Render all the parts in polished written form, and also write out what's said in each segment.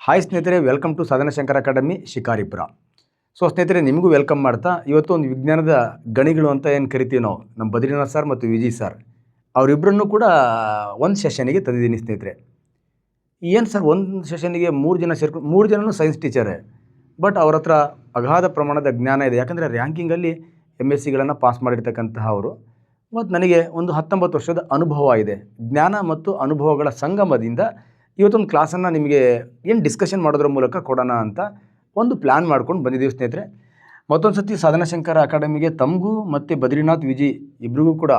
Hi ಸ್ನೇಹಿತರೆ, welcome to ಸಾಧನ Shankar academy Shikaripura. So ಸ್ನೇಹಿತರೆ, ನಿಮಗೂ ವೆಲ್ಕಮ್ ಮಾಡ್ತಾ ಇವತ್ತು ಒಂದು ವಿಜ್ಞಾನದ ಗಣಿಗಳು ಅಂತ ಏನು ಕರಿತೀವಿ ನಾವು, ನಮ್ಮ ಬದ್ರಿನಾಥ್ ಸರ್ ಮತ್ತು ವಿಜಯ್ ಸರ್ ಅವರಿಬ್ಬರನ್ನು ಕೂಡ ಒಂದು ಸೆಷನಿಗೆ ತಂದಿದ್ದೀನಿ ಸ್ನೇಹಿತರೆ. ಏನು ಸರ್, ಒಂದು ಸೆಷನಿಗೆ 3 ಜನ ಸೇರ್ಕೊಂಡು 3 ಜನನೂ ಸೈನ್ಸ್ ಟೀಚರೇ, ಬಟ್ ಅವ್ರ ಹತ್ರ ಅಗಾಧ ಪ್ರಮಾಣದ ಜ್ಞಾನ ಇದೆ. ಯಾಕಂದರೆ ರ್ಯಾಂಕಿಂಗಲ್ಲಿ MSc ಪಾಸ್ ಮಾಡಿರ್ತಕ್ಕಂತಹ ಅವರು. ಮತ್ತು ನನಗೆ ಒಂದು 19 ವರ್ಷದ ಅನುಭವ ಇದೆ. ಜ್ಞಾನ ಮತ್ತು ಅನುಭವಗಳ ಸಂಗಮದಿಂದ ಇವತ್ತೊಂದು ಕ್ಲಾಸನ್ನು ನಿಮಗೆ ಏನು ಡಿಸ್ಕಷನ್ ಮಾಡೋದ್ರ ಮೂಲಕ ಕೊಡೋಣ ಅಂತ ಒಂದು ಪ್ಲ್ಯಾನ್ ಮಾಡ್ಕೊಂಡು ಬಂದಿದ್ದೀವಿ ಸ್ನೇಹಿತರೆ. ಮತ್ತೊಂದು ಸತಿ ಸಾಧನ ಶಂಕರ ಅಕಾಡೆಮಿಗೆ ತಮಗೂ ಮತ್ತು ಬದ್ರಿನಾಥ್ ವಿಜಯ್ ಇಬ್ಬರಿಗೂ ಕೂಡ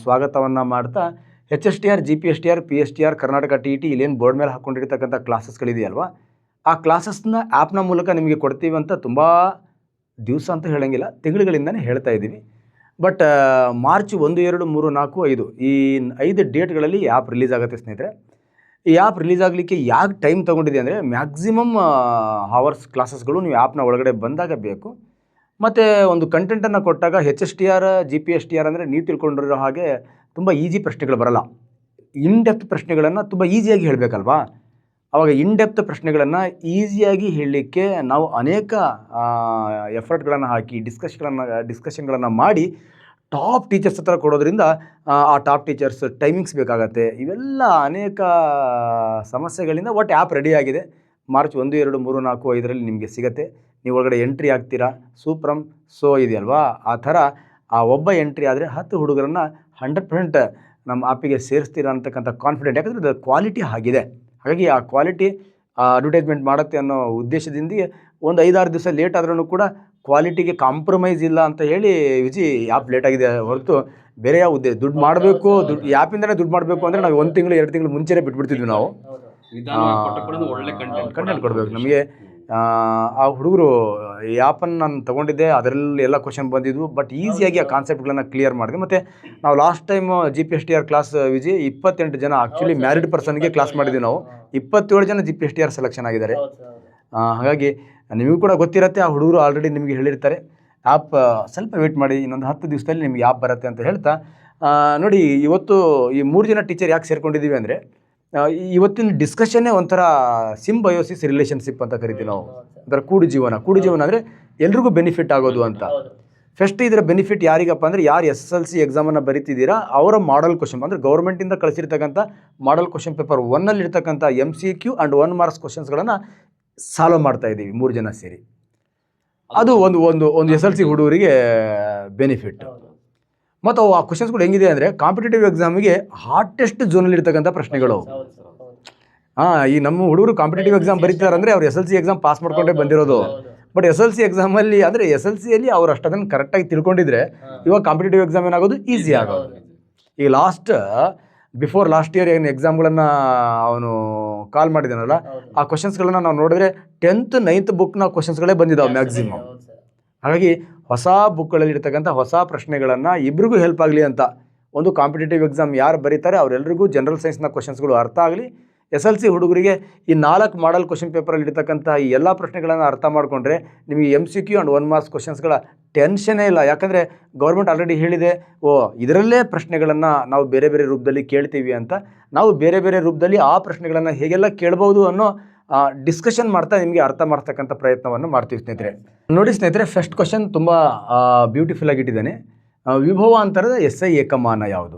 ಸ್ವಾಗತವನ್ನು ಮಾಡ್ತಾ HSTR, GPSTR, PSTR, Karnataka TET ಇಲ್ಲೇನು ಬೋರ್ಡ್ ಮೇಲೆ ಹಾಕ್ಕೊಂಡಿರ್ತಕ್ಕಂಥ ಕ್ಲಾಸಸ್ಗಳಿದೆಯಲ್ವ, ಆ ಕ್ಲಾಸಸ್ನ ಆ್ಯಪ್ನ ಮೂಲಕ ನಿಮಗೆ ಕೊಡ್ತೀವಿ ಅಂತ ತುಂಬ ದಿವಸ ಅಂತ ಹೇಳೋಂಗಿಲ್ಲ, ತಿಂಗಳುಗಳಿಂದನೇ ಹೇಳ್ತಾ ಇದ್ದೀವಿ. ಬಟ್ ಮಾರ್ಚ್ 1, 2, 3, 4, 5 ಈ 5 ಡೇಟ್ಗಳಲ್ಲಿ ಆ್ಯಪ್ ರಿಲೀಸ್ ಆಗುತ್ತೆ ಸ್ನೇಹಿತರೆ. ಈ ಆ್ಯಪ್ ರಿಲೀಸ್ ಆಗಲಿಕ್ಕೆ ಯಾಕೆ ಟೈಮ್ ತೊಗೊಂಡಿದೆ ಅಂದರೆ, ಮ್ಯಾಕ್ಸಿಮಮ್ ಹವರ್ಸ್ ಕ್ಲಾಸಸ್ಗಳು ನೀವು ಆ್ಯಪ್ನ ಒಳಗಡೆ ಬಂದಾಗ ಬೇಕು. ಮತ್ತು ಒಂದು ಕಂಟೆಂಟನ್ನು ಕೊಟ್ಟಾಗ HSTR, GPSTR ಅಂದರೆ ನೀವು ತಿಳ್ಕೊಂಡಿರೋ ಹಾಗೆ ತುಂಬ ಈಸಿ ಪ್ರಶ್ನೆಗಳು ಬರಲ್ಲ. ಇನ್ಡೆಪ್ತ್ ಪ್ರಶ್ನೆಗಳನ್ನು ತುಂಬ ಈಸಿಯಾಗಿ ಹೇಳಬೇಕಲ್ವಾ. ಆವಾಗ ಇನ್ಡೆಪ್ತ್ ಪ್ರಶ್ನೆಗಳನ್ನು ಈಸಿಯಾಗಿ ಹೇಳಲಿಕ್ಕೆ ನಾವು ಅನೇಕ ಎಫರ್ಟ್ಗಳನ್ನು ಹಾಕಿ ಡಿಸ್ಕಷನ್ಗಳನ್ನು ಮಾಡಿ ಟಾಪ್ ಟೀಚರ್ಸ್ ಹತ್ರ ಕೊಡೋದ್ರಿಂದ ಆ ಟಾಪ್ ಟೀಚರ್ಸ್ ಟೈಮಿಂಗ್ಸ್ ಬೇಕಾಗತ್ತೆ. ಇವೆಲ್ಲ ಅನೇಕ ಸಮಸ್ಯೆಗಳಿಂದ ಒಟ್ಟು ಆ್ಯಪ್ ರೆಡಿಯಾಗಿದೆ. ಮಾರ್ಚ್ 1, 2, 3, 4, 5ರಲ್ಲಿ ನಿಮಗೆ ಸಿಗುತ್ತೆ. ನೀವು ಒಳಗಡೆ ಎಂಟ್ರಿ ಆಗ್ತೀರಾ. ಸೂಪ್ರಮ್ ಸೋ ಇದೆಯಲ್ವಾ, ಆ ಥರ ಆ ಒಬ್ಬ ಎಂಟ್ರಿ ಆದರೆ 10 ಹುಡುಗರನ್ನು 100% ನಮ್ಮ ಆ್ಯಪಿಗೆ ಸೇರಿಸ್ತೀರಾ ಅಂತಕ್ಕಂಥ ಕಾನ್ಫಿಡೆಂಟ್. ಯಾಕಂದರೆ ಅದು ಕ್ವಾಲಿಟಿ ಆಗಿದೆ. ಹಾಗಾಗಿ ಆ ಕ್ವಾಲಿಟಿ ಅಡ್ವರ್ಟೈಸ್ಮೆಂಟ್ ಮಾಡುತ್ತೆ ಅನ್ನೋ ಉದ್ದೇಶದಿಂದ ಒಂದು 5-6 ದಿವಸ ಲೇಟ್ ಆದ್ರೂ ಕೂಡ ಕ್ವಾಲಿಟಿಗೆ ಕಾಂಪ್ರಮೈಸ್ ಇಲ್ಲ ಅಂತ ಹೇಳಿ ವಿಜಿ ಆ್ಯಪ್ ಲೇಟಾಗಿದೆ ಹೊರತು ಬೇರೆ ಯಾವ ಉದ್ದೇಶ. ದುಡ್ಡು ಮಾಡಬೇಕು, ಆ್ಯಪಿಂದಲೇ ದುಡ್ಡು ಮಾಡಬೇಕು ಅಂದರೆ ನಾವು 1 ತಿಂಗಳು 2 ತಿಂಗಳು ಮುಂಚೆನೇ ಬಿಟ್ಬಿಡ್ತಿದ್ವಿ. ನಾವು ಕಂಟೆಂಟ್ ಕೊಡಬೇಕು ನಮಗೆ. ಆ ಹುಡುಗರು ಈ ಆ್ಯಪನ್ನು ನಾನು ತೊಗೊಂಡಿದ್ದೆ, ಅದರಲ್ಲಿ ಎಲ್ಲ ಕ್ವಶನ್ ಬಂದಿದ್ವು. ಬಟ್ ಈಸಿಯಾಗಿ ಆ ಕಾನ್ಸೆಪ್ಟ್ಗಳನ್ನು ಕ್ಲಿಯರ್ ಮಾಡಿದೆ. ಮತ್ತು ನಾವು ಲಾಸ್ಟ್ ಟೈಮ್ GPSTR ಕ್ಲಾಸ್ ವಿಜಿ 28 ಜನ ಆ್ಯಕ್ಚುಲಿ ಮ್ಯಾರಿಡ್ ಪರ್ಸನ್ಗೆ ಕ್ಲಾಸ್ ಮಾಡಿದ್ವಿ ನಾವು. 27 ಜನ GPSTR ಸೆಲೆಕ್ಷನ್ ಆಗಿದ್ದಾರೆ. ಹಾಗಾಗಿ ನಿಮಗೂ ಕೂಡ ಗೊತ್ತಿರುತ್ತೆ, ಆ ಹುಡುಗರು ಆಲ್ರೆಡಿ ನಿಮಗೆ ಹೇಳಿರ್ತಾರೆ. ಆ್ಯಪ್ ಸ್ವಲ್ಪ ವೇಟ್ ಮಾಡಿ, ಇನ್ನೊಂದು 10 ದಿವಸದಲ್ಲಿ ನಿಮಗೆ ಆ್ಯಪ್ ಬರುತ್ತೆ ಅಂತ ಹೇಳ್ತಾ, ನೋಡಿ ಇವತ್ತು ಈ 3 ಜನ ಟೀಚರ್ ಯಾಕೆ ಸೇರ್ಕೊಂಡಿದ್ದೀವಿ ಅಂದರೆ, ಇವತ್ತಿನ ಡಿಸ್ಕಷನ್ನೇ ಒಂಥರ ಸಿಂಬಯೋಸಿಸ್ ರಿಲೇಷನ್ಶಿಪ್ ಅಂತ ಕರಿತೀವಿ ನಾವು. ಒಂಥರ ಕೂಡು ಜೀವನ ಅಂದರೆ ಎಲ್ರಿಗೂ ಬೆನಿಫಿಟ್ ಆಗೋದು ಅಂತ. ಫಸ್ಟ್ ಇದರ ಬೆನಿಫಿಟ್ ಯಾರಿಗಪ್ಪ ಅಂದರೆ, ಯಾರು SSLC ಎಕ್ಸಾಮನ್ನು ಬರೀತಿದ್ದೀರಾ ಅವರ ಮಾಡಲ್ ಕ್ವಶನ್ ಅಂದರೆ ಗೌರ್ಮೆಂಟಿಂದ ಕಳಿಸಿರ್ತಕ್ಕಂಥ ಮಾಡಲ್ ಕ್ವಶನ್ ಪೇಪರ್ 1 ಇರ್ತಕ್ಕಂಥ MCQ ಆ್ಯಂಡ್ 1 ಮಾರ್ಕ್ಸ್ ಕ್ವಶನ್ಸ್ಗಳನ್ನು ಸಾಲ್ವ್ ಮಾಡ್ತಾ ಇದ್ದೀವಿ 3 ಜನ ಸೇರಿ. ಅದು ಒಂದು SSLC ಹುಡುಗರಿಗೆ ಬೆನಿಫಿಟ್. ಮತ್ತು ಆ ಕ್ವಶನ್ಸ್ಗಳು ಹೆಂಗಿದೆ ಅಂದರೆ, ಕಾಂಪಿಟೇಟಿವ್ ಎಕ್ಸಾಮಿಗೆ ಹಾರ್ಟೆಸ್ಟ್ ಝೋನಲ್ಲಿ ಇರ್ತಕ್ಕಂಥ ಪ್ರಶ್ನೆಗಳು. ಈ ನಮ್ಮ ಹುಡುಗರು ಕಾಂಪಿಟೇಟಿವ್ ಎಕ್ಸಾಮ್ ಬರೀತಾರೆ ಅಂದರೆ ಅವ್ರು SSLC ಎಕ್ಸಾಮ್ ಪಾಸ್ ಮಾಡ್ಕೊಂಡೇ ಬಂದಿರೋದು. ಬಟ್ SSLC ಎಕ್ಸಾಮಲ್ಲಿ ಅಂದರೆ SSLCಯಲ್ಲಿ ಅವ್ರು ಅಷ್ಟದನ್ನು ಕರೆಕ್ಟಾಗಿ ತಿಳ್ಕೊಂಡಿದ್ರೆ ಇವಾಗ ಕಾಂಪಿಟೇಟಿವ್ ಎಕ್ಸಾಮ್ ಏನಾಗೋದು ಈಸಿ ಆಗೋದು. ಈಗ ಬಿಫೋರ್ ಲಾಸ್ಟ್ ಇಯರ್ ಏನು ಎಕ್ಸಾಮ್ಗಳನ್ನು ಅವನು ಕಾಲ್ ಮಾಡಿದ್ದಾನಲ್ಲ, ಆ ಕ್ವಶನ್ಸ್ಗಳನ್ನು ನಾವು ನೋಡಿದ್ರೆ 10th 9th ಬುಕ್ನ ಕ್ವಶನ್ಸ್ಗಳೇ ಬಂದಿದ್ದಾವೆ ಮ್ಯಾಕ್ಸಿಮಮ್. ಹಾಗಾಗಿ ಹೊಸ ಬುಕ್ಗಳಲ್ಲಿ ಇರ್ತಕ್ಕಂಥ ಹೊಸ ಪ್ರಶ್ನೆಗಳನ್ನು ಇಬ್ಬರಿಗೂ ಹೆಲ್ಪ್ ಆಗಲಿ ಅಂತ ಒಂದು ಕಾಂಪಿಟೇಟಿವ್ ಎಕ್ಸಾಮ್ ಯಾರು ಬರೀತಾರೆ ಅವರೆಲ್ಲರಿಗೂ ಜನರಲ್ ಸೈನ್ಸ್ನ ಕ್ವಶನ್ಸ್ಗಳು ಅರ್ಥ ಆಗಲಿ. SSLC ಹುಡುಗರಿಗೆ ಈ 4 ಮಾಡಲ್ ಕ್ವಶನ್ ಪೇಪರಲ್ಲಿ ಇರ್ತಕ್ಕಂಥ ಈ ಎಲ್ಲ ಪ್ರಶ್ನೆಗಳನ್ನು ಅರ್ಥ ಮಾಡಿಕೊಂಡ್ರೆ ನಿಮಗೆ MCQ ಆ್ಯಂಡ್ 1 ಮಾರ್ಕ್ಸ್ ಕ್ವಶನ್ಸ್ಗಳ ಟೆನ್ಷನೇ ಇಲ್ಲ. ಯಾಕಂದರೆ ಗೌರ್ಮೆಂಟ್ ಆಲ್ರೆಡಿ ಹೇಳಿದೆ, ಇದರಲ್ಲೇ ಪ್ರಶ್ನೆಗಳನ್ನು ನಾವು ಬೇರೆ ಬೇರೆ ರೂಪದಲ್ಲಿ ಕೇಳ್ತೀವಿ ಅಂತ. ನಾವು ಬೇರೆ ಬೇರೆ ರೂಪದಲ್ಲಿ ಆ ಪ್ರಶ್ನೆಗಳನ್ನು ಹೇಗೆಲ್ಲ ಕೇಳ್ಬೋದು ಅನ್ನೋ ಡಿಸ್ಕಷನ್ ಮಾಡ್ತಾ ನಿಮಗೆ ಅರ್ಥ ಮಾಡ್ತಕ್ಕಂಥ ಪ್ರಯತ್ನವನ್ನು ಮಾಡ್ತೀವಿ ಸ್ನೇಹಿತರೆ. ನೋಡಿ ಸ್ನೇಹಿತರೆ, ಫಸ್ಟ್ ಕ್ವಶನ್ ತುಂಬ ಬ್ಯೂಟಿಫುಲ್ ಆಗಿಟ್ಟಿದ್ದಾನೆ. ವಿಭವಾಂತರದ SI ಏಕಮಾನ ಯಾವುದು?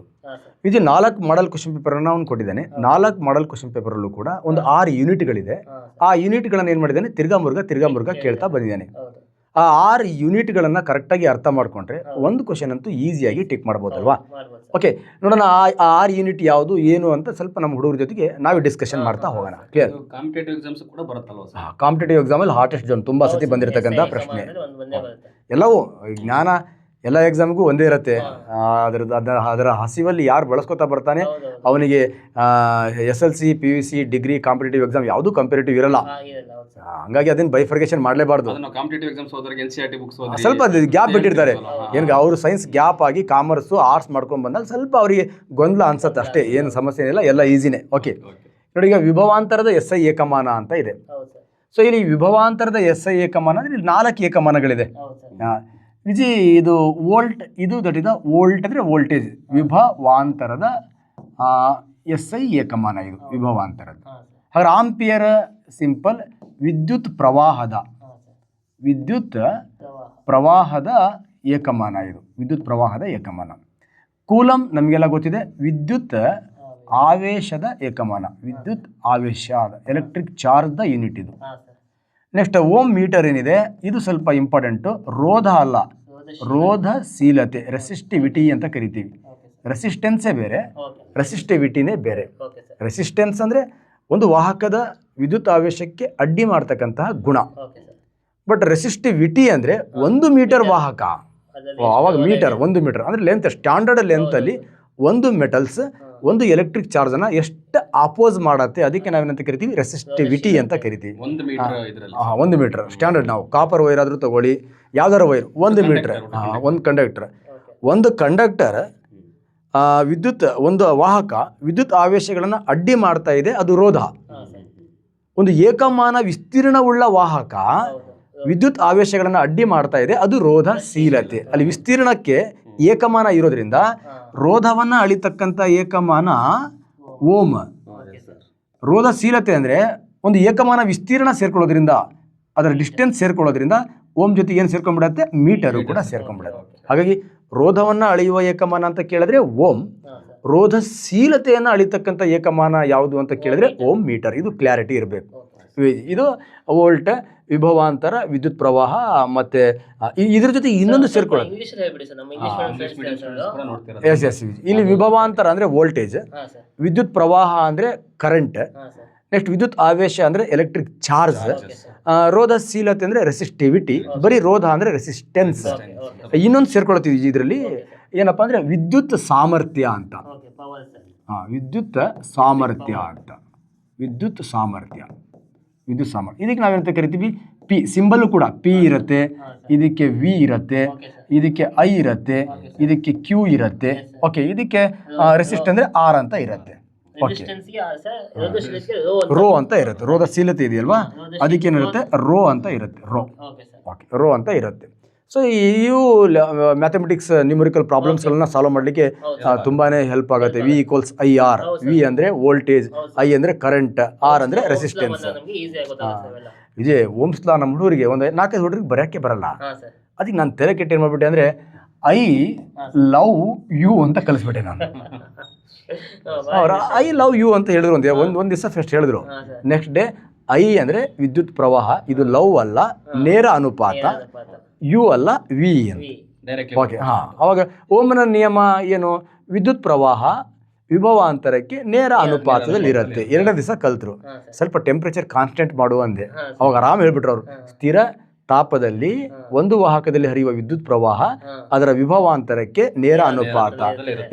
ಇದು 4 ಮಾಡಲ್ ಕ್ವಶನ್ ಪೇಪರನ್ನು ಅವನು ಕೊಟ್ಟಿದ್ದಾನೆ. 4 ಮಾಡಲ್ ಕ್ವಶನ್ ಪೇಪರಲ್ಲೂ ಕೂಡ ಒಂದು 6 ಯೂನಿಟ್ಗಳಿದೆ. ಆ ಯೂನಿಟ್ಗಳನ್ನು ಏನು ಮಾಡಿದ್ದಾನೆ, ತಿರ್ಗಾ ಕೇಳ್ತಾ ಬಂದಿದ್ದಾನೆ. ಆ 6 ಯೂನಿಟ್ಗಳನ್ನು ಕರೆಕ್ಟಾಗಿ ಅರ್ಥ ಮಾಡಿಕೊಂಡ್ರೆ ಒಂದು ಕ್ವಶನ್ ಅಂತೂ ಈಸಿಯಾಗಿ ಟಿಕ್ ಮಾಡ್ಬೋದಲ್ವಾ. ಓಕೆ, ನೋಡೋಣ ಆ 6 ಯೂನಿಟ್ ಯಾವುದು ಏನು ಅಂತ ಸ್ವಲ್ಪ ನಮ್ಮ ಹುಡುಗರ ಜೊತೆಗೆ ನಾವು ಡಿಸ್ಕಷನ್ ಮಾಡ್ತಾ ಹೋಗೋಣ. ಕ್ಲಿಯರ್? ಕಾಂಪಿಟೇಟಿವ್ ಎಕ್ಸಾಮಲ್ಲಿ ಹಾರ್ಟೆಸ್ಟ್ ಜೋನ್ ತುಂಬ ಸತಿ ಬಂದಿರತಕ್ಕಂಥ ಪ್ರಶ್ನೆ. ಎಲ್ಲವೂ ಜ್ಞಾನ ಎಲ್ಲ ಎಕ್ಸಾಮ್ಗೂ ಒಂದೇ ಇರುತ್ತೆ. ಅದರ ಹಸಿವಲ್ಲಿ ಯಾರು ಬಳಸ್ಕೊತಾ ಬರ್ತಾನೆ ಅವನಿಗೆ SSLC, PUC, degree, competitive exam ಯಾವುದೂ ಕಂಪೇರಿಟಿವ್ ಇರಲ್ಲ. ಹಂಗಾಗಿ ಅದನ್ನು ಬೈಫರ್ಗೇಷನ್ ಮಾಡಲೇಬಾರ್ದು. ಸ್ವಲ್ಪ ಗ್ಯಾಪ್ ಬಿಟ್ಟಿರ್ತಾರೆ. ಏನಕ್ಕೆ ಅವರು ಸೈನ್ಸ್ ಗ್ಯಾಪ್ ಆಗಿ ಕಾಮರ್ಸು ಆರ್ಟ್ಸ್ ಮಾಡ್ಕೊಂಡು ಬಂದಾಗ ಸ್ವಲ್ಪ ಅವರಿಗೆ ಗೊಂದಲ ಅನ್ಸುತ್ತೆ ಅಷ್ಟೇ, ಏನು ಸಮಸ್ಯೆ ಏನಿಲ್ಲ, ಎಲ್ಲ ಈಸಿನೇ. ಓಕೆ, ನೋಡಿ ಈಗ ವಿಭವಾಂತರದ SI ಏಕಮಾನ ಅಂತ ಇದೆ. ಸೊ ಇಲ್ಲಿ ವಿಭವಾಂತರದ SI ಏಕಮಾನ ಅಂದರೆ ಇಲ್ಲಿ 4 ಏಕಮಾನಗಳಿದೆ. ವಿಜಿ ಇದು ವೋಲ್ಟ್, ಇದು ದಟ್ ಇಸ್ ವೋಲ್ಟ್ ಅಂದರೆ ವೋಲ್ಟೇಜ್. ವಿಭವಾಂತರದ SI ಏಕಮಾನ ಇದು ವಿಭವಾಂತರದ. ಹಾಗಾದ್ರೆ ಆಂಪಿಯರ್ ಸಿಂಪಲ್ ವಿದ್ಯುತ್ ಪ್ರವಾಹದ ಏಕಮಾನ, ಇದು ವಿದ್ಯುತ್ ಪ್ರವಾಹದ ಏಕಮಾನ. ಕೂಲಂ ನಮಗೆಲ್ಲ ಗೊತ್ತಿದೆ ವಿದ್ಯುತ್ ಆವೇಶದ ಏಕಮಾನ, ವಿದ್ಯುತ್ ಆವೇಶ ಎಲೆಕ್ಟ್ರಿಕ್ ಚಾರ್ಜ್ದ ಯೂನಿಟ್ ಇದು. ನೆಕ್ಸ್ಟ್ ಓಮ್ ಮೀಟರ್ ಏನಿದೆ ಇದು ಸ್ವಲ್ಪ ಇಂಪಾರ್ಟೆಂಟು. ರೋಧ ಅಲ್ಲ, ರೋಧಶೀಲತೆ, ರೆಸಿಸ್ಟಿವಿಟಿ ಅಂತ ಕರಿತೀವಿ. ರೆಸಿಸ್ಟೆನ್ಸೇ ಬೇರೆ, ರೆಸಿಸ್ಟಿವಿಟಿನೇ ಬೇರೆ. ರೆಸಿಸ್ಟೆನ್ಸ್ ಅಂದರೆ ಒಂದು ವಾಹಕದ ವಿದ್ಯುತ್ ಆವೇಶಕ್ಕೆ ಅಡ್ಡಿ ಮಾಡ್ತಕ್ಕಂತಹ ಗುಣ. ಬಟ್ ರೆಸಿಸ್ಟಿವಿಟಿ ಅಂದರೆ 1 ಮೀಟರ್ ವಾಹಕ, ಅವಾಗ ಮೀಟರ್ 1 ಮೀಟರ್ ಅಂದರೆ ಲೆಂತ್, ಸ್ಟ್ಯಾಂಡರ್ಡ್ ಲೆಂತಲ್ಲಿ ಒಂದು ಮೆಟಲ್ಸ್ ಒಂದು ಎಲೆಕ್ಟ್ರಿಕ್ ಚಾರ್ಜನ್ನು ಎಷ್ಟು ಅಪೋಸ್ ಮಾಡತ್ತೆ, ಅದಕ್ಕೆ ನಾವೇನಂತ ಕರಿತೀವಿ ರೆಸಿಸ್ಟಿವಿಟಿ ಅಂತ ಕರಿತೀವಿ. 1 ಮೀಟರ್ ಸ್ಟ್ಯಾಂಡರ್ಡ್. ನಾವು ಕಾಪರ್ ವೈರ್ ಆದರೂ ತಗೊಳ್ಳಿ, ಯಾವ್ದಾರ ವೈರ್ 1 ಮೀಟರ್. ಒಂದು ಕಂಡಕ್ಟರ್ ಒಂದು ವಾಹಕ ವಿದ್ಯುತ್ ಆವೇಶಗಳನ್ನು ಅಡ್ಡಿ ಮಾಡ್ತಾ ಇದೆ, ಅದು ರೋಧ. ಒಂದು ಏಕಮಾನ ವಿಸ್ತೀರ್ಣವುಳ್ಳ ವಾಹಕ ವಿದ್ಯುತ್ ಆವೇಶಗಳನ್ನು ಅಡ್ಡಿ ಮಾಡ್ತಾ ಇದೆ, ಅದು ರೋಧಶೀಲತೆ. ಅಲ್ಲಿ ವಿಸ್ತೀರ್ಣಕ್ಕೆ ಏಕಮಾನ ಇರೋದ್ರಿಂದ ರೋಧವನ್ನು ಅಳಿತಕ್ಕಂಥ ಏಕಮಾನ ಓಮ್. ರೋಧಶೀಲತೆ ಅಂದರೆ ಒಂದು ಏಕಮಾನ ವಿಸ್ತೀರ್ಣ ಸೇರ್ಕೊಳ್ಳೋದ್ರಿಂದ, ಅದರ ಡಿಸ್ಟೆನ್ಸ್ ಸೇರ್ಕೊಳ್ಳೋದ್ರಿಂದ ಓಮ್ ಜೊತೆ ಏನು ಸೇರ್ಕೊಂಡ್ಬಿಡತ್ತೆ, ಮೀಟರು ಕೂಡ ಸೇರ್ಕೊಂಡ್ಬಿಡತ್ತೆ. ಹಾಗಾಗಿ ರೋಧವನ್ನು ಅಳೆಯುವ ಏಕಮಾನ ಅಂತ ಕೇಳಿದ್ರೆ ಓಮ್, ರೋಧಶೀಲತೆಯನ್ನು ಅಳಿತಕ್ಕಂಥ ಏಕಮಾನ ಯಾವುದು ಅಂತ ಕೇಳಿದ್ರೆ ಓಮ್ ಮೀಟರ್. ಇದು ಕ್ಲಾರಿಟಿ ಇರಬೇಕು. ಇದು ವೋಲ್ಟ್, ವಿಭವಾಂತರ, ವಿದ್ಯುತ್ ಪ್ರವಾಹ, ಮತ್ತೆ ಇದ್ರ ಜೊತೆ ಇನ್ನೊಂದು ಸೇರ್ಕೊಳ್ಳೋದು. ಇಲ್ಲಿ ವಿಭವಾಂತರ ಅಂದ್ರೆ ವೋಲ್ಟೇಜ್, ವಿದ್ಯುತ್ ಪ್ರವಾಹ ಅಂದ್ರೆ ಕರೆಂಟ್, ನೆಕ್ಸ್ಟ್ ವಿದ್ಯುತ್ ಆವೇಶ ಅಂದ್ರೆ ಎಲೆಕ್ಟ್ರಿಕ್ ಚಾರ್ಜ್, ರೋಧಶೀಲತೆ ಅಂದ್ರೆ ರೆಸಿಸ್ಟಿವಿಟಿ, ಬರೀ ರೋಧ ಅಂದ್ರೆ ರೆಸಿಸ್ಟೆನ್ಸ್. ಇನ್ನೊಂದು ಸೇರ್ಕೊಳ್ತೀವಿ ಇದರಲ್ಲಿ ಏನಪ್ಪಾ ಅಂದ್ರೆ ವಿದ್ಯುತ್ ಸಾಮರ್ಥ್ಯ ಅಂತ. ವಿದ್ಯುತ್ ಸಾಮರ್ಥ್ಯ ಇದಕ್ಕೆ ನಾವೇನಂತ ಕರಿತೀವಿ ಪಿ. ಸಿಂಬಲ್ ಕೂಡ ಪಿ ಇರುತ್ತೆ, ಇದಕ್ಕೆ ವಿ ಇರುತ್ತೆ, ಇದಕ್ಕೆ ಐ ಇರುತ್ತೆ, ಇದಕ್ಕೆ ಕ್ಯೂ ಇರುತ್ತೆ. ಓಕೆ, ಇದಕ್ಕೆ ರೆಸಿಸ್ಟ್ ಅಂದ್ರೆ ಆರ್ ಅಂತ ಇರುತ್ತೆ. ಓಕೆ, ರೋ ಅಂತ ಇರುತ್ತೆ. ರೋಧಶೀಲತೆ ಇದೆಯಲ್ವಾ, ಅದಕ್ಕೇನಿರುತ್ತೆ ರೋ ಅಂತ ಇರುತ್ತೆ. ರೋ ಅಂತ ಇರುತ್ತೆ. ಸೊ ಇವು ಮ್ಯಾಥಮೆಟಿಕ್ಸ್ ನ್ಯೂಮರಿಕಲ್ ಪ್ರಾಬ್ಲಮ್ಸ್ಗಳನ್ನ ಸಾಲ್ವ್ ಮಾಡಲಿಕ್ಕೆ ತುಂಬಾ ಹೆಲ್ಪ್ ಆಗುತ್ತೆ. V equals I R. V ಅಂದರೆ ವೋಲ್ಟೇಜ್, ಐ ಅಂದರೆ ಕರೆಂಟ್, ಆರ್ ಅಂದರೆ ರೆಸಿಸ್ಟೆನ್ಸ್. ಇದೇ ಓಮ್ಸ್ ಲಾ ನಮ್ಮ ಹುಡುಗರಿಗೆ ಒಂದು 4-5 ಹುಡುಗರಿಗೆ ಬರೆಯೋಕ್ಕೆ ಬರಲ್ಲ. ಅದಕ್ಕೆ ನಾನು ತಲೆ ಕೆಟ್ಟು ಏನು ಮಾಡಿಬಿಟ್ಟೆ ಅಂದರೆ ಐ ಲವ್ ಯು ಅಂತ ಕಲಿಸ್ಬಿಟ್ಟೆ ನಾನು. ಅವ್ರ ಐ ಲವ್ ಯು ಅಂತ ಹೇಳಿದ್ರು, ಒಂದು ದಿವಸ ಫಸ್ಟ್ ಹೇಳಿದ್ರು. ನೆಕ್ಸ್ಟ್ ಡೇ ಐ ಅಂದರೆ ವಿದ್ಯುತ್ ಪ್ರವಾಹ, ಇದು ಲವ್ ಅಲ್ಲ, ನೇರ ಅನುಪಾತ, ಯು ಅಲ್ಲ, ವಿ ಅಂತ. ಓಕೆ, ಅವಾಗ ಓಮ್ನ ನಿಯಮ ಏನು, ವಿದ್ಯುತ್ ಪ್ರವಾಹ ವಿಭವಾಂತರಕ್ಕೆ ನೇರ ಅನುಪಾತದಲ್ಲಿ ಇರುತ್ತೆ. 2ನೇ ದಿವಸ ಕಲ್ತರು. ಸ್ವಲ್ಪ ಟೆಂಪ್ರೇಚರ್ ಕಾನ್ಸ್ಟೆಂಟ್ ಮಾಡುವ ಅಂದೆ, ಅವಾಗ ಆರಾಮ್ ಹೇಳ್ಬಿಟ್ರು ಅವರು. ಸ್ಥಿರ ತಾಪದಲ್ಲಿ ಒಂದು ವಾಹಕದಲ್ಲಿ ಹರಿಯುವ ವಿದ್ಯುತ್ ಪ್ರವಾಹ ಅದರ ವಿಭವಾಂತರಕ್ಕೆ ನೇರ ಅನುಪಾತ.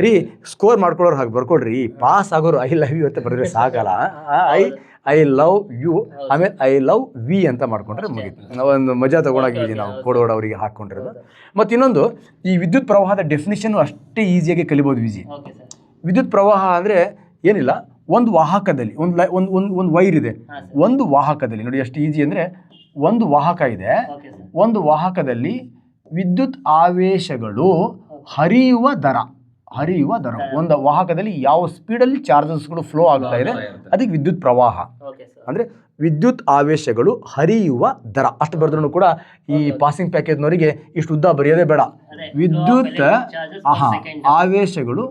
ರೀ ಸ್ಕೋರ್ ಮಾಡ್ಕೊಳ್ಳೋರು ಹಾಗೆ ಬರ್ಕೊಡ್ರಿ, ಪಾಸ್ ಆಗೋರು ಐ ಲವ್ ಯು ಅಂತ ಬರೆದ್ರೆ ಸಾಕಲ್ಲ. ಐ ಲವ್ ಯು ಆಮೇಲೆ ಐ ಲವ್ ವಿ ಅಂತ ಮಾಡ್ಕೊಂಡ್ರೆ ಮುಗೀತು. ಒಂದು ಮಜಾ ತಗೊಂಡಾಗಿದ್ದೀವಿ ನಾವು ಕೋಡ್ ಅವರಿಗೆ ಹಾಕ್ಕೊಂಡಿರೋದು. ಮತ್ತು ಇನ್ನೊಂದು, ಈ ವಿದ್ಯುತ್ ಪ್ರವಾಹದ ಡೆಫಿನಿಷನ್ ಅಷ್ಟೇ ಈಸಿಯಾಗಿ ಕಲಿಬೋದು ವಿಜಿ. ವಿದ್ಯುತ್ ಪ್ರವಾಹ ಅಂದರೆ ಏನಿಲ್ಲ, ಒಂದು ವಾಹಕದಲ್ಲಿ ಒಂದು ವೈರ್ ಇದೆ, ಒಂದು ವಾಹಕದಲ್ಲಿ ನೋಡಿ ಎಷ್ಟು ಈಸಿ ಅಂದರೆ, ಒಂದು ವಾಹಕ ಇದೆ, ಒಂದು ವಾಹಕದಲ್ಲಿ ವಿದ್ಯುತ್ ಆವೇಶಗಳು ಹರಿಯುವ ದರ, ಒಂದು ವಾಹಕದಲ್ಲಿ ಯಾವ ಸ್ಪೀಡಲ್ಲಿ ಚಾರ್ಜಸ್ಗಳು ಫ್ಲೋ ಆಗ್ತಾ ಇದೆ ಅದಕ್ಕೆ ವಿದ್ಯುತ್ ಪ್ರವಾಹ. ಅಂದರೆ ವಿದ್ಯುತ್ ಆವೇಶಗಳು ಹರಿಯುವ ದರ ಅಷ್ಟು ಬರೆದ್ರೂ ಕೂಡ ಈ ಪಾಸಿಂಗ್ ಪ್ಯಾಕೇಜ್ನವರಿಗೆ ಇಷ್ಟು ಉದ್ದ ಬರೆಯೋದೇ ಬೇಡ. ವಿದ್ಯುತ್ ಆವೇಶಗಳು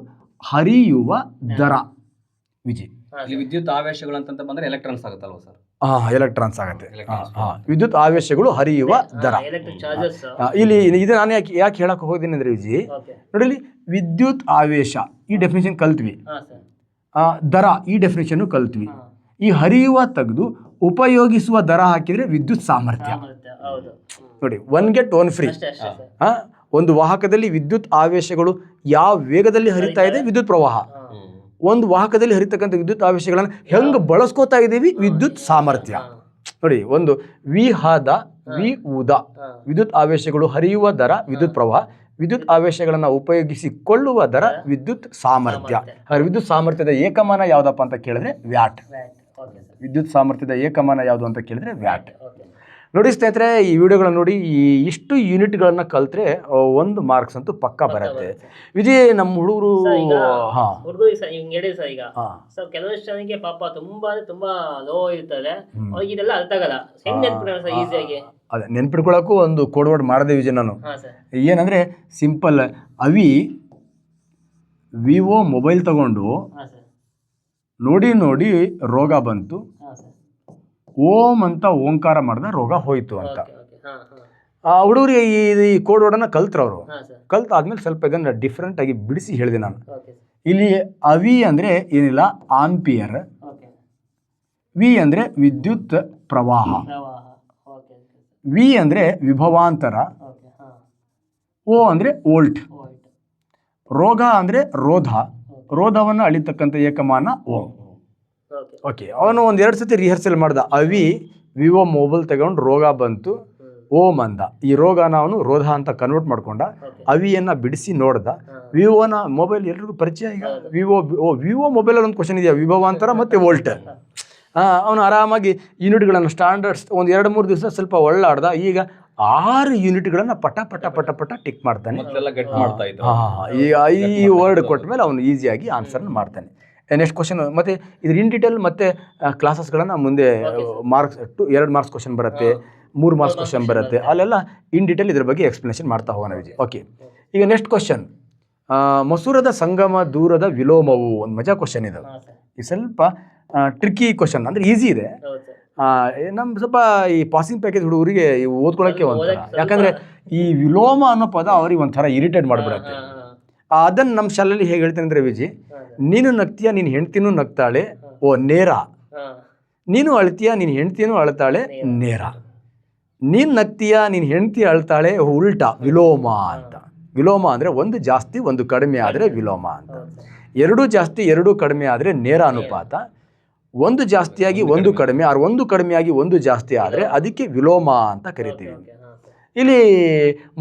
ಹರಿಯುವ ದರ ವಿಜಿ. ವಿದ್ಯುತ್ ಆವೇಶಗಳು ಅಂತ ಬಂದ್ರೆ ಎಲೆಕ್ಟ್ರಾನ್ಸ್ ಆಗುತ್ತಲ್ವ ಸರ್? ಎಲೆಕ್ಟ್ರಾನ್ಸ್ ಆಗುತ್ತೆ. ವಿದ್ಯುತ್ ಆವೇಶಗಳು ಹರಿಯುವ ದರ. ಇಲ್ಲಿ ಇದು ನಾನು ಯಾಕೆ ಹೇಳಕ್ ಹೋಗಿದ್ದೀನಿ ಅಂದ್ರೆ ವಿಜಿ ನೋಡಿ, ವಿದ್ಯುತ್ ಆವೇಶ ಈ ಡೆಫಿನೇಷನ್ ಕಲ್ತ್ವಿ, ದರ ಈ ಡೆಫಿನೇಷನ್ ಕಲ್ತ್ವಿ. ಈ ಹರಿಯುವ ತೆಗೆದು ಉಪಯೋಗಿಸುವ ದರ ಹಾಕಿದ್ರೆ ವಿದ್ಯುತ್ ಸಾಮರ್ಥ್ಯ. ನೋಡಿ, 1 get 1 ಫ್ರೀ. ಒಂದು ವಾಹಕದಲ್ಲಿ ವಿದ್ಯುತ್ ಆವೇಶಗಳು ಯಾವ ವೇಗದಲ್ಲಿ ಹರಿತಾ ಇದೆ ವಿದ್ಯುತ್ ಪ್ರವಾಹ, ಒಂದು ವಾಹಕದಲ್ಲಿ ಹರಿತಕ್ಕಂಥ ವಿದ್ಯುತ್ ಆವೇಶಗಳನ್ನು ಹೆಂಗೆ ಬಳಸ್ಕೋತಾ ಇದ್ದೀವಿ ವಿದ್ಯುತ್ ಸಾಮರ್ಥ್ಯ. ನೋಡಿ, ಒಂದು ವಿ ಹಾದ ವಿ ಊದ ವಿದ್ಯುತ್ ಆವೇಶಗಳು ಹರಿಯುವ ದರ ವಿದ್ಯುತ್ ಪ್ರವಾಹ, ವಿದ್ಯುತ್ ಆವೇಶಗಳನ್ನು ಉಪಯೋಗಿಸಿಕೊಳ್ಳುವ ದರ ವಿದ್ಯುತ್ ಸಾಮರ್ಥ್ಯ. ಹಾಗೆ ವಿದ್ಯುತ್ ಸಾಮರ್ಥ್ಯದ ಏಕಮಾನ ಯಾವುದಪ್ಪ ಅಂತ ಕೇಳಿದ್ರೆ ವ್ಯಾಟ್. ವಿದ್ಯುತ್ ಸಾಮರ್ಥ್ಯದ ಏಕಮಾನ ಯಾವುದು ಅಂತ ಕೇಳಿದ್ರೆ ವ್ಯಾಟ್. ನೋಡಿ ಸ್ನೇಹಿತರೆ, ಈ ವಿಡಿಯೋಗಳನ್ನ ನೋಡಿ ಇಷ್ಟು ಯೂನಿಟ್ಗಳನ್ನ ಕಲ್ತ್ರೆ 1 ಮಾರ್ಕ್ಸ್ ಅಂತೂ ಪಕ್ಕಾ ಬರುತ್ತೆ. ವಿಜಯ್, ನಮ್ಮ ಹುಡುಗರು ಹಿಂಗ್ ಹೇಳಿ ಸರ್, ಈಗ ಸರ್ ಕೆಲವಷ್ಟು ಜನಕ್ಕೆ ಪಾಪ ತುಂಬಾ ಲೋ ಇರ್ತದೆ, ಅವ್ರಿಗೆ ಇದೆಲ್ಲ ಅರ್ಥ ಆಗಲ್ಲ. ಹೆಂಗ್ ನೆನ್ಪಿಡೋಣ ಸರ್ ಈಸಿಯಾಗಿ? ಅದೇ ನೆನ್ಪಿಟ್ಕೊಳ್ಳೋಕ್ಕೂ ಒಂದು ಕೋಡ್ ವರ್ಡ್ ಮಾಡಿದೆ ವಿಜಯ್ ನಾನು. ಏನಂದ್ರೆ ಸಿಂಪಲ್, ವಿವೋ ಮೊಬೈಲ್ ತಗೊಂಡು ನೋಡಿ ರೋಗ ಬಂತು, ಓಂ ಅಂತ ಓಂಕಾರ ಮಾಡಿದ ರೋಗ ಹೋಯ್ತು ಅಂತ. ಆ ಹುಡುಗರಿಗೆ ಈ ಕೋಡ್ ವರ್ಡನ್ನ ಕಲ್ತ್ರವ್ರು. ಕಲ್ತಾದ್ಮೇಲೆ ಸ್ವಲ್ಪ ಇದನ್ನು ಡಿಫ್ರೆಂಟ್ ಆಗಿ ಬಿಡಿಸಿ ಹೇಳಿದೆ ನಾನು. ಇಲ್ಲಿ ಅವಿ ಅಂದರೆ ಏನಿಲ್ಲ, ಆಂಪಿಯರ್. ವಿ ಅಂದರೆ ವಿದ್ಯುತ್ ಪ್ರವಾಹ. ವಿ ಅಂದರೆ ವಿಭವಾಂತರ. ಓ ಅಂದರೆ ವೋಲ್ಟ್. ರೋಗ ಅಂದರೆ ರೋಧ. ರೋಧವನ್ನು ಅಳಿತಕ್ಕಂಥ ಏಕಮಾನ ಓಂ. ಓಕೆ, ಅವನು 1-2 ಸತಿ ರಿಹರ್ಸಲ್ ಮಾಡ್ದ. ವಿವೋ ಮೊಬೈಲ್ ತಗೊಂಡು ರೋಗ ಬಂತು, ಓಂ ಅಂದ. ಈ ರೋಗನ ಅವನು ರೋಧ ಅಂತ ಕನ್ವರ್ಟ್ ಮಾಡ್ಕೊಂಡ. ಅವಿಯನ್ನು ಬಿಡಿಸಿ ನೋಡ್ದ. ವಿವೋನ ಮೊಬೈಲ್ ಎಲ್ರಿಗೂ ಪರಿಚಯ. ಈಗ ವಿವೋ ಮೊಬೈಲಲ್ಲಿ ಒಂದು ಕ್ವಶನ್ ಇದೆಯಾ, ವಿಭವಾಂತರ ಮತ್ತು ವೋಲ್ಟ್. ಅವನು ಆರಾಮಾಗಿ ಯೂನಿಟ್ಗಳನ್ನು ಸ್ಟ್ಯಾಂಡರ್ಡ್ಸ್ 1-2-3 ದಿವಸ ಸ್ವಲ್ಪ ಒಳ್ಳಾಡ್ದ. ಈಗ 6 ಯೂನಿಟ್ಗಳನ್ನು ಪಟ ಟಿಕ್ ಮಾಡ್ತಾನೆ. ಈಗ ಈ ವರ್ಡ್ ಕೊಟ್ಟ ಮೇಲೆ ಅವನು ಈಸಿಯಾಗಿ ಆನ್ಸರ್ನ ಮಾಡ್ತಾನೆ. ನೆಕ್ಸ್ಟ್ ಕ್ವಶನ್, ಮತ್ತು ಇದ್ರ ಇನ್ ಡೀಟೇಲ್ ಮತ್ತೆ ಕ್ಲಾಸಸ್ಗಳನ್ನು ಮುಂದೆ ಮಾರ್ಕ್ಸ್ 2 ಮಾರ್ಕ್ಸ್ ಕ್ವಶನ್ ಬರುತ್ತೆ, 3 ಮಾರ್ಕ್ಸ್ ಕ್ವಶನ್ ಬರುತ್ತೆ. ಅಲ್ಲೆಲ್ಲ ಇನ್ ಡೀಟೇಲ್ ಇದ್ರ ಬಗ್ಗೆ ಎಕ್ಸ್ಪ್ಲನೇಷನ್ ಮಾಡ್ತಾ ಹೋಗೋಣ ವಿಜಯ್. ಓಕೆ, ಈಗ ನೆಕ್ಸ್ಟ್ ಕ್ವಶನ್, ಮಸೂರದ ಸಂಗಮ ದೂರದ ವಿಲೋಮವು. ಒಂದು ಮಜಾ ಕ್ವಶನ್ ಇದು. ಈ ಸ್ವಲ್ಪ ಟ್ರಿಕ್ಕಿ ಕ್ವಶನ್, ಅಂದರೆ ಈಸಿ ಇದೆ. ನಮ್ಮ ಸ್ವಲ್ಪ ಈ ಪಾಸಿಂಗ್ ಪ್ಯಾಕೇಜ್ ಹುಡುಗರಿಗೆ ಓದ್ಕೊಳ್ಳೋಕ್ಕೆ ಒಂಥರ, ಯಾಕಂದರೆ ಈ ವಿಲೋಮ ಅನ್ನೋ ಪದ ಅವ್ರಿಗೆ ಒಂಥರ ಇರಿಟೇಟ್ ಮಾಡಿಬಿಡತ್ತೆ. ಅದನ್ನು ನಮ್ಮ ಶಾಲೆಯಲ್ಲಿ ಹೇಗೆ ಹೇಳ್ತೇನೆ ಅಂದರೆ, ವಿಜಿ, ನೀನು ನಗ್ತೀಯ, ನಿನ್ನ ಹೆಂಡ್ತಿನೂ ನಗ್ತಾಳೆ, ಓ ನೇರ. ನೀನು ಅಳ್ತೀಯ, ನಿನ್ನ ಹೆಂಡ್ತಿನೂ ಅಳ್ತಾಳೆ, ನೇರ. ನೀನು ನಗ್ತೀಯ, ನಿನ್ನ ಹೆಂಡ್ತಿ ಅಳ್ತಾಳೆ, ಉಲ್ಟಾ, ವಿಲೋಮ ಅಂತ. ವಿಲೋಮ ಅಂದರೆ 1 ಜಾಸ್ತಿ 1 ಕಡಿಮೆ ಆದರೆ ವಿಲೋಮ ಅಂತ. 2 ಜಾಸ್ತಿ 2 ಕಡಿಮೆ ಆದರೆ ನೇರ ಅನುಪಾತ. 1 ಜಾಸ್ತಿಯಾಗಿ 1 ಕಡಿಮೆ, 1 ಕಡಿಮೆಯಾಗಿ 1 ಜಾಸ್ತಿ ಆದರೆ ಅದಕ್ಕೆ ವಿಲೋಮ ಅಂತ ಕರಿತೀವಿ. ಇಲ್ಲಿ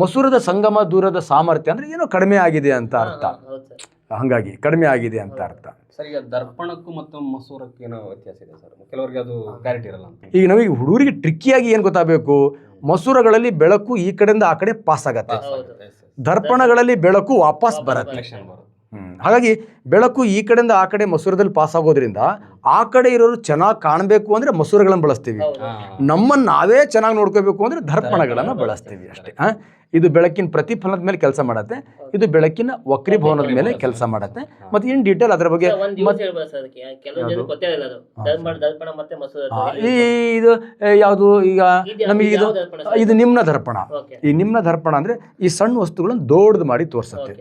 ಮಸೂರದ ಸಂಗಮ ದೂರದ ಸಾಮರ್ಥ್ಯ ಅಂದರೆ ಏನೋ ಕಡಿಮೆ ಆಗಿದೆ ಅಂತ ಅರ್ಥ. ಹಾಗಾಗಿ ಕಡಿಮೆ ಆಗಿದೆ ಅಂತ ಅರ್ಥ. ಸರ್, ಈಗ ದರ್ಪಣಕ್ಕೂ ಮತ್ತು ಮಸೂರಕ್ಕೂ ಏನೋ ವ್ಯತ್ಯಾಸ ಇದೆ ಸರ್, ಕೆಲವರಿಗೆ ಅದು ಕ್ಲಾರಿಟಿ ಇರಲ್ಲ ಅಂತ. ಈಗ ನಮಗೆ ಹುಡುಗರಿಗೆ ಟ್ರಿಕ್ಕಿಯಾಗಿ ಏನು ಗೊತ್ತಾಗಬೇಕು, ಮಸೂರಗಳಲ್ಲಿ ಬೆಳಕು ಈ ಕಡೆಯಿಂದ ಆ ಕಡೆ ಪಾಸ್ ಆಗತ್ತೆ, ದರ್ಪಣಗಳಲ್ಲಿ ಬೆಳಕು ವಾಪಸ್ ಬರುತ್ತೆ. ಹಾಗಾಗಿ ಬೆಳಕು ಈ ಕಡೆಯಿಂದ ಆ ಕಡೆ ಮಸೂರದಲ್ಲಿ ಪಾಸ್ ಆಗೋದ್ರಿಂದ ಆ ಕಡೆ ಇರೋರು ಚೆನ್ನಾಗಿ ಕಾಣಬೇಕು ಅಂದರೆ ಮಸೂರಗಳನ್ನು ಬಳಸ್ತೀವಿ. ನಮ್ಮನ್ನು ನಾವೇ ಚೆನ್ನಾಗಿ ನೋಡ್ಕೋಬೇಕು ಅಂದರೆ ದರ್ಪಣಗಳನ್ನು ಬಳಸ್ತೀವಿ ಅಷ್ಟೇ. ಇದು ಬೆಳಕಿನ ಪ್ರತಿಫಲನದ ಮೇಲೆ ಕೆಲಸ ಮಾಡುತ್ತೆ, ಇದು ಬೆಳಕಿನ ವಕ್ರೀಭವನದ ಮೇಲೆ ಕೆಲಸ ಮಾಡುತ್ತೆ. ಮತ್ತು ಇನ್ ಡೀಟೇಲ್ ಅದರ ಬಗ್ಗೆ ಇದು ಯಾವುದು, ಈಗ ನಮಗೆ ಇದು ನಿಮ್ನ ದರ್ಪಣ. ಈ ನಿಮ್ನ ದರ್ಪಣ ಅಂದರೆ ಈ ಸಣ್ಣ ವಸ್ತುಗಳನ್ನು ದೊಡ್ಡದು ಮಾಡಿ ತೋರಿಸುತ್ತೆ.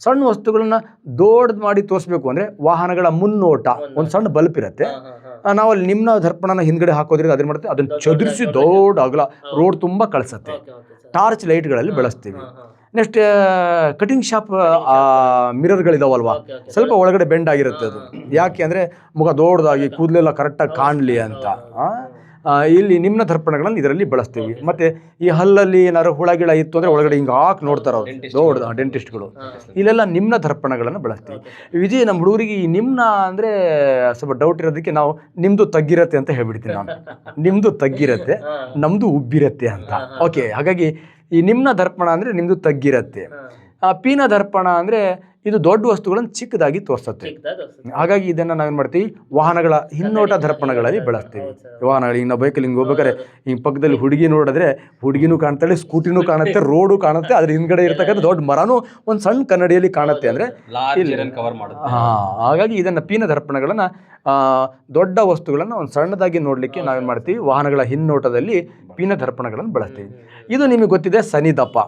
ಸಣ್ಣ ವಸ್ತುಗಳನ್ನ ದೊಡ್ಡದು ಮಾಡಿ ತೋರಿಸ್ಬೇಕು ಅಂದರೆ ವಾಹನಗಳ ಮುನ್ನೋಟ, ಒಂದು ಸಣ್ಣ ಬಲ್ಪ್ ಇರುತ್ತೆ, ನಾವು ಅಲ್ಲಿ ನಿಮ್ನ ದರ್ಪಣನ ಹಿಂದ್ಗಡೆ ಹಾಕೋದ್ರಿಂದ ಅದೇನು ಮಾಡುತ್ತೆ, ಅದನ್ನು ಚದುರಿಸಿ ದೊಡ್ಡ ಅಗಲ ರೋಡ್ ತುಂಬ ಕಳಿಸುತ್ತೆ. ಟಾರ್ಚ್ ಲೈಟ್ಗಳಲ್ಲಿ ಬಳಸ್ತೀವಿ. ನೆಕ್ಸ್ಟ್ ಕಟಿಂಗ್ ಶಾಪ್ ಮಿರರ್ಗಳಿದಾವಲ್ವಾ, ಸ್ವಲ್ಪ ಒಳಗಡೆ ಬೆಂಡ್ ಆಗಿರುತ್ತೆ. ಅದು ಯಾಕೆ ಅಂದರೆ ಮುಖ ದೊಡ್ಡದಾಗಿ ಕೂದಲೆಲ್ಲ ಕರೆಕ್ಟಾಗಿ ಕಾಣಲಿ ಅಂತ. ಇಲ್ಲಿ ನಿಮ್ನ ದರ್ಪಣಗಳನ್ನು ಇದರಲ್ಲಿ ಬಳಸ್ತೀವಿ. ಮತ್ತು ಈ ಹಲ್ಲಲ್ಲಿ ಏನಾದ್ರು ಹುಳಗಿಳ ಇತ್ತು ಅಂದರೆ ಒಳಗಡೆ ಹಿಂಗೆ ಹಾಕಿ ನೋಡ್ತಾರೆ ಅವರು, ದೊಡ್ಡ ಡೆಂಟಿಸ್ಟ್ಗಳು. ಇಲ್ಲೆಲ್ಲ ನಿಮ್ನ ದರ್ಪಣಗಳನ್ನು ಬಳಸ್ತೀವಿ. ವಿಜಯ್, ನಮ್ಮ ಹುಡುಗರಿಗೆ ಈ ನಿಮ್ನ ಅಂದರೆ ಸ್ವಲ್ಪ ಡೌಟ್ ಇರೋದಕ್ಕೆ ನಾವು ನಿಮ್ಮದು ತಗ್ಗಿರತ್ತೆ ಅಂತ ಹೇಳ್ಬಿಡ್ತೀನಿ ನಾನು. ನಿಮ್ಮದು ತಗ್ಗಿರತ್ತೆ, ನಮ್ಮದು ಉಬ್ಬಿರತ್ತೆ ಅಂತ. ಓಕೆ, ಹಾಗಾಗಿ ಈ ನಿಮ್ನ ದರ್ಪಣ ಅಂದರೆ ನಿಮ್ಮದು ತಗ್ಗಿರತ್ತೆ. ಪೀನ ದರ್ಪಣ ಅಂದರೆ ಇದು ದೊಡ್ಡ ವಸ್ತುಗಳನ್ನು ಚಿಕ್ಕದಾಗಿ ತೋರಿಸುತ್ತೆ. ಹಾಗಾಗಿ ಇದನ್ನು ನಾವೇನು ಮಾಡ್ತೀವಿ, ವಾಹನಗಳ ಹಿನ್ನೋಟ ದರ್ಪಣಗಳಲ್ಲಿ ಬಳಸ್ತೀವಿ. ವಾಹನಗಳು ನಾವು ಬೈಕಲ್ಲಿ ಹಿಂಗೆ ಹೋಗ್ಬೇಕಾದ್ರೆ ಹಿಂಗೆ ಪಕ್ಕದಲ್ಲಿ ಹುಡುಗಿ ನೋಡಿದ್ರೆ ಹುಡುಗಿನೂ ಕಾಣ್ತಾಳೆ, ಸ್ಕೂಟಿನೂ ಕಾಣುತ್ತೆ, ರೋಡು ಕಾಣುತ್ತೆ, ಅದ್ರ ಹಿಂದ್ಗಡೆ ಇರ್ತಕ್ಕಂಥ ದೊಡ್ಡ ಮರನೂ ಒಂದು ಸಣ್ಣ ಕನ್ನಡಿಯಲ್ಲಿ ಕಾಣುತ್ತೆ. ಅಂದರೆ ಹಾಗಾಗಿ ಇದನ್ನು ಪೀನ ದರ್ಪಣಗಳನ್ನು ದೊಡ್ಡ ವಸ್ತುಗಳನ್ನು ಒಂದು ಸಣ್ಣದಾಗಿ ನೋಡಲಿಕ್ಕೆ ನಾವೇನು ಮಾಡ್ತೀವಿ, ವಾಹನಗಳ ಹಿನ್ನೋಟದಲ್ಲಿ ಪೀನ ದರ್ಪಣಗಳನ್ನು ಬಳಸ್ತೀವಿ. ಇದು ನಿಮಗೆ ಗೊತ್ತಿದೆ, ಸನಿದಪ,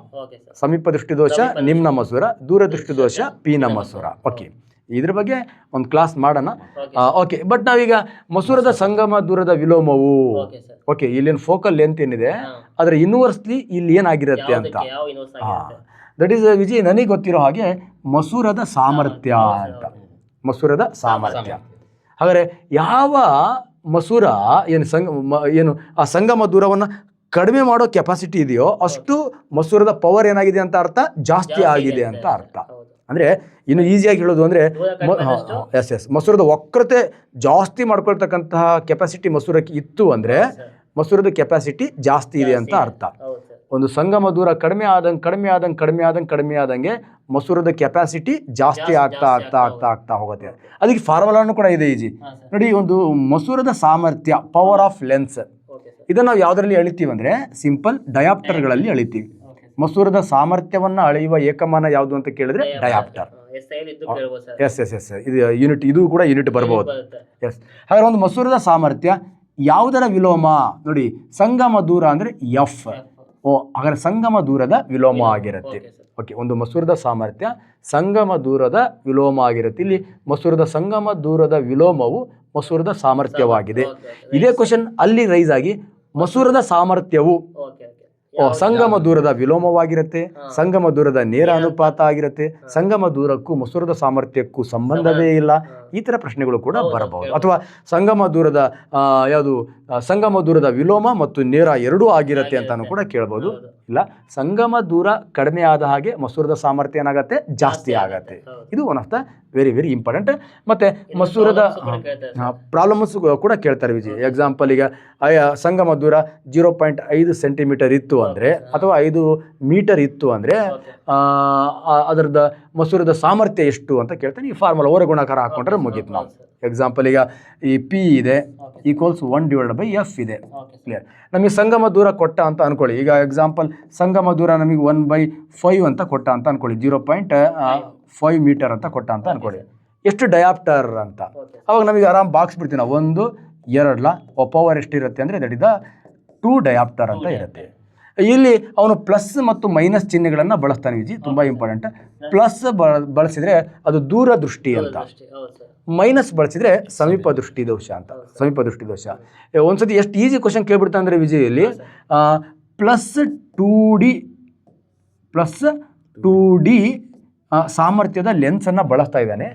ಸಮೀಪ ದೃಷ್ಟಿ ದೋಷ ನಿಮ್ನ ಮಸೂರ, ದೂರ ದೃಷ್ಟಿ ದೋಷ ಪೀನ ಮಸೂರ. ಓಕೆ, ಇದ್ರ ಬಗ್ಗೆ ಒಂದು ಕ್ಲಾಸ್ ಮಾಡೋಣ. ಓಕೆ, ಬಟ್ ನಾವೀಗ ಮಸೂರದ ಸಂಗಮ ದೂರದ ವಿಲೋಮವು. ಓಕೆ, ಇಲ್ಲೇನು ಫೋಕಲ್ ಲೆಂತ್ ಏನಿದೆ ಅದರ ಇನ್ವರ್ಸ್ಲಿ ಇಲ್ಲಿ ಏನಾಗಿರುತ್ತೆ ಅಂತ. ದಟ್ ಈಸ್ ವಿಜಯ್, ನನಗೆ ಗೊತ್ತಿರೋ ಹಾಗೆ ಮಸೂರದ ಸಾಮರ್ಥ್ಯ ಅಂತ. ಮಸೂರದ ಸಾಮರ್ಥ್ಯ. ಹಾಗಾದರೆ ಯಾವ ಮಸೂರ ಏನು ಆ ಸಂಗಮ ದೂರವನ್ನು ಕಡಿಮೆ ಮಾಡೋ ಕೆಪಾಸಿಟಿ ಇದೆಯೋ ಅಷ್ಟು ಮಸೂರದ ಪವರ್ ಏನಾಗಿದೆ ಅಂತ ಅರ್ಥ, ಜಾಸ್ತಿ ಆಗಿದೆ ಅಂತ ಅರ್ಥ. ಅಂದರೆ ಇನ್ನು ಈಸಿಯಾಗಿ ಹೇಳೋದು ಅಂದರೆ ಮಸೂರದ ವಕ್ರತೆ ಜಾಸ್ತಿ ಮಾಡ್ಕೊಳ್ತಕ್ಕಂತಹ ಕೆಪಾಸಿಟಿ ಮಸೂರಕ್ಕೆ ಇತ್ತು ಅಂದರೆ ಮಸೂರದ ಕೆಪಾಸಿಟಿ ಜಾಸ್ತಿ ಇದೆ ಅಂತ ಅರ್ಥ. ಹೌದು ಸರ್. ಒಂದು ಸಂಗಮ ದೂರ ಕಡಿಮೆ ಆದಂಗೆ ಮಸೂರದ ಕೆಪಾಸಿಟಿ ಜಾಸ್ತಿ ಆಗ್ತಾ ಹೋಗುತ್ತೆ. ಅದಕ್ಕೆ ಫಾರ್ಮುಲಾನು ಕೂಡ ಇದೆ ಈಜಿ ನೋಡಿ. ಒಂದು ಮಸೂರದ ಸಾಮರ್ಥ್ಯ, ಪವರ್ ಆಫ್ ಲೆನ್ಸ್, ಇದನ್ನು ನಾವು ಯಾವುದರಲ್ಲಿ ಅಳಿತೀವಿ ಅಂದರೆ ಸಿಂಪಲ್ ಡಯಾಪ್ಟರ್ಗಳಲ್ಲಿ ಅಳಿತೀವಿ. ಮಸೂರದ ಸಾಮರ್ಥ್ಯವನ್ನು ಅಳೆಯುವ ಏಕಮಾನ ಯಾವುದು ಅಂತ ಕೇಳಿದ್ರೆ ಡಯಾಪ್ಟರ್. ಎಸ್ ಇದು ಯೂನಿಟ್, ಇದು ಕೂಡ ಯೂನಿಟ್ ಬರಬಹುದು. ಎಸ್, ಹಾಗಾದ್ರೆ ಒಂದು ಮಸೂರದ ಸಾಮರ್ಥ್ಯ ಯಾವುದರ ವಿಲೋಮ ನೋಡಿ, ಸಂಗಮ ದೂರ ಅಂದರೆ ಎಫ್. ಹಾಗಾದ್ರೆ ಸಂಗಮ ದೂರದ ವಿಲೋಮ ಆಗಿರುತ್ತೆ. ಓಕೆ, ಒಂದು ಮಸೂರದ ಸಾಮರ್ಥ್ಯ ಸಂಗಮ ದೂರದ ವಿಲೋಮ ಆಗಿರುತ್ತೆ. ಇಲ್ಲಿ ಮಸೂರದ ಸಂಗಮ ದೂರದ ವಿಲೋಮವು ಮಸೂರದ ಸಾಮರ್ಥ್ಯವಾಗಿದೆ. ಇದೇ ಕ್ವಶನ್ ಅಲ್ಲಿ ರೈಸ್ ಆಗಿ ಮಸೂರದ ಸಾಮರ್ಥ್ಯವು ಸಂಗಮ ದೂರದ ವಿಲೋಮವಾಗಿರುತ್ತೆ, ಸಂಗಮ ದೂರದ ನೇರ ಅನುಪಾತ ಆಗಿರುತ್ತೆ, ಸಂಗಮ ದೂರಕ್ಕೂ ಮಸೂರದ ಸಾಮರ್ಥ್ಯಕ್ಕೂ ಸಂಬಂಧವೇ ಇಲ್ಲ, ಈ ಥರ ಪ್ರಶ್ನೆಗಳು ಕೂಡ ಬರಬಹುದು. ಅಥವಾ ಸಂಗಮ ದೂರದ ಸಂಗಮ ದೂರದ ವಿಲೋಮ ಮತ್ತು ನೇರ ಎರಡೂ ಆಗಿರುತ್ತೆ ಅಂತಾನು ಕೂಡ ಕೇಳ್ಬೋದು. ಇಲ್ಲ, ಸಂಗಮ ದೂರ ಕಡಿಮೆ ಆದ ಹಾಗೆ ಮಸೂರದ ಸಾಮರ್ಥ್ಯ ಏನಾಗುತ್ತೆ, ಜಾಸ್ತಿ ಆಗತ್ತೆ. ಇದು one of the very important. ಮತ್ತು ಮಸೂರದ ಪ್ರಾಬ್ಲಮ್ಸ್ ಕೂಡ ಕೇಳ್ತಾರೆ ವಿಜಯ್. ಎಕ್ಸಾಂಪಲ್, ಈಗ ಸಂಗಮ ದೂರ 0.5 ಸೆಂಟಿಮೀಟರ್ ಇತ್ತು ಅಂದರೆ ಅಥವಾ 5 ಮೀಟರ್ ಇತ್ತು ಅಂದರೆ ಅದರದ ಮಸೂರದ ಸಾಮರ್ಥ್ಯ ಎಷ್ಟು ಅಂತ ಕೇಳ್ತಾನೆ. ಈ ಫಾರ್ಮುಲಾ ಓರೆ ಗುಣಾಕಾರ ಹಾಕೊಂಡ್ರೆ ಮುಗೀತು ನಾವು. ಎಕ್ಸಾಂಪಲ್, ಈಗ ಈ P ಇದೆ ಈಕ್ವಲ್ಸ್ 1/f ಇದೆ. ಕ್ಲಿಯರ್. ನಮಗೆ ಸಂಗಮ ದೂರ ಕೊಟ್ಟ ಅಂತ ಅನ್ಕೊಳ್ಳಿ. ಈಗ ಎಕ್ಸಾಂಪಲ್, ಸಂಗಮ ದೂರ ನಮಗೆ 1/5 ಅಂತ ಕೊಟ್ಟ ಅಂತ ಅನ್ಕೊಳ್ಳಿ, 0.5 ಮೀಟರ್ ಅಂತ ಕೊಟ್ಟ ಅಂತ ಅನ್ಕೊಳ್ಳಿ. ಎಷ್ಟು ಡಯಾಪ್ಟರ್ ಅಂತ ಅವಾಗ ನಮಗೆ ಆರಾಮ್ ಬಾಕ್ಸ್ ಬಿಡ್ತೀವಿ ನಾವು. 1 2 ಪವರ್ ಎಷ್ಟಿರುತ್ತೆ ಅಂದರೆ ದಟ್ ಇಸ್ ದ 2 ಡಯಾಪ್ಟರ್ ಅಂತ ಇರುತ್ತೆ. ಇಲ್ಲಿ ಅವನು ಪ್ಲಸ್ ಮತ್ತು ಮೈನಸ್ ಚಿಹ್ನೆಗಳನ್ನು ಬಳಸ್ತಾನೆ ವಿಜಿ, ತುಂಬ ಇಂಪಾರ್ಟೆಂಟ್. ಪ್ಲಸ್ ಬಳಸಿದರೆ ಅದು ದೂರದೃಷ್ಟಿ ಅಂತ, ಮೈನಸ್ ಬಳಸಿದರೆ ಸಮೀಪ ದೃಷ್ಟಿ ದೋಷ ಅಂತ. ಸಮೀಪ ದೃಷ್ಟಿ ದೋಷ ಒಂದ್ಸತಿ ಎಷ್ಟು ಈಸಿ ಕ್ವಶನ್ ಕೇಳ್ಬಿಡ್ತಾ ಅಂದರೆ ವಿಜಯಲ್ಲಿ, +2D ಸಾಮರ್ಥ್ಯದ ಲೆನ್ಸನ್ನು ಬಳಸ್ತಾ ಇದ್ದಾನೆ.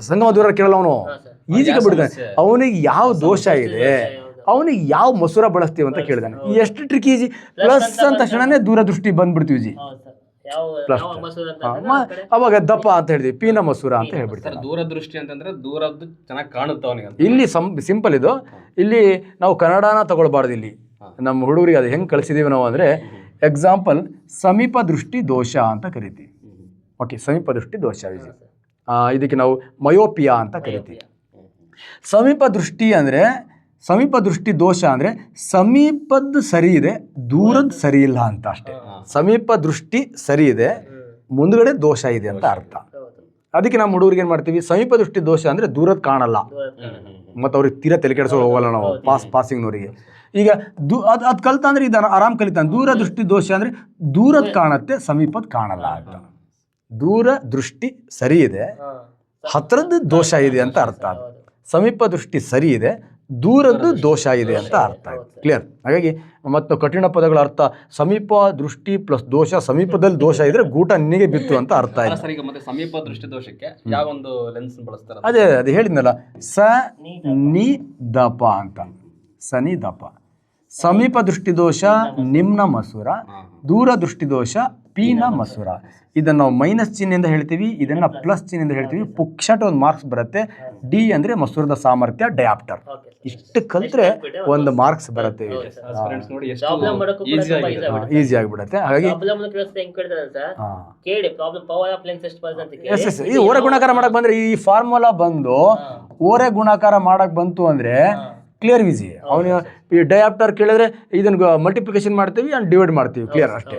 ಸಂಗಮ ದೂರ ಕೇಳಲ್ಲ ಅವನು, ಈಜಿಗೆ ಬಿಡ್ತಾನೆ. ಅವನಿಗೆ ಯಾವ ದೋಷ ಇದೆ, ಅವನಿಗೆ ಯಾವ ಮಸೂರ ಬಳಸ್ತೀವಿ ಅಂತ ಕೇಳಿದಾನೆ. ಎಷ್ಟು ಟ್ರಿಕ್ ಈಜಿ. ಪ್ಲಸ್ ಅಂತ ತಕ್ಷಣನೇ ದೂರದೃಷ್ಟಿ ಬಂದ್ಬಿಡ್ತೀವಿ ಜಿ. ಪ್ಲಸ್ ಅವಾಗ ದಪ್ಪ ಅಂತ ಹೇಳಿದ್ವಿ, ಪಿನ ಮಸೂರ ಅಂತ ಹೇಳ್ಬಿಡ್ತಾರೆ. ದೂರದೃಷ್ಟಿ ಅಂತಂದ್ರೆ ದೂರದ್ದು ಚೆನ್ನಾಗಿ ಕಾಣುತ್ತೆ ಅವನಿಗೆ. ಇಲ್ಲಿ ಸಿಂಪಲ್ ಇದು. ಇಲ್ಲಿ ನಾವು ಕನ್ನಡನ ತಗೊಳ್ಬಾರ್ದು. ಇಲ್ಲಿ ನಮ್ಮ ಹುಡುಗರಿಗೆ ಅದು ಹೆಂಗೆ ಕಳಿಸಿದೀವಿ ನಾವು ಅಂದರೆ, ಎಕ್ಸಾಂಪಲ್ ಸಮೀಪ ದೃಷ್ಟಿ ದೋಷ ಅಂತ ಕರಿತೀವಿ. ಓಕೆ, ಸಮೀಪ ದೃಷ್ಟಿ ದೋಷ ವಿಜಿ. ಇದಕ್ಕೆ ನಾವು ಮಯೋಪಿಯಾ ಅಂತ ಕರಿತೀವಿ. ಸಮೀಪ ದೃಷ್ಟಿ ಅಂದರೆ, ಸಮೀಪ ದೃಷ್ಟಿ ದೋಷ ಅಂದರೆ ಸಮೀಪದ ಸರಿ ಇದೆ, ದೂರದ ಸರಿ ಇಲ್ಲ ಅಂತ ಅಷ್ಟೇ. ಸಮೀಪ ದೃಷ್ಟಿ ಸರಿ ಇದೆ, ಮುಂದ್ಗಡೆ ದೋಷ ಇದೆ ಅಂತ ಅರ್ಥ. ಅದಕ್ಕೆ ನಮ್ಮ ಹುಡುಗರಿಗೆ ಏನು ಮಾಡ್ತೀವಿ, ಸಮೀಪ ದೃಷ್ಟಿ ದೋಷ ಅಂದರೆ ದೂರದ ಕಾಣಲ್ಲ, ಮತ್ತು ಅವ್ರಿಗೆ ತೀರಾ ತಲೆ ಕೆಡಿಸೋಕೆ ಹೋಗಲ್ಲ ನಾವು ಪಾಸಿಂಗ್ನವರಿಗೆ. ಈಗ ಅದು ಕಲಿತ ಅಂದರೆ ಇದು ಆರಾಮ್ ಕಲಿತಾನೆ. ದೂರ ದೃಷ್ಟಿ ದೋಷ ಅಂದರೆ ದೂರದ ಕಾಣುತ್ತೆ, ಸಮೀಪದ ಕಾಣಲ್ಲ ಅಂತ. ದೂರ ದೃಷ್ಟಿ ಸರಿ ಇದೆ, ಹತ್ತಿರದ ದೋಷ ಇದೆ ಅಂತ ಅರ್ಥ. ಸಮೀಪ ದೃಷ್ಟಿ ಸರಿ ಇದೆ, ದೂರದ್ದು ದೋಷ ಇದೆ ಅಂತ ಅರ್ಥ. ಕ್ಲಿಯರ್. ಹಾಗಾಗಿ ಮತ್ತು ಕಠಿಣ ಪದಗಳ ಅರ್ಥ, ಸಮೀಪ ದೃಷ್ಟಿ ಪ್ಲಸ್ ದೋಷ, ಸಮೀಪದಲ್ಲಿ ದೋಷ ಇದ್ರೆ ಗೂಟ ನಿನಗೆ ಬಿತ್ತು ಅಂತ ಅರ್ಥ ಇದೆ. ಸಮೀಪ ದೃಷ್ಟಿ ದೋಷಕ್ಕೆ ಯಾವ ಒಂದು ಲೆನ್ಸ್ ಬಳಸ್ತಾರೆ? ಅದೇ ಹೇಳಿದ್ನಲ್ಲ, ನಿ ದಪ ಅಂತ. ಸನಿ ದಪ. ಸಮೀಪ ದೃಷ್ಟಿ ದೋಷ ನಿಮ್ನ ಮಸೂರ, ದೂರ ದೃಷ್ಟಿ ದೋಷ ಪಿನ ಮಸೂರ. ಇದನ್ನು ನಾವು ಮೈನಸ್ ಚಿಹ್ನೆಯಿಂದ ಹೇಳ್ತೀವಿ, ಇದನ್ನು ಪ್ಲಸ್ ಚಿಹ್ನೆಯಿಂದ ಹೇಳ್ತೀವಿ. ಪುಕ್ಷಟ ಒಂದು ಮಾರ್ಕ್ಸ್ ಬರುತ್ತೆ. ಡಿ ಅಂದರೆ ಮಸೂರದ ಸಾಮರ್ಥ್ಯ, ಡಯಾಪ್ಟರ್. ಇಷ್ಟು ಕಲ್ತ್ರೆ ಒಂದು ಮಾರ್ಕ್ಸ್ ಬರುತ್ತೆ. ಈಸಿ ಆಗಿಬಿಡುತ್ತೆ. ಹಾಗಾಗಿ ಈ ಓರೆ ಗುಣಾಕಾರ ಮಾಡಕ್ ಬಂದ್ರೆ, ಈ ಫಾರ್ಮುಲಾ ಬಂದು ಓರೆ ಗುಣಾಕಾರ ಮಾಡಕ್ ಬಂತು ಅಂದ್ರೆ ಕ್ಲಿಯರ್ ವಿಜಿ. ಅವನು ಈ ಡಯಾಪ್ಟರ್ ಕೇಳಿದ್ರೆ ಇದನ್ನ ಮಲ್ಟಿಪ್ಲಿಕೇಶನ್ ಮಾಡ್ತೀವಿ ಅಂಡ್ ಡಿವೈಡ್ ಮಾಡ್ತೀವಿ. ಕ್ಲಿಯರ್ ಅಷ್ಟೇ.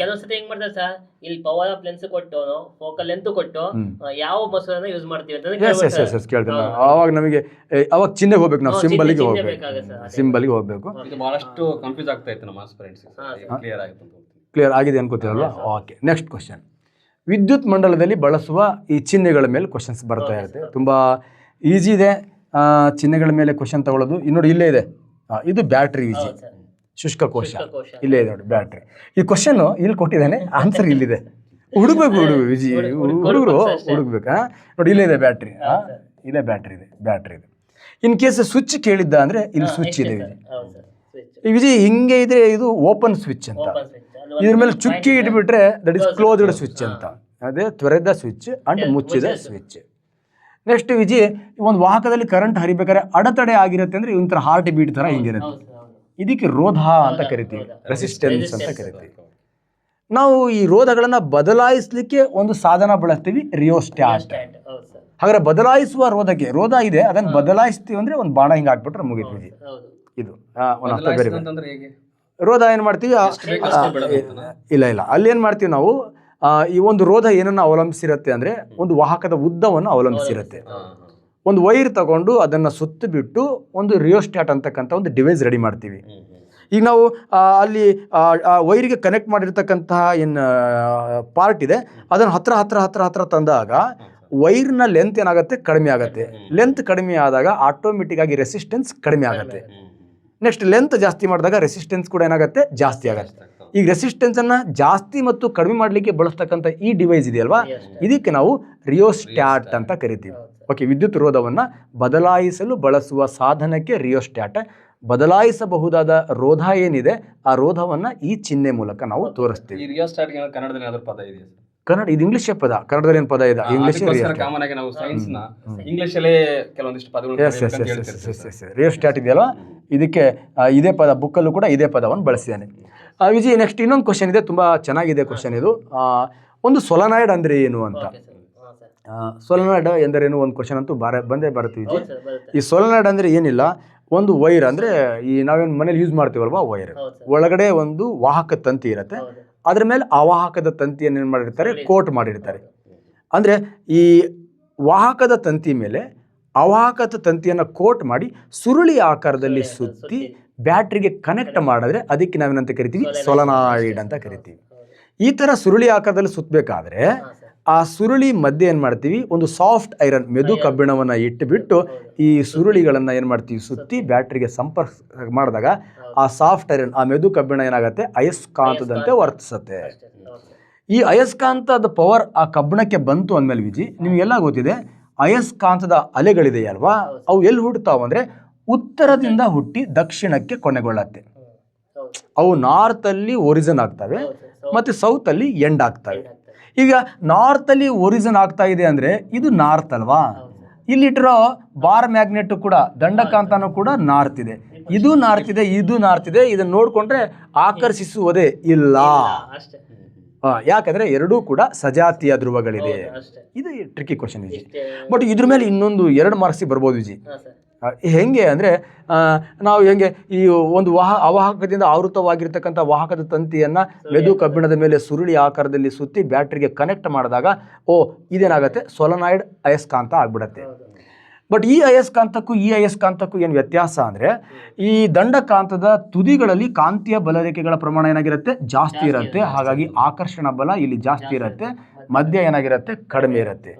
ಕೆಲವೊಂದ್ಸತಿ ಹೆಂಗ್ ಮಾಡ್ತಾರೆ ಸರ್, ಇಲ್ಲಿ ಪವರ್ ಆಫ್ ಲೆನ್ಸ್ ಕೊಟ್ಟು ಫೋಕಲ್ ಲೆಂತ್ ಕೊಟ್ಟು ಯಾವ ಮಸೂರನ್ನ ಯೂಸ್ ಮಾಡ್ತೀವಿ ಅಂತ ಕೇಳ್ತೀನಿ. ಅವಾಗ ನಮಗೆ ಅವಾಗ ಚಿಹ್ನೆಗೆ ಹೋಗ್ಬೇಕು, ನಾವು ಸಿಂಬಲ್ಗೆ ಹೋಗ್ಬೇಕು. ಇದು ಬಹಳಷ್ಟು ಕನ್ಫ್ಯೂಸ್ ಆಗ್ತಾ ಇತ್ತು ನಮ್ಮ ಫ್ರೆಂಡ್ಸ್. ಕ್ಲಿಯರ್ ಆಗಿದೆ ಅನ್ಕೋತೀರಲ್ವಾ? Okay, next question. ವಿದ್ಯುತ್ ಮಂಡಲದಲ್ಲಿ ಬಳಸುವ ಈ ಚಿಹ್ನೆಗಳ ಮೇಲೆ ಕ್ವಶನ್ಸ್ ಬರ್ತಾ ಇರುತ್ತೆ. ತುಂಬಾ ಈಸಿ ಇದೆ ಚಿಹ್ನೆಗಳ ಮೇಲೆ ಕ್ವಶನ್ ತಗೊಳ್ಳೋದು. ನೋಡಿ ಇಲ್ಲೇ ಇದೆ, ಇದು ಬ್ಯಾಟ್ರಿ ವಿಜಿ, ಶುಷ್ಕ ಕೋಶ ಇಲ್ಲೇ ಇದೆ ನೋಡಿ ಬ್ಯಾಟ್ರಿ. ಈ ಕ್ವಶನ್ ಇಲ್ಲಿ ಕೊಟ್ಟಿದ್ದಾನೆ, ಆನ್ಸರ್ ಇಲ್ಲಿದೆ. ಹುಡುಕ್ಬೇಕು ವಿಜಿ, ಹುಡುಗರು ಹುಡುಕ್ಬೇಕಾ? ನೋಡಿ ಇಲ್ಲೇ ಇದೆ ಬ್ಯಾಟ್ರಿ, ಇಲ್ಲೇ ಬ್ಯಾಟ್ರಿ ಇದೆ. ಇನ್ ಕೇಸ್ ಸ್ವಿಚ್ ಕೇಳಿದ್ದ ಅಂದ್ರೆ ಇಲ್ಲಿ ಸ್ವಿಚ್ ಇದೆ ವಿಜಿ. ಈ ವಿಜಿ ಹಿಂಗೆ ಇದೆ, ಇದು ಓಪನ್ ಸ್ವಿಚ್ ಅಂತ. ಇದ್ರ ಮೇಲೆ ಚುಕ್ಕಿ ಇಟ್ಬಿಟ್ರೆ ದಟ್ ಇಸ್ ಕ್ಲೋಸ್ಡ್ ಸ್ವಿಚ್ ಅಂತ. ಅದೇ ತ್ವರೆದ ಸ್ವಿಚ್ ಅಂಡ್ ಮುಚ್ಚಿದ ಸ್ವಿಚ್. ನೆಕ್ಸ್ಟ್ ವಿಜಿ ಒಂದು ವಾಹಕದಲ್ಲಿ ಕರೆಂಟ್ ಹರಿಬೇಕಾದ್ರೆ ಅಡೆತಡೆ ಆಗಿರುತ್ತೆ ಅಂದರೆ ಒಂಥರ ಹಾರ್ಟ್ ಬೀಟ್ ಥರ ಹಿಂಗಿರುತ್ತೆ. ಹೌದು ಸರ್, ಹೌದು. ಇದಕ್ಕೆ ರೋಧ ಅಂತ ಕರಿತೀವಿ, ರೋಧ. ರೆಸಿಸ್ಟೆನ್ಸ್ ಅಂತ Resistance. ಕರಿತೀವಿ. ನಾವು ಈ ರೋಧಗಳನ್ನು ಬದಲಾಯಿಸಲಿಕ್ಕೆ ಒಂದು ಸಾಧನ ಬಳಸ್ತೀವಿ, ರಿಯೋಸ್ಟ್ಯಾಟ್. Rheostat, ಹೌದು ಸರ್. ಹಾಗಾದ್ರೆ ಬದಲಾಯಿಸುವ ರೋಧಕ್ಕೆ ರೋಧ ಇದೆ, ಅದನ್ನು ಬದಲಾಯಿಸ್ತೀವಿ ಅಂದರೆ ಒಂದು ಬಾಣ ಹಿಂಗೆ ಹಾಕ್ಬಿಟ್ರೆ ಮುಗೀತು ವಿಜಿ. ಹೌದು. ಇದು ಒಂದು ಅರ್ಥ ಬೇರೆ ಬೇರೆ. ಅಂತಂದ್ರೆ ಹೇಗೆ? ರೋಧ ಏನು ಮಾಡ್ತೀವಿ ಇಲ್ಲ ಅಲ್ಲಿ ಏನು ಮಾಡ್ತೀವಿ ನಾವು ಈ ಒಂದು ರೋಧ ಏನನ್ನು ಅವಲಂಬಿಸಿರುತ್ತೆ ಅಂದರೆ ಒಂದು ವಾಹಕದ ಉದ್ದವನ್ನು ಅವಲಂಬಿಸಿರುತ್ತೆ. ಒಂದು ವೈರ್ ತಗೊಂಡು ಅದನ್ನು ಸುತ್ತು ಬಿಟ್ಟು ಒಂದು ರಿಯೋಸ್ಟ್ಯಾಟ್ ಅಂತಕ್ಕಂಥ ಒಂದು ಡಿವೈಸ್ ರೆಡಿ ಮಾಡ್ತೀವಿ. ಈಗ ನಾವು ಅಲ್ಲಿ ವೈರಿಗೆ ಕನೆಕ್ಟ್ ಮಾಡಿರ್ತಕ್ಕಂತಹ ಏನು ಪಾರ್ಟ್ ಇದೆ ಅದನ್ನು ಹತ್ರ ತಂದಾಗ ವೈರ್ನ ಲೆಂತ್ ಏನಾಗುತ್ತೆ, ಕಡಿಮೆ ಆಗುತ್ತೆ. ಲೆಂತ್ ಕಡಿಮೆ ಆದಾಗ ಆಟೋಮೆಟಿಕ್ ಆಗಿ ರೆಸಿಸ್ಟೆನ್ಸ್ ಕಡಿಮೆ ಆಗುತ್ತೆ. ನೆಕ್ಸ್ಟ್ ಲೆಂತ್ ಜಾಸ್ತಿ ಮಾಡಿದಾಗ ರೆಸಿಸ್ಟೆನ್ಸ್ ಕೂಡ ಏನಾಗುತ್ತೆ, ಜಾಸ್ತಿ ಆಗುತ್ತೆ. ಈಗ ರೆಸಿಸ್ಟೆನ್ಸನ್ನು ಜಾಸ್ತಿ ಮತ್ತು ಕಡಿಮೆ ಮಾಡಲಿಕ್ಕೆ ಬಳಸ್ತಕ್ಕಂಥ ಈ ಡಿವೈಸ್ ಇದೆಯಲ್ವಾ, ಇದಕ್ಕೆ ನಾವು ರಿಯೋಸ್ಟ್ಯಾಟ್ ಅಂತ ಕರಿತೀವಿ. ಓಕೆ, ವಿದ್ಯುತ್ ರೋಧವನ್ನು ಬದಲಾಯಿಸಲು ಬಳಸುವ ಸಾಧನಕ್ಕೆ ರಿಯೋಸ್ಟ್ಯಾಟ್. ಬದಲಾಯಿಸಬಹುದಾದ ರೋಧ ಏನಿದೆ ಆ ರೋಧವನ್ನು ಈ ಚಿಹ್ನೆ ಮೂಲಕ ನಾವು ತೋರಿಸ್ತೀವಿ. ಈ ರಿಯೋಸ್ಟಾಟ್ ಕನ್ನಡದಲ್ಲಿ ಯಾವ್ದಾದ್ರು ಪದ ಇದೆಯಾ ಸರ್? ಕನ್ನಡ ಇದು ಇಂಗ್ಲಿಷ್ ಪದ, ಕನ್ನಡದಲ್ಲಿ ಏನು ಪದ ಇದೆ? ಇಂಗ್ಲಿಷ್ ಕಾಮನ್ ಆಗಿ ನಾವು ಸೈನ್ಸ್ ನ ಇಂಗ್ಲಿಷ್ ಅಲ್ಲೇ ಕೆಲವೊಂದಿಷ್ಟು ಪದಗಳು ರಿಯೋಸ್ಟ್ಯಾಟ್ ಇದೆಯಲ್ವಾ, ಇದಕ್ಕೆ ಇದೇ ಪದ ಬುಕ್ಕಲ್ಲೂ ಕೂಡ ಇದೇ ಪದವನ್ನು ಬಳಸಿದ್ದಾನೆ. ವಿಜಯ್, ನೆಕ್ಸ್ಟ್ ಇನ್ನೊಂದು ಕ್ವಶನ್ ಇದೆ, ತುಂಬ ಚೆನ್ನಾಗಿದೆ ಕ್ವಶನ್ ಇದು. ಒಂದು ಸೊಲನಾಯ್ಡ್ ಅಂದರೆ ಏನು ಅಂತ. ಸೊಲನಾಯ್ಡ್ ಎಂದರೇನು ಒಂದು ಕ್ವಶನ್ ಅಂತೂ ಬಂದೇ ಬರುತ್ತೆ ವಿಜಯ್. ಈ ಸೊಲನಾಯ್ಡ್ ಅಂದರೆ ಏನಿಲ್ಲ, ಒಂದು ವೈರ್ ಅಂದರೆ ಈ ನಾವೇನು ಮನೇಲಿ ಯೂಸ್ ಮಾಡ್ತೀವಲ್ವಾ ವೈರ್, ಒಳಗಡೆ ಒಂದು ವಾಹಕ ತಂತಿ ಇರುತ್ತೆ, ಅದ್ರ ಮೇಲೆ ಅವಾಹಕದ ತಂತಿಯನ್ನು ಏನು ಮಾಡಿರ್ತಾರೆ, ಕೋಟ್ ಮಾಡಿರ್ತಾರೆ. ಅಂದರೆ ಈ ವಾಹಕದ ತಂತಿ ಮೇಲೆ ಅವಾಹಕದ ತಂತಿಯನ್ನು ಕೋಟ್ ಮಾಡಿ ಸುರುಳಿ ಆಕಾರದಲ್ಲಿ ಸುತ್ತಿ ಬ್ಯಾಟ್ರಿಗೆ ಕನೆಕ್ಟ್ ಮಾಡಿದ್ರೆ ಅದಕ್ಕೆ ನಾವೇನಂತ ಕರಿತೀವಿ, ಸೊಲನಾಯ್ಡ್ ಅಂತ ಕರಿತೀವಿ. ಈ ಥರ ಸುರುಳಿ ಆಕಾರದಲ್ಲಿ ಸುತ್ತಬೇಕಾದ್ರೆ ಆ ಸುರುಳಿ ಮಧ್ಯೆ ಏನು ಮಾಡ್ತೀವಿ, ಒಂದು ಸಾಫ್ಟ್ ಐರನ್ ಮೆದು ಕಬ್ಬಿಣವನ್ನು ಇಟ್ಟುಬಿಟ್ಟು ಈ ಸುರುಳಿಗಳನ್ನು ಏನು ಮಾಡ್ತೀವಿ, ಸುತ್ತಿ ಬ್ಯಾಟ್ರಿಗೆ ಸಂಪರ್ಕ ಮಾಡಿದಾಗ ಆ ಸಾಫ್ಟ್ ಐರನ್, ಆ ಮೆದು ಕಬ್ಬಿಣ ಏನಾಗುತ್ತೆ, ಅಯಸ್ಕಾಂತದಂತೆ ವರ್ತಿಸುತ್ತೆ. ಈ ಅಯಸ್ಕಾಂತದ ಪವರ್ ಆ ಕಬ್ಬಿಣಕ್ಕೆ ಬಂತು ಅಂದಮೇಲೆ ವಿಜಿ, ನಿಮಗೆಲ್ಲ ಗೊತ್ತಿದೆ ಅಯಸ್ಕಾಂತದ ಅಲೆಗಳಿದೆಯಲ್ವಾ, ಅವು ಎಲ್ಲಿ ಹುಟ್ಟುತ್ತಾವೆ ಅಂದರೆ ಉತ್ತರದಿಂದ ಹುಟ್ಟಿ ದಕ್ಷಿಣಕ್ಕೆ ಕೊನೆಗೊಳ್ಳುತ್ತೆ. ಅವು ನಾರ್ತಲ್ಲಿ ಒರಿಜಿನ್ ಆಗ್ತವೆ ಮತ್ತು ಸೌತಲ್ಲಿ ಎಂಡ್ ಆಗ್ತವೆ. ಈಗ ನಾರ್ತಲ್ಲಿ ಒರಿಜಿನ್ ಆಗ್ತಾ ಇದೆ ಅಂದರೆ ಇದು ನಾರ್ತ್ ಅಲ್ವಾ, ಇಲ್ಲಿಟ್ಟಿರೋ ಬಾರ್ ಮ್ಯಾಗ್ನೆಟ್ ಕೂಡ ದಂಡಕಾಂತನೂ ಕೂಡ ನಾರ್ತ್ ಇದೆ, ಇದು ನಾರ್ತ್ ಇದೆ, ಇದು ನಾರ್ತ್ ಇದೆ. ಇದನ್ನು ನೋಡಿಕೊಂಡ್ರೆ ಆಕರ್ಷಿಸುವುದೇ ಇಲ್ಲ, ಯಾಕಂದರೆ ಎರಡೂ ಕೂಡ ಸಜಾತಿಯ ಧ್ರುವಗಳಿದೆ. ಇದು ಟ್ರಿಕ್ಕಿ ಕ್ವಶನ್ ವಿಜಿ. ಬಟ್ ಇದ್ರ ಮೇಲೆ ಇನ್ನೊಂದು 2 ಮಾರ್ಕ್ಸಿಗೆ ಬರ್ಬೋದು ವಿಜಿ. ಹೆಂಗೆ ಅಂದರೆ ನಾವು ಹೆಂಗೆ ಈ ಒಂದು ಅವಾಹಕದಿಂದ ಆವೃತವಾಗಿರ್ತಕ್ಕಂಥ ವಾಹಕದ ತಂತಿಯನ್ನು ಮೆದು ಕಬ್ಬಿಣದ ಮೇಲೆ ಸುರುಳಿ ಆಕಾರದಲ್ಲಿ ಸುತ್ತಿ ಬ್ಯಾಟ್ರಿಗೆ ಕನೆಕ್ಟ್ ಮಾಡಿದಾಗ ಇದೇನಾಗುತ್ತೆ, ಸೊಲನಾಯ್ಡ್ ಅಯಸ್ಕಾಂತ ಆಗ್ಬಿಡತ್ತೆ. ಬಟ್ ಈ ಅಯಸ್ಕಾಂತಕ್ಕೂ ಏನು ವ್ಯತ್ಯಾಸ ಅಂದರೆ ಈ ದಂಡಕಾಂತದ ತುದಿಗಳಲ್ಲಿ ಕಾಂತೀಯ ಬಲರೇಖೆಗಳ ಪ್ರಮಾಣ ಏನಾಗಿರುತ್ತೆ, ಜಾಸ್ತಿ ಇರುತ್ತೆ. ಹಾಗಾಗಿ ಆಕರ್ಷಣ ಬಲ ಇಲ್ಲಿ ಜಾಸ್ತಿ ಇರುತ್ತೆ, ಮಧ್ಯ ಏನಾಗಿರುತ್ತೆ, ಕಡಿಮೆ ಇರುತ್ತೆ.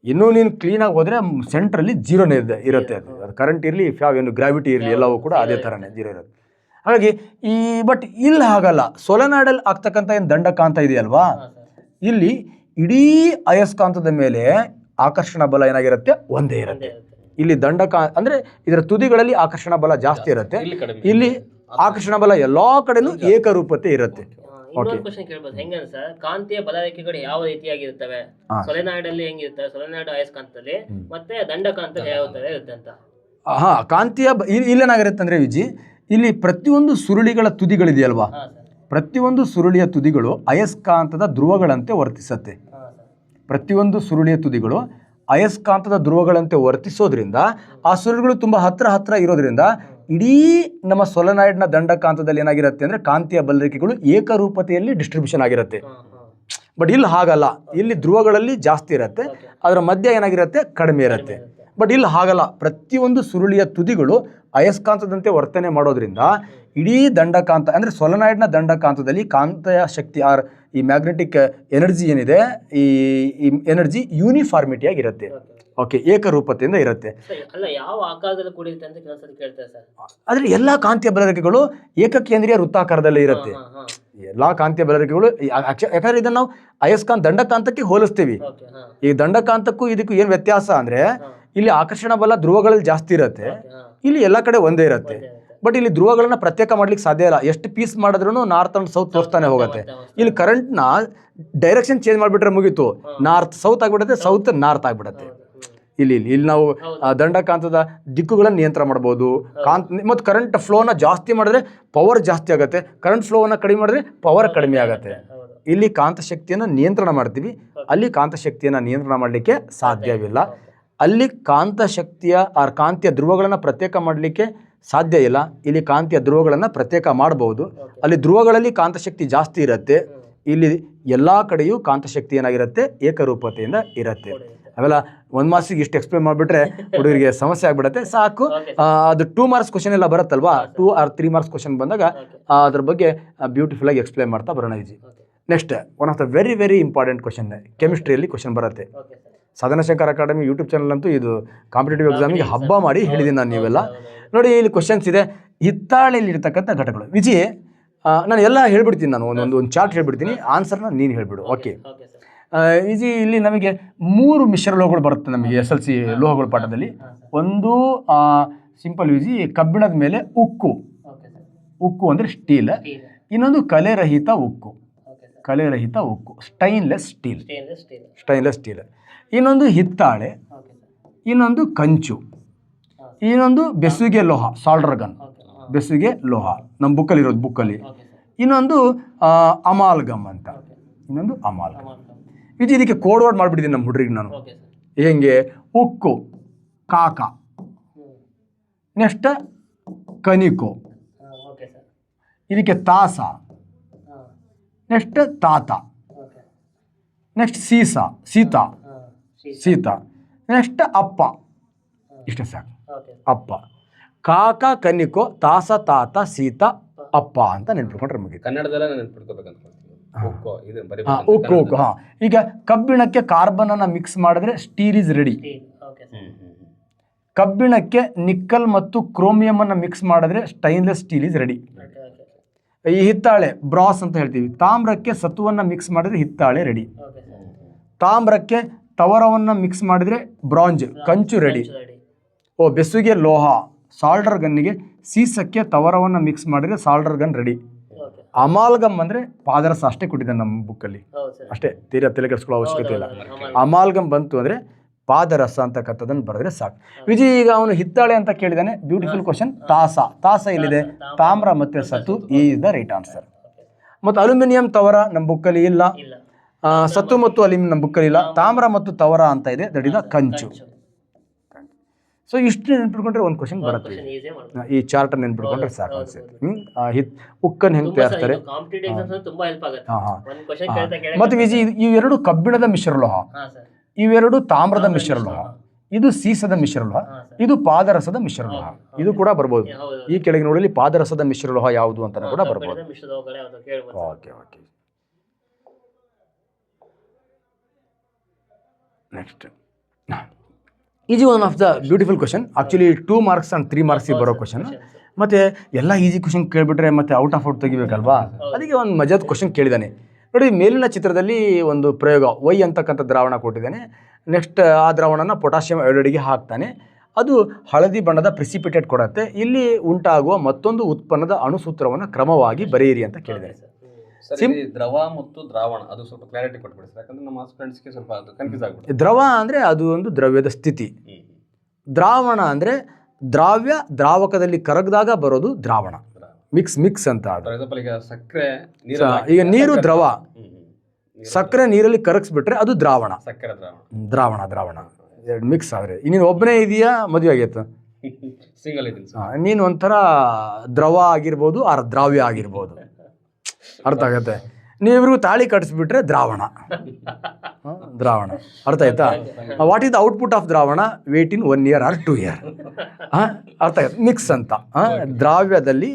ಇನ್ನೂ ನೀನು ಕ್ಲೀನಾಗಿ ಹೋದರೆ ಸೆಂಟ್ರಲ್ಲಿ ಜೀರೋನೇ ಇರುತ್ತೆ. ಅದು ಕರೆಂಟ್ ಇರಲಿ, ಏನು ಗ್ರಾವಿಟಿ ಇರಲಿ, ಎಲ್ಲವೂ ಕೂಡ ಅದೇ ಥರನೇ ಜೀರೋ ಇರುತ್ತೆ. ಹಾಗಾಗಿ ಬಟ್ ಇಲ್ಲಿ ಹಾಗಲ್ಲ, ಸೊಲನಾಯ್ಡಲ್ಲಿ ಆಗ್ತಕ್ಕಂಥ ಏನು ದಂಡಕಾಂತ ಇದೆಯಲ್ವಾ, ಇಲ್ಲಿ ಇಡೀ ಅಯಸ್ಕಾಂತದ ಮೇಲೆ ಆಕರ್ಷಣ ಬಲ ಏನಾಗಿರುತ್ತೆ, ಒಂದೇ ಇರುತ್ತೆ. ಇಲ್ಲಿ ಅಂದರೆ ಇದರ ತುದಿಗಳಲ್ಲಿ ಆಕರ್ಷಣ ಬಲ ಜಾಸ್ತಿ ಇರುತ್ತೆ, ಇಲ್ಲಿ ಆಕರ್ಷಣ ಬಲ ಎಲ್ಲಾ ಕಡೆನೂ ಏಕರೂಪತೆ ಇರುತ್ತೆ. ಇನ್ನೊಂದು ಕ್ವಶನ್ ಕೇಳ್ಬೋದು, ಹೆಂಗ ಸರ್, ಕಾಂತೀಯ ಬಲರೇಖೆಗಳು ಯಾವ ರೀತಿಯಾಗಿರ್ತವೆ? ಸೊಲೆನಾಯ್ಡ್ ಅಲ್ಲಿ ಹೆಂಗಿರುತ್ತೆ, ಸೊಲೆನಾಯ್ಡ್ ಅಯಸ್ಕಾಂತದಲ್ಲಿ, ಮತ್ತೆ ದಂಡಕಾಂತದಲ್ಲಿ ಯಾವ ತರ ಇರುತ್ತೆ ಅಂತ. ಕಾಂತೀಯ ಇಲ್ಲೇನಾಗಿರುತ್ತೆ ಅಂದ್ರೆ ವಿಜಿ, ಇಲ್ಲಿ ಪ್ರತಿಯೊಂದು ಸುರುಳಿಗಳ ತುದಿಗಳಿದೆಯಲ್ವಾ, ಪ್ರತಿಯೊಂದು ಸುರುಳಿಯ ತುದಿಗಳು ಅಯಸ್ಕಾಂತದ ಧ್ರುವಗಳಂತೆ ವರ್ತಿಸುತ್ತೆ. ಪ್ರತಿಯೊಂದು ಸುರುಳಿಯ ತುದಿಗಳು ಅಯಸ್ಕಾಂತದ ಧ್ರುವಗಳಂತೆ ವರ್ತಿಸೋದ್ರಿಂದ ಆ ಸುರುಳಿಗಳು ತುಂಬ ಹತ್ರ ಇರೋದ್ರಿಂದ ಇಡೀ ನಮ್ಮ ಸೊಲೆನಾಯ್ಡ್ನ ದಂಡಕಾಂತದಲ್ಲಿ ಏನಾಗಿರುತ್ತೆ ಅಂದರೆ ಕಾಂತೀಯ ಬಲರೇಖೆಗಳು ಏಕರೂಪತೆಯಲ್ಲಿ ಡಿಸ್ಟ್ರಿಬ್ಯೂಷನ್ ಆಗಿರುತ್ತೆ. ಬಟ್ ಇಲ್ಲಿ ಹಾಗಲ್ಲ, ಇಲ್ಲಿ ಧ್ರುವಗಳಲ್ಲಿ ಜಾಸ್ತಿ ಇರುತ್ತೆ, ಅದರ ಮಧ್ಯ ಏನಾಗಿರುತ್ತೆ, ಕಡಿಮೆ ಇರುತ್ತೆ. ಬಟ್ ಇಲ್ಲಿ ಹಾಗಲ್ಲ, ಪ್ರತಿಯೊಂದು ಸುರುಳಿಯ ತುದಿಗಳು ಅಯಸ್ಕಾಂತದಂತೆ ವರ್ತನೆ ಮಾಡೋದ್ರಿಂದ ಇಡೀ ದಂಡಕಾಂತ ಅಂದರೆ ಸೊಲೆನಾಯ್ಡ್ನ ದಂಡಕಾಂತದಲ್ಲಿ ಕಾಂತೀಯ ಶಕ್ತಿ ಈ ಮ್ಯಾಗ್ನೆಟಿಕ್ ಎನರ್ಜಿ ಏನಿದೆ, ಈ ಎನರ್ಜಿ ಯೂನಿಫಾರ್ಮಿಟಿಯಾಗಿರುತ್ತೆ. ಓಕೆ, ಏಕರೂಪತೆಯಿಂದ ಇರುತ್ತೆ. ಅಲ್ಲ, ಯಾವ ಆಕಾರದಲ್ಲಿ ಕೂಡಿರುತ್ತೆ ಅಂತ ಕೆಲವೊಂದ್ಸರಿ ಕೇಳ್ತಾರೆ ಸರ್. ಆದರೆ ಎಲ್ಲ ಕಾಂತೀಯ ಬಲರೇಖೆಗಳು ಏಕಕೇಂದ್ರೀಯ ವೃತ್ತಾಕಾರದಲ್ಲೇ ಇರುತ್ತೆ. ಎಲ್ಲ ಕಾಂತೀಯ ಬಲರೇಖೆಗಳು ಯಾಕಂದ್ರೆ ಇದನ್ನು ನಾವು ಅಯಸ್ಕಾಂತ ದಂಡಕಾಂತಕ್ಕೆ ಹೋಲಿಸ್ತೀವಿ. ಈ ದಂಡಕಾಂತಕ್ಕೂ ಇದಕ್ಕೂ ಏನು ವ್ಯತ್ಯಾಸ ಅಂದರೆ ಇಲ್ಲಿ ಆಕರ್ಷಣ ಬಲ ಧ್ರುವಗಳಲ್ಲಿ ಜಾಸ್ತಿ ಇರುತ್ತೆ, ಇಲ್ಲಿ ಎಲ್ಲ ಕಡೆ ಒಂದೇ ಇರುತ್ತೆ. ಬಟ್ ಇಲ್ಲಿ ಧ್ರುವಗಳನ್ನ ಪ್ರತ್ಯೇಕ ಮಾಡ್ಲಿಕ್ಕೆ ಸಾಧ್ಯ ಇಲ್ಲ, ಎಷ್ಟು ಪೀಸ್ ಮಾಡಿದ್ರೂ ನಾರ್ತ್ ಅಂಡ್ ಸೌತ್ ತೋರಿಸ್ತಾನೆ ಹೋಗುತ್ತೆ. ಇಲ್ಲಿ ಕರೆಂಟ್ನ ಡೈರೆಕ್ಷನ್ ಚೇಂಜ್ ಮಾಡಿಬಿಟ್ರೆ ಮುಗೀತು, ನಾರ್ತ್ ಸೌತ್ ಆಗಿಬಿಡುತ್ತೆ, ಸೌತ್ ನಾರ್ತ್ ಆಗಿಬಿಡುತ್ತೆ. ಇಲ್ಲಿ ನಾವು ದಂಡಕಾಂತದ ದಿಕ್ಕುಗಳನ್ನು ನಿಯಂತ್ರಣ ಮಾಡ್ಬೋದು. ಮತ್ತು ಕರೆಂಟ್ ಫ್ಲೋನ ಜಾಸ್ತಿ ಮಾಡಿದ್ರೆ ಪವರ್ ಜಾಸ್ತಿ ಆಗುತ್ತೆ, ಕರೆಂಟ್ ಫ್ಲೋವನ್ನು ಕಡಿಮೆ ಮಾಡಿದ್ರೆ ಪವರ್ ಕಡಿಮೆ ಆಗುತ್ತೆ. ಇಲ್ಲಿ ಕಾಂತಶಕ್ತಿಯನ್ನು ನಿಯಂತ್ರಣ ಮಾಡ್ತೀವಿ, ಅಲ್ಲಿ ಕಾಂತಶಕ್ತಿಯನ್ನು ನಿಯಂತ್ರಣ ಮಾಡಲಿಕ್ಕೆ ಸಾಧ್ಯವಿಲ್ಲ. ಅಲ್ಲಿ ಕಾಂತಶಕ್ತಿಯ ಕಾಂತೀಯ ಧ್ರುವಗಳನ್ನು ಪ್ರತ್ಯೇಕ ಮಾಡಲಿಕ್ಕೆ ಸಾಧ್ಯ ಇಲ್ಲ. ಇಲ್ಲಿ ಕಾಂತೀಯ ಧ್ರುವಗಳನ್ನು ಪ್ರತ್ಯೇಕ ಮಾಡಬಹುದು. ಅಲ್ಲಿ ಧ್ರುವಗಳಲ್ಲಿ ಕಾಂತಶಕ್ತಿ ಜಾಸ್ತಿ ಇರುತ್ತೆ, ಇಲ್ಲಿ ಎಲ್ಲ ಕಡೆಯೂ ಕಾಂತಶಕ್ತಿ ಏನಾಗಿರುತ್ತೆ, ಏಕರೂಪತೆಯಿಂದ ಇರುತ್ತೆ. ಅವೆಲ್ಲ 1 ಮಾರ್ಕ್ಸಿಗೆ ಇಷ್ಟು ಎಕ್ಸ್ಪ್ಲೇನ್ ಮಾಡಿಬಿಟ್ರೆ ಹುಡುಗರಿಗೆ ಸಮಸ್ಯೆ ಆಗಿಬಿಡುತ್ತೆ. ಸಾಕು, ಅದು 2 ಮಾರ್ಕ್ಸ್ ಕ್ವಶನ್ ಎಲ್ಲ ಬರುತ್ತಲ್ವಾ, 2 or 3 ಮಾರ್ಕ್ಸ್ ಕ್ವಶನ್ ಬಂದಾಗ ಅದ್ರ ಬಗ್ಗೆ ಬ್ಯೂಟಿಫುಲ್ ಆಗಿ ಎಕ್ಸ್ಪ್ಲೇನ್ ಮಾಡ್ತಾ ಬರೋಣ ವಿಜಿ. Next one of the very very important question, ಕೆಮಿಸ್ಟ್ರಿಯಲ್ಲಿ ಕ್ವಶನ್ ಬರುತ್ತೆ. ಸಾಧನಶೇಖರ್ ಅಕಾಡೆಮಿ ಯೂಟ್ಯೂಬ್ ಚಾನಲ್ ಅಂತೂ ಇದು ಕಾಂಪಿಟೇಟಿವ್ ಎಕ್ಸಾಮಿಗೆ ಹಬ್ಬ ಮಾಡಿ ಹೇಳಿದ್ದೀನಿ ನಾನು. ನೀವೆಲ್ಲ ನೋಡಿ, ಇಲ್ಲಿ ಕ್ವಶನ್ಸ್ ಇದೆ, ಹಿತ್ತಾಳೆಯಲ್ಲಿ ಇರ್ತಕ್ಕಂಥ ಘಟಕಗಳು. ವಿಜಿ, ನಾನು ಎಲ್ಲ ಹೇಳ್ಬಿಡ್ತೀನಿ, ನಾನು ಒಂದು ಚಾರ್ಟ್ ಹೇಳ್ಬಿಡ್ತೀನಿ, ಆನ್ಸರ್ನ ನೀನು ಹೇಳ್ಬಿಡು. ಓಕೆ ವಿಜಿ, ಇಲ್ಲಿ ನಮಗೆ 3 ಮಿಶ್ರಲೋಹಗಳು ಬರುತ್ತೆ ನಮಗೆ SLC ಲೋಹಗಳ ಪಾಠದಲ್ಲಿ. ಒಂದು ಸಿಂಪಲ್ ವಿಜಿ, ಕಬ್ಬಿಣದ ಮೇಲೆ ಉಕ್ಕು ಅಂದರೆ ಸ್ಟೀಲ್. ಇನ್ನೊಂದು ಕಲೆರಹಿತ ಉಕ್ಕು, ಸ್ಟೈನ್ಲೆಸ್ ಸ್ಟೀಲ್. ಇನ್ನೊಂದು ಹಿತ್ತಾಳೆ, ಇನ್ನೊಂದು ಕಂಚು, ಇನ್ನೊಂದು ಬೆಸುಗೆ ಲೋಹ, ಸಾಲ್ಡರ್ ಗನ್, ಬೆಸುಗೆ ಲೋಹ ನಮ್ಮ ಬುಕ್ಕಲ್ಲಿ ಇರೋದು, ಬುಕ್ಕಲ್ಲಿ. ಇನ್ನೊಂದು ಅಮಾಲ್ಗಮ್ ಅಂತ, ಇದು ಇದಕ್ಕೆ ಕೋಡ್ ವರ್ಡ್ ಮಾಡಿಬಿಟ್ಟಿದ್ದೀನಿ ನಮ್ಮ ಹುಡುಗರಿಗೆ ನಾನು. ಹೆಂಗೆ? ಉಕ್ಕು ಕಾಕ, ನೆಕ್ಸ್ಟ್ ಕನಿಕೋ, ಇದಕ್ಕೆ ತಾಸ, ನೆಕ್ಸ್ಟ್ ತಾತ, ನೆಕ್ಸ್ಟ್ ಸೀತಾ, ನೆಕ್ಸ್ಟ್ ಅಪ್ಪ. ಇಷ್ಟೇ ಸಾಕು, ಅಪ್ಪ. ಕಾಕ, ಕನಿಕೋ, ತಾಸ, ತಾತ, ಸೀತಾ, ಅಪ್ಪ ಅಂತ ನೆನ್ಪಿಟ್ಕೊಂಡ್ರೆ ಮುಗಿತು. ಕನ್ನಡದಲ್ಲೇ ನೆನ್ಪಿಟ್ಕೋಬೇಕಂತ. ಉಕ್ಕು. ಈಗ ಕಬ್ಬಿಣಕ್ಕೆ ಕಾರ್ಬನ್ ಅನ್ನ ಮಿಕ್ಸ್ ಮಾಡಿದ್ರೆ ಸ್ಟೀಲ್ ಇಸ್ ರೆಡಿ. ಕಬ್ಬಿಣಕ್ಕೆ ನಿಕ್ಕಲ್ ಮತ್ತು ಕ್ರೋಮಿಯಂ ಅನ್ನ ಮಿಕ್ಸ್ ಮಾಡಿದ್ರೆ ಸ್ಟೈನ್ಲೆಸ್ ಸ್ಟೀಲ್ ಇಸ್ ರೆಡಿ. ಈ ಹಿತ್ತಾಳೆ ಬ್ರಾಸ್ ಅಂತ ಹೇಳ್ತೀವಿ. ತಾಮ್ರಕ್ಕೆ ಸತುವನ್ನ ಮಿಕ್ಸ್ ಮಾಡಿದ್ರೆ ಹಿತ್ತಾಳೆ ರೆಡಿ. ತಾಮ್ರಕ್ಕೆ ತವರವನ್ನು ಮಿಕ್ಸ್ ಮಾಡಿದರೆ ಬ್ರಾಂಜ್, ಕಂಚು ರೆಡಿ. ಬೆಸುಗೆ ಲೋಹ, ಸಾಲ್ಡರ್ ಗನ್ನಿಗೆ ಸೀಸಕ್ಕೆ ತವರವನ್ನು ಮಿಕ್ಸ್ ಮಾಡಿದರೆ ಸಾಲ್ಡರ್ ಗನ್ ರೆಡಿ. ಅಮಾಲ್ಗಮ್ ಅಂದರೆ ಪಾದರಸ ಅಷ್ಟೇ ಕೊಟ್ಟಿದ್ದಾನೆ ನಮ್ಮ ಬುಕ್ಕಲ್ಲಿ, ಅಷ್ಟೇ, ತಲೆ ಕೆಡಿಸ್ಕೊಳ್ಳೋ ಅವಶ್ಯಕತೆ ಇಲ್ಲ. ಅಮಾಲ್ಗಮ್ ಬಂತು ಅಂದರೆ ಪಾದರಸ ಅಂತಕ್ಕಂಥದ್ದನ್ನು ಬರೆದ್ರೆ ಸಾಕು. ವಿಜಯ್, ಈಗ ಅವನು ಹಿತ್ತಾಳೆ ಅಂತ ಕೇಳಿದಾನೆ, ಬ್ಯೂಟಿಫುಲ್ ಕ್ವಶನ್. ತಾಸ ಇಲ್ಲಿದೆ, ತಾಮ್ರ ಮತ್ತು ಸತು ಈಸ್ ದ ರೈಟ್ ಆನ್ಸರ್. ಮತ್ತು ಅಲ್ಯೂಮಿನಿಯಂ ತವರ ನಮ್ಮ ಬುಕ್ಕಲ್ಲಿ ಇಲ್ಲ, ಸತು ಮತ್ತು ಅಲ್ಯೂಮಿನಿಯಂ ನಮ್ಮ ಬುಕ್ಕಲ್ಲಿ ಇಲ್ಲ. ತಾಮ್ರ ಮತ್ತು ತವರ ಅಂತ ಇದೆ, ದಟ್ ಇಸ್ ದ ಕಂಚು. ಸೊ ಇಷ್ಟು ನೆನ್ಪಿಟ್ಕೊಂಡ್ರೆ ಒಂದು ಕ್ವಶನ್ ಬರುತ್ತೆ. ಈ ಚಾರ್ಟ್ ನೆನ್ಪಿಟ್ಕೊಂಡ್ರೆ ಸಾಕು ಅನ್ಸುತ್ತೆ. ಉಕ್ಕನ್ನು ಹೆಂಗೆ ತಯಾರಿಸ್ತಾರೆ. ಮತ್ತು ವಿಜಿ, ಇವೆರಡು ಕಬ್ಬಿಣದ ಮಿಶ್ರಲೋಹ, ಇವೆರಡು ತಾಮ್ರದ ಮಿಶ್ರಲೋಹ, ಇದು ಸೀಸದ ಮಿಶ್ರಲೋಹ, ಇದು ಪಾದರಸದ ಮಿಶ್ರಲೋಹ. ಇದು ಕೂಡ ಬರ್ಬೋದು. ಈ ಕೆಳಗೆ ನೋಡಲಿ ಪಾದರಸದ ಮಿಶ್ರಲೋಹ ಯಾವುದು ಅಂತ ಕೂಡ ಬರ್ಬೋದು. Okay. Next easy, one of the beautiful question. Actually 2 marks and 3 ಮಾರ್ಕ್ಸಿಗೆ ಬರೋ ಕ್ವಶನ್. ಮತ್ತೆ ಎಲ್ಲ ಈಸಿ ಕ್ವಶನ್ ಕೇಳಿಬಿಟ್ರೆ ಮತ್ತೆ ಔಟ್ ಆಫ್ ಔಟ್ ತೆಗಿಬೇಕಲ್ವಾ, ಅದಕ್ಕೆ ಒಂದು ಮಜಾದ ಕ್ವಶನ್ ಕೇಳಿದ್ದಾನೆ ನೋಡಿ. ಮೇಲಿನ ಚಿತ್ರದಲ್ಲಿ ಒಂದು ಪ್ರಯೋಗ, ವೈ ಅಂತಕ್ಕಂಥ ದ್ರಾವಣ ಕೊಟ್ಟಿದ್ದಾನೆ. ನೆಕ್ಸ್ಟ್ ಆ ದ್ರಾವಣನ ಪೊಟ್ಯಾಷಿಯಂ ಅಯೋಡೈಡ್ಗೆ ಹಾಕ್ತಾನೆ, ಅದು ಹಳದಿ ಬಣ್ಣದ ಪ್ರಿಸಿಪಿಟೇಟ್ ಕೊಡುತ್ತೆ. ಇಲ್ಲಿ ಉಂಟಾಗುವ ಮತ್ತೊಂದು ಉತ್ಪನ್ನದ ಅಣುಸೂತ್ರವನ್ನು ಕ್ರಮವಾಗಿ ಬರೆಯಿರಿ ಅಂತ ಕೇಳಿದ್ದಾರೆ. ದ್ರವ ಮತ್ತು ದ್ರಾವಣ, ಅದು ಸ್ವಲ್ಪ ಕ್ಲಾರಿಟಿ ಕೊಟ್ಬಿಡಿ ಸರ್, ಯಾಕಂದ್ರೆ ನಮ್ಮ ಫ್ರೆಂಡ್ಸ್ಗೆ ಸ್ವಲ್ಪ ಅದು ಕನ್ಫ್ಯೂಸ್ ಆಗ್ಬಿಡುತ್ತೆ. ದ್ರವ ಅಂದರೆ ಅದು ಒಂದು ದ್ರವ್ಯದ ಸ್ಥಿತಿ, ದ್ರಾವಣ ಅಂದರೆ ದ್ರಾವ್ಯ ದ್ರಾವಕದಲ್ಲಿ ಕರಗದಾಗ ಬರೋದು ದ್ರಾವಣ, ಮಿಕ್ಸ್ ಅಂತ. ಈಗ ಸಕ್ಕರೆ, ಈಗ ನೀರು ದ್ರವ, ಸಕ್ಕರೆ ನೀರಲ್ಲಿ ಕರಗಿಸ್ಬಿಟ್ರೆ ಅದು ದ್ರಾವಣ. ಸಕ್ಕರೆ ದ್ರಾವಣ ಎರಡು ಮಿಕ್ಸ್ ಆದರೆ. ನೀನು ಒಬ್ಬನೇ ಇದೆಯಾ, ಮದುವೆ ಆಗೈತೆ, ಸಿಂಗಲ್ ಇದ್ದೀನಿ, ನೀನು ಒಂಥರ ದ್ರವ ಆಗಿರ್ಬೋದು ಆರ್ ದ್ರಾವ್ಯ ಆಗಿರ್ಬೋದು, ಅರ್ಥ ಆಗತ್ತೆ. ನೀವಿಬ್ರಿಗೂ ತಾಳಿ ಕಟ್ಟಿಸ್ಬಿಟ್ರೆ ದ್ರಾವಣ. ಅರ್ಥ ಆಯ್ತಾ? What is the output of ದ್ರಾವಣ? Wait in 1 year or 2 year. ಅರ್ಥ ಆಗುತ್ತೆ. ಮಿಕ್ಸ್ ಅಂತ, ದ್ರವದಲ್ಲಿ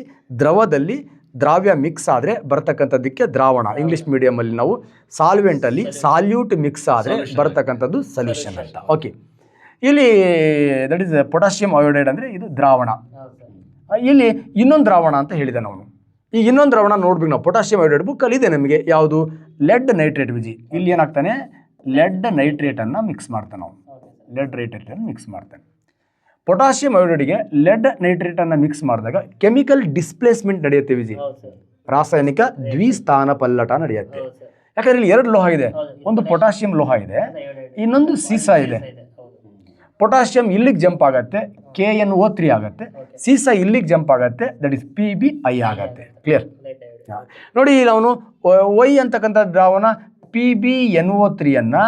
ದ್ರಾವ್ಯ ಮಿಕ್ಸ್ ಆದರೆ ಬರ್ತಕ್ಕಂಥದ್ದಕ್ಕೆ ದ್ರಾವಣ. ಇಂಗ್ಲೀಷ್ ಮೀಡಿಯಮಲ್ಲಿ ನಾವು ಸಾಲ್ವೆಂಟಲ್ಲಿ ಸಾಲ್ಯೂಟ್ ಮಿಕ್ಸ್ ಆದರೆ ಬರ್ತಕ್ಕಂಥದ್ದು ಸೊಲ್ಯೂಷನ್ ಅಂತ. ಓಕೆ, ಇಲ್ಲಿ ದಟ್ ಈಸ್ ಪೊಟ್ಯಾಷಿಯಂ ಅಯೋಡೈಡ್ ಅಂದರೆ ಇದು ದ್ರಾವಣ. ಇಲ್ಲಿ ಇನ್ನೊಂದು ದ್ರಾವಣ ಅಂತ ಹೇಳಿದೆ ನಾವು. ಈಗ ಇನ್ನೊಂದು ದ್ರಾವಣ ನೋಡ್ಬೇಕು ನಾವು, ಪೊಟ್ಯಾಷಿಯಂ ಅಯೋಡೈಡ್ ಬುಕ್ಕಲ್ಲಿ ಇದೆ ನಮಗೆ. ಯಾವುದು? LED nitrate. ವಿಜಿ, ಇಲ್ಲಿ ಏನಾಗ್ತಾನೆ, ಲೆಡ್ ನೈಟ್ರೇಟನ್ನು ಮಿಕ್ಸ್ ಮಾಡ್ತಾನೆ ನಾವು, ಮಿಕ್ಸ್ ಮಾಡ್ತಾನೆ. ಪೊಟ್ಯಾಷಿಯಂ ಅಯೋಡೈಡ್ಗೆ ಲೆಡ್ ನೈಟ್ರೇಟನ್ನು ಮಿಕ್ಸ್ ಮಾಡಿದಾಗ ಕೆಮಿಕಲ್ ಡಿಸ್ಪ್ಲೇಸ್ಮೆಂಟ್ ನಡೆಯುತ್ತೆ ವಿಜಿ, ರಾಸಾಯನಿಕ ದ್ವಿಸ್ಥಾನ ಪಲ್ಲಟ ನಡೆಯುತ್ತೆ. ಯಾಕಂದ್ರೆ ಇಲ್ಲಿ 2 ಲೋಹ ಇದೆ, ಒಂದು ಪೊಟ್ಯಾಷಿಯಂ ಲೋಹ ಇದೆ, ಇನ್ನೊಂದು ಸೀಸ ಇದೆ. ಪೊಟ್ಯಾಷಿಯಂ ಇಲ್ಲಿಗೆ ಜಂಪ್ ಆಗುತ್ತೆ, KNO3 ಆಗುತ್ತೆ, ಸೀಸ ಇಲ್ಲಿಗೆ ಜಂಪ್ ಆಗುತ್ತೆ, ದಟ್ ಇಸ್ PbI ಆಗುತ್ತೆ. ಕ್ಲಿಯರ್? ನೋಡಿ ಇಲ್ಲಿ ಅವನು ವೈ ಅಂತಕ್ಕಂಥ ದ್ರಾವಣ PbNO3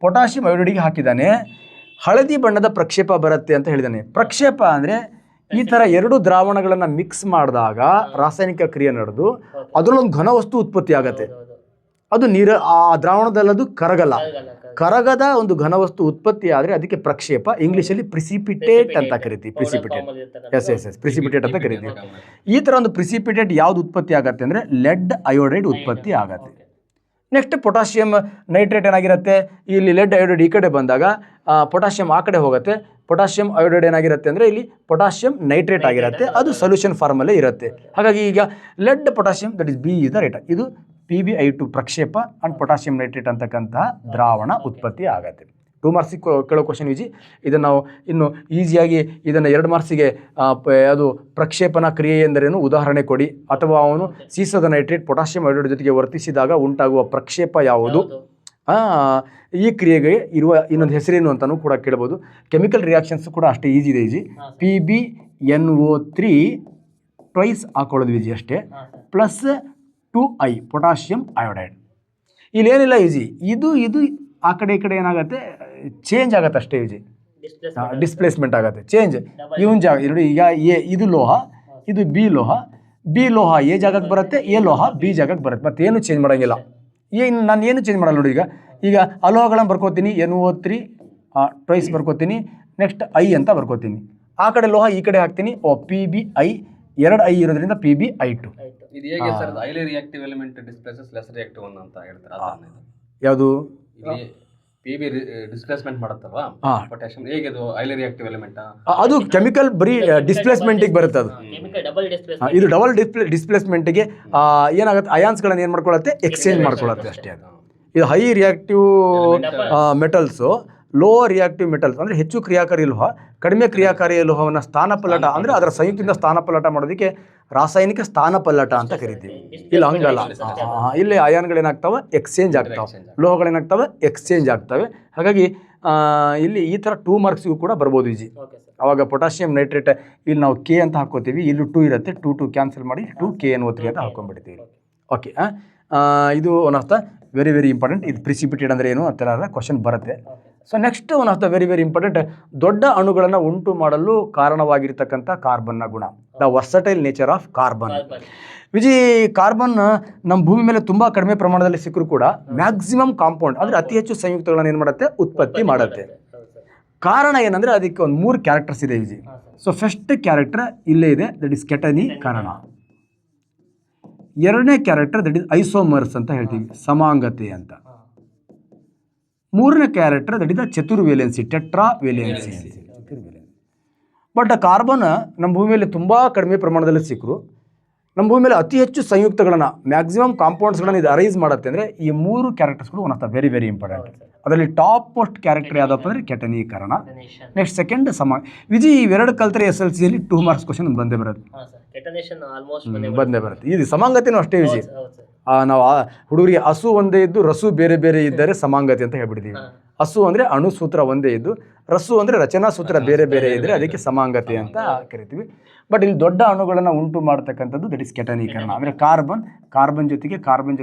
ಪೊಟ್ಯಾಷಿಯಂ ಅಯೋಡೈಡ್ಗೆ ಹಾಕಿದ್ದಾನೆ, ಹಳದಿ ಬಣ್ಣದ ಪ್ರಕ್ಷೇಪ ಬರುತ್ತೆ ಅಂತ ಹೇಳಿದ್ದಾನೆ. ಪ್ರಕ್ಷೇಪ ಅಂದರೆ ಈ ಥರ ಎರಡು ದ್ರಾವಣಗಳನ್ನು ಮಿಕ್ಸ್ ಮಾಡಿದಾಗ ರಾಸಾಯನಿಕ ಕ್ರಿಯೆ ನಡೆದು ಅದರಲ್ಲೊಂದು ಘನವಸ್ತು ಉತ್ಪತ್ತಿ ಆಗುತ್ತೆ. ಅದು ಆ ದ್ರಾವಣದಲ್ಲದು ಕರಗಲ್ಲ. ಕರಗದ ಒಂದು ಘನವಸ್ತು ಉತ್ಪತ್ತಿ ಆದರೆ ಅದಕ್ಕೆ ಪ್ರಕ್ಷೇಪ, ಇಂಗ್ಲೀಷಲ್ಲಿ ಪ್ರಿಸಿಪಿಟೇಟ್ ಅಂತ ಕರಿತೀವಿ. ಪ್ರಿಸಿಪಿಟೇಟ್, ಎಸ್ ಪ್ರಿಸಿಪಿಟೇಟ್ ಅಂತ ಕರಿತೀವಿ. ಈ ಥರ ಒಂದು ಪ್ರಿಸಿಪಿಟೇಟ್ ಯಾವ್ದು ಉತ್ಪತ್ತಿ ಆಗುತ್ತೆ ಅಂದರೆ ಲೆಡ್ ಅಯೋಡೈಡ್ ಉತ್ಪತ್ತಿ ಆಗುತ್ತೆ. ನೆಕ್ಸ್ಟ್ ಪೊಟ್ಯಾಷಿಯಂ ನೈಟ್ರೇಟ್ ಏನಾಗಿರುತ್ತೆ, ಇಲ್ಲಿ ಲೆಡ್ ಅಯೋಡೈಡ್ ಈ ಕಡೆ ಬಂದಾಗ ಪೊಟ್ಯಾಷಿಯಂ ಆ ಕಡೆ ಹೋಗುತ್ತೆ. ಪೊಟ್ಯಾಷಿಯಂ ಅಯೋಡೈಡ್ ಏನಾಗಿರುತ್ತೆ ಅಂದರೆ ಇಲ್ಲಿ ಪೊಟ್ಯಾಷಿಯಂ ನೈಟ್ರೇಟ್ ಆಗಿರುತ್ತೆ, ಅದು ಸೊಲ್ಯೂಷನ್ ಫಾರ್ಮಲ್ಲೇ ಇರುತ್ತೆ. ಹಾಗಾಗಿ ಈಗ lead potassium that is B is the rate. ಇದು PbI2 ಪ್ರಕ್ಷೇಪ ಅಂಡ್ ಪೊಟ್ಯಾಷಿಯಂ ನೈಟ್ರೇಟ್ ಅಂತಕ್ಕಂತಹ ದ್ರಾವಣ ಉತ್ಪತ್ತಿ ಆಗುತ್ತೆ. 2 ಮಾರ್ಕ್ಸಿಗೆ ಕೇಳೋ ಕ್ವಶನ್ ಈಜಿ. ಇದನ್ನು ನಾವು ಇನ್ನು ಈಸಿಯಾಗಿ ಇದನ್ನು 2 ಮಾರ್ಕ್ಸಿಗೆ ಅದು ಪ್ರಕ್ಷೇಪಣ ಕ್ರಿಯೆ ಎಂದರೇನು ಉದಾಹರಣೆ ಕೊಡಿ, ಅಥವಾ ಅವನು ಸೀಸದ ನೈಟ್ರೇಟ್ ಪೊಟ್ಯಾಷಿಯಂ ಅಯೋಡೈಡ್ ಜೊತೆಗೆ ವರ್ತಿಸಿದಾಗ ಉಂಟಾಗುವ ಪ್ರಕ್ಷೇಪ ಯಾವುದು, ಈ ಕ್ರಿಯೆಗೆ ಇರುವ ಇನ್ನೊಂದು ಹೆಸರೇನು ಅಂತಲೂ ಕೂಡ ಕೇಳ್ಬೋದು. ಕೆಮಿಕಲ್ ರಿಯಾಕ್ಷನ್ಸ್ ಕೂಡ ಅಷ್ಟೇ ಈಜಿ ಇದೆ. PbNO3 ಟ್ವೈಸ್ ಹಾಕೊಳ್ಳೋದು ಈಜಿ ಅಷ್ಟೇ, ಪ್ಲಸ್ 2I ಪೊಟ್ಯಾಷಿಯಂ ಅಯೋಡೈಡ್. ಇಲ್ಲೇನಿಲ್ಲ ಈಜಿ, ಇದು ಆ ಕಡೆ ಈ ಕಡೆ ಏನಾಗುತ್ತೆ, ಚೇಂಜ್ ಆಗುತ್ತೆ ಅಷ್ಟೇ ಈಜಿ, ಡಿಸ್ಪ್ಲೇಸ್ಮೆಂಟ್ ಆಗುತ್ತೆ, ಚೇಂಜ್. ಇವನ್ ಜಾಗ ನೋಡಿ, ಈಗ ಇದು ಲೋಹ, ಇದು ಬಿ ಲೋಹ ಎ ಜಾಗಕ್ಕೆ ಬರುತ್ತೆ, ಎ ಲೋಹ ಬಿ ಜಾಗಕ್ಕೆ ಬರುತ್ತೆ, ಮತ್ತೇನು ಚೇಂಜ್ ಮಾಡೋಂಗಿಲ್ಲ. ನಾನು ಏನು ಚೇಂಜ್ ಮಾಡಲ್ಲ ನೋಡಿ. ಈಗ ಅಲೋಹಗಳನ್ನು ಬರ್ಕೋತೀನಿ, NO3 ಟ್ವೈಸ್ ಬರ್ಕೋತೀನಿ, ನೆಕ್ಸ್ಟ್ ಐ ಅಂತ ಬರ್ಕೋತೀನಿ. ಆ ಕಡೆ ಲೋಹ ಈ ಕಡೆ ಹಾಕ್ತೀನಿ, PbI 2 I ಇರೋದ್ರಿಂದ PbI2. ಇದು ಹೇಗೆ sir, highly reactive element displaces less reactive one ಅಂತ ಹೇಳ್ತಾರೆ. ಯಾವುದು ಇಲ್ಲಿ PB ಡಿಸ್ಪ್ಲೇಸ್ಮೆಂಟ್ ಮಾಡುತ್ತಲ್ವಾ ಪೊಟ್ಯಾಷಿಯಂ, ಹೇಗೆ ಅದು ಹೈಲಿ ರಿಯಾಕ್ಟಿವ್ ಎಲಿಮೆಂಟ್? ಅದು ಕೆಮಿಕಲ್ ಬರೀ ಡಿಸ್ಪ್ಲೇಸ್ಮೆಂಟಿಗೆ ಬರುತ್ತೆ. ಅದು ಇದು ಡಬಲ್ ಡಿಸ್ಪ್ಲೇಸ್ಮೆಂಟಿಗೆ ಏನಾಗುತ್ತೆ, ಅಯಾನ್ಸ್ಗಳನ್ನು ಏನು ಮಾಡ್ಕೊಳ್ಳುತ್ತೆ, ಎಕ್ಸ್ಚೇಂಜ್ ಮಾಡ್ಕೊಳ್ಳುತ್ತೆ ಅಷ್ಟೇ. ಅದು ಇದು high reactive metals, low reactive metals ಅಂದರೆ ಹೆಚ್ಚು ಕ್ರಿಯಾಕಾರಿ ಲೋಹ, ಕಡಿಮೆ ಕ್ರಿಯಾಕಾರಿ ಲೋಹವನ್ನು ಸ್ಥಾನಪಲ್ಲಟ ಅಂದರೆ ಅದರ ಸಂಯುಕ್ತದಿಂದ ಸ್ಥಾನಪಲ್ಲಟ ಮಾಡೋದಕ್ಕೆ ರಾಸಾಯನಿಕ ಸ್ಥಾನಪಲ್ಲಟ ಅಂತ ಕರಿತೀವಿ. ಇಲ್ಲಿ ಹಂಗಲ್ಲ, ಇಲ್ಲಿ ಅಯಾನ್ಗಳೇನಾಗ್ತವೆ, ಎಕ್ಸ್ಚೇಂಜ್ ಆಗ್ತಾವೆ, ಲೋಹಗಳೇನಾಗ್ತವೆ, ಎಕ್ಸ್ಚೇಂಜ್ ಆಗ್ತವೆ. ಹಾಗಾಗಿ ಇಲ್ಲಿ ಈ ಥರ 2 ಮಾರ್ಕ್ಸಿಗೂ ಕೂಡ ಬರ್ಬೋದು ಈಜಿ. ಆವಾಗ ಪೊಟ್ಯಾಷಿಯಂ ನೈಟ್ರೇಟ್ ಇಲ್ಲಿ ನಾವು K ಅಂತ ಹಾಕೋತೀವಿ, ಇಲ್ಲಿ 2 ಇರುತ್ತೆ, 2 ಕ್ಯಾನ್ಸಲ್ ಮಾಡಿ 2 KNO3 ಅಂತ ಹಾಕೊಂಡ್ಬಿಡ್ತೀವಿ. ಓಕೆ, ಇದು one of the very important. ಇದು ಪ್ರಿಸಿಪಿಟೇಟ್ ಅಂದರೆ ಏನು ಆ ಥರ ಕ್ವಶನ್ ಬರುತ್ತೆ. So next one of the very important, ದೊಡ್ಡ ಅಣುಗಳನ್ನು ಉಂಟು ಮಾಡಲು ಕಾರಣವಾಗಿರ್ತಕ್ಕಂಥ ಕಾರ್ಬನ್ನ ಗುಣ, the versatile nature of carbon. Carbon ನಮ್ಮ ಭೂಮಿ ಮೇಲೆ ತುಂಬ ಕಡಿಮೆ ಪ್ರಮಾಣದಲ್ಲಿ ಸಿಕ್ಕರೂ ಕೂಡ ಮ್ಯಾಕ್ಸಿಮಮ್ ಕಾಂಪೌಂಡ್ ಅಂದರೆ ಅತಿ ಹೆಚ್ಚು ಸಂಯುಕ್ತಗಳನ್ನು ಏನು ಮಾಡುತ್ತೆ, ಉತ್ಪತ್ತಿ ಮಾಡುತ್ತೆ. ಕಾರಣ ಏನಂದರೆ ಅದಕ್ಕೆ ಒಂದು 3 ಕ್ಯಾರೆಕ್ಟರ್ಸ್ ಇದೆ ಈಜಿ. ಸೊ ಫಸ್ಟ್ ಕ್ಯಾರೆಕ್ಟರ್ ಇಲ್ಲೇ ಇದೆ, ದಟ್ ಇಸ್ ಕೆಟನೀಕರಣ. ಎರಡನೇ ಕ್ಯಾರೆಕ್ಟರ್ ದಟ್ ಇಸ್ ಐಸೋಮರ್ಸ್ ಅಂತ ಹೇಳ್ತೀವಿ, ಸಮಾಂಗತೆ ಅಂತ. ಮೂರನೇ ಕ್ಯಾರೆಕ್ಟರ್ ದಟ್ ಇಸ್ ಚತುರ್ವೇಲೆನ್ಸಿ, ಟೆಟ್ರಾವೇಲೆನ್ಸಿ. ಬಟ್ ಕಾರ್ಬನ್ ನಮ್ಮ ಭೂಮಿಯಲ್ಲಿ ತುಂಬ ಕಡಿಮೆ ಪ್ರಮಾಣದಲ್ಲಿ ಸಿಕ್ಕರು, ನಮ್ಮ ಭೂಮಿಯಲ್ಲಿ ಅತಿ ಹೆಚ್ಚು ಸಂಯುಕ್ತಗಳನ್ನು ಮ್ಯಾಕ್ಸಿಮಮ್ ಕಾಂಪೌಂಡ್ಸ್ಗಳನ್ನು ಇದು ಅರೈಸ್ ಮಾಡುತ್ತೆ. ಅಂದರೆ ಈ 3 ಕ್ಯಾರೆಕ್ಟರ್ಸ್ಗಳು one of the very important. ಅದರಲ್ಲಿ ಟಾಪ್ ಮೋಸ್ಟ್ ಕ್ಯಾರೆಕ್ಟರ್ ಯಾವುದಪ್ಪ ಅಂದರೆ ಕೆಟನೀಕರಣ. ನೆಕ್ಸ್ಟ್ ಸೆಕೆಂಡ್ ಇವೆರಡು ಕಲ್ತರೆ SLCಯಲ್ಲಿ 2 ಮಾರ್ಕ್ಸ್ ಕ್ವಶನ್ ಬಂದೇ ಬರುತ್ತೆ. ಇದು ಸಮಾಂಗತೆನೂ ಅಷ್ಟೇ ಈಜಿ. ನಾವು ಹುಡುಗರಿಗೆ ಹಸು ಒಂದೇ ಇದ್ದು ರಸು ಬೇರೆ ಇದ್ದರೆ ಸಮಾಂಗತೆ ಅಂತ ಹೇಳ್ಬಿಡ್ತೀವಿ. ಹಸು ಅಂದರೆ ಅಣು ಸೂತ್ರ ಒಂದೇ ಇದ್ದು, ರಸು ಅಂದರೆ ರಚನಾ ಸೂತ್ರ ಬೇರೆ ಇದ್ದರೆ ಅದಕ್ಕೆ ಸಮಾಂಗತೆ ಅಂತ ಕರಿತೀವಿ. ಬಟ್ ಇಲ್ಲಿ ದೊಡ್ಡ ಅಣುಗಳನ್ನು ಉಂಟು ಮಾಡ್ತಕ್ಕಂಥದ್ದು ದಟ್ ಇಸ್ ಕೆಟನೀಕರಣ. ಅಂದರೆ ಕಾರ್ಬನ್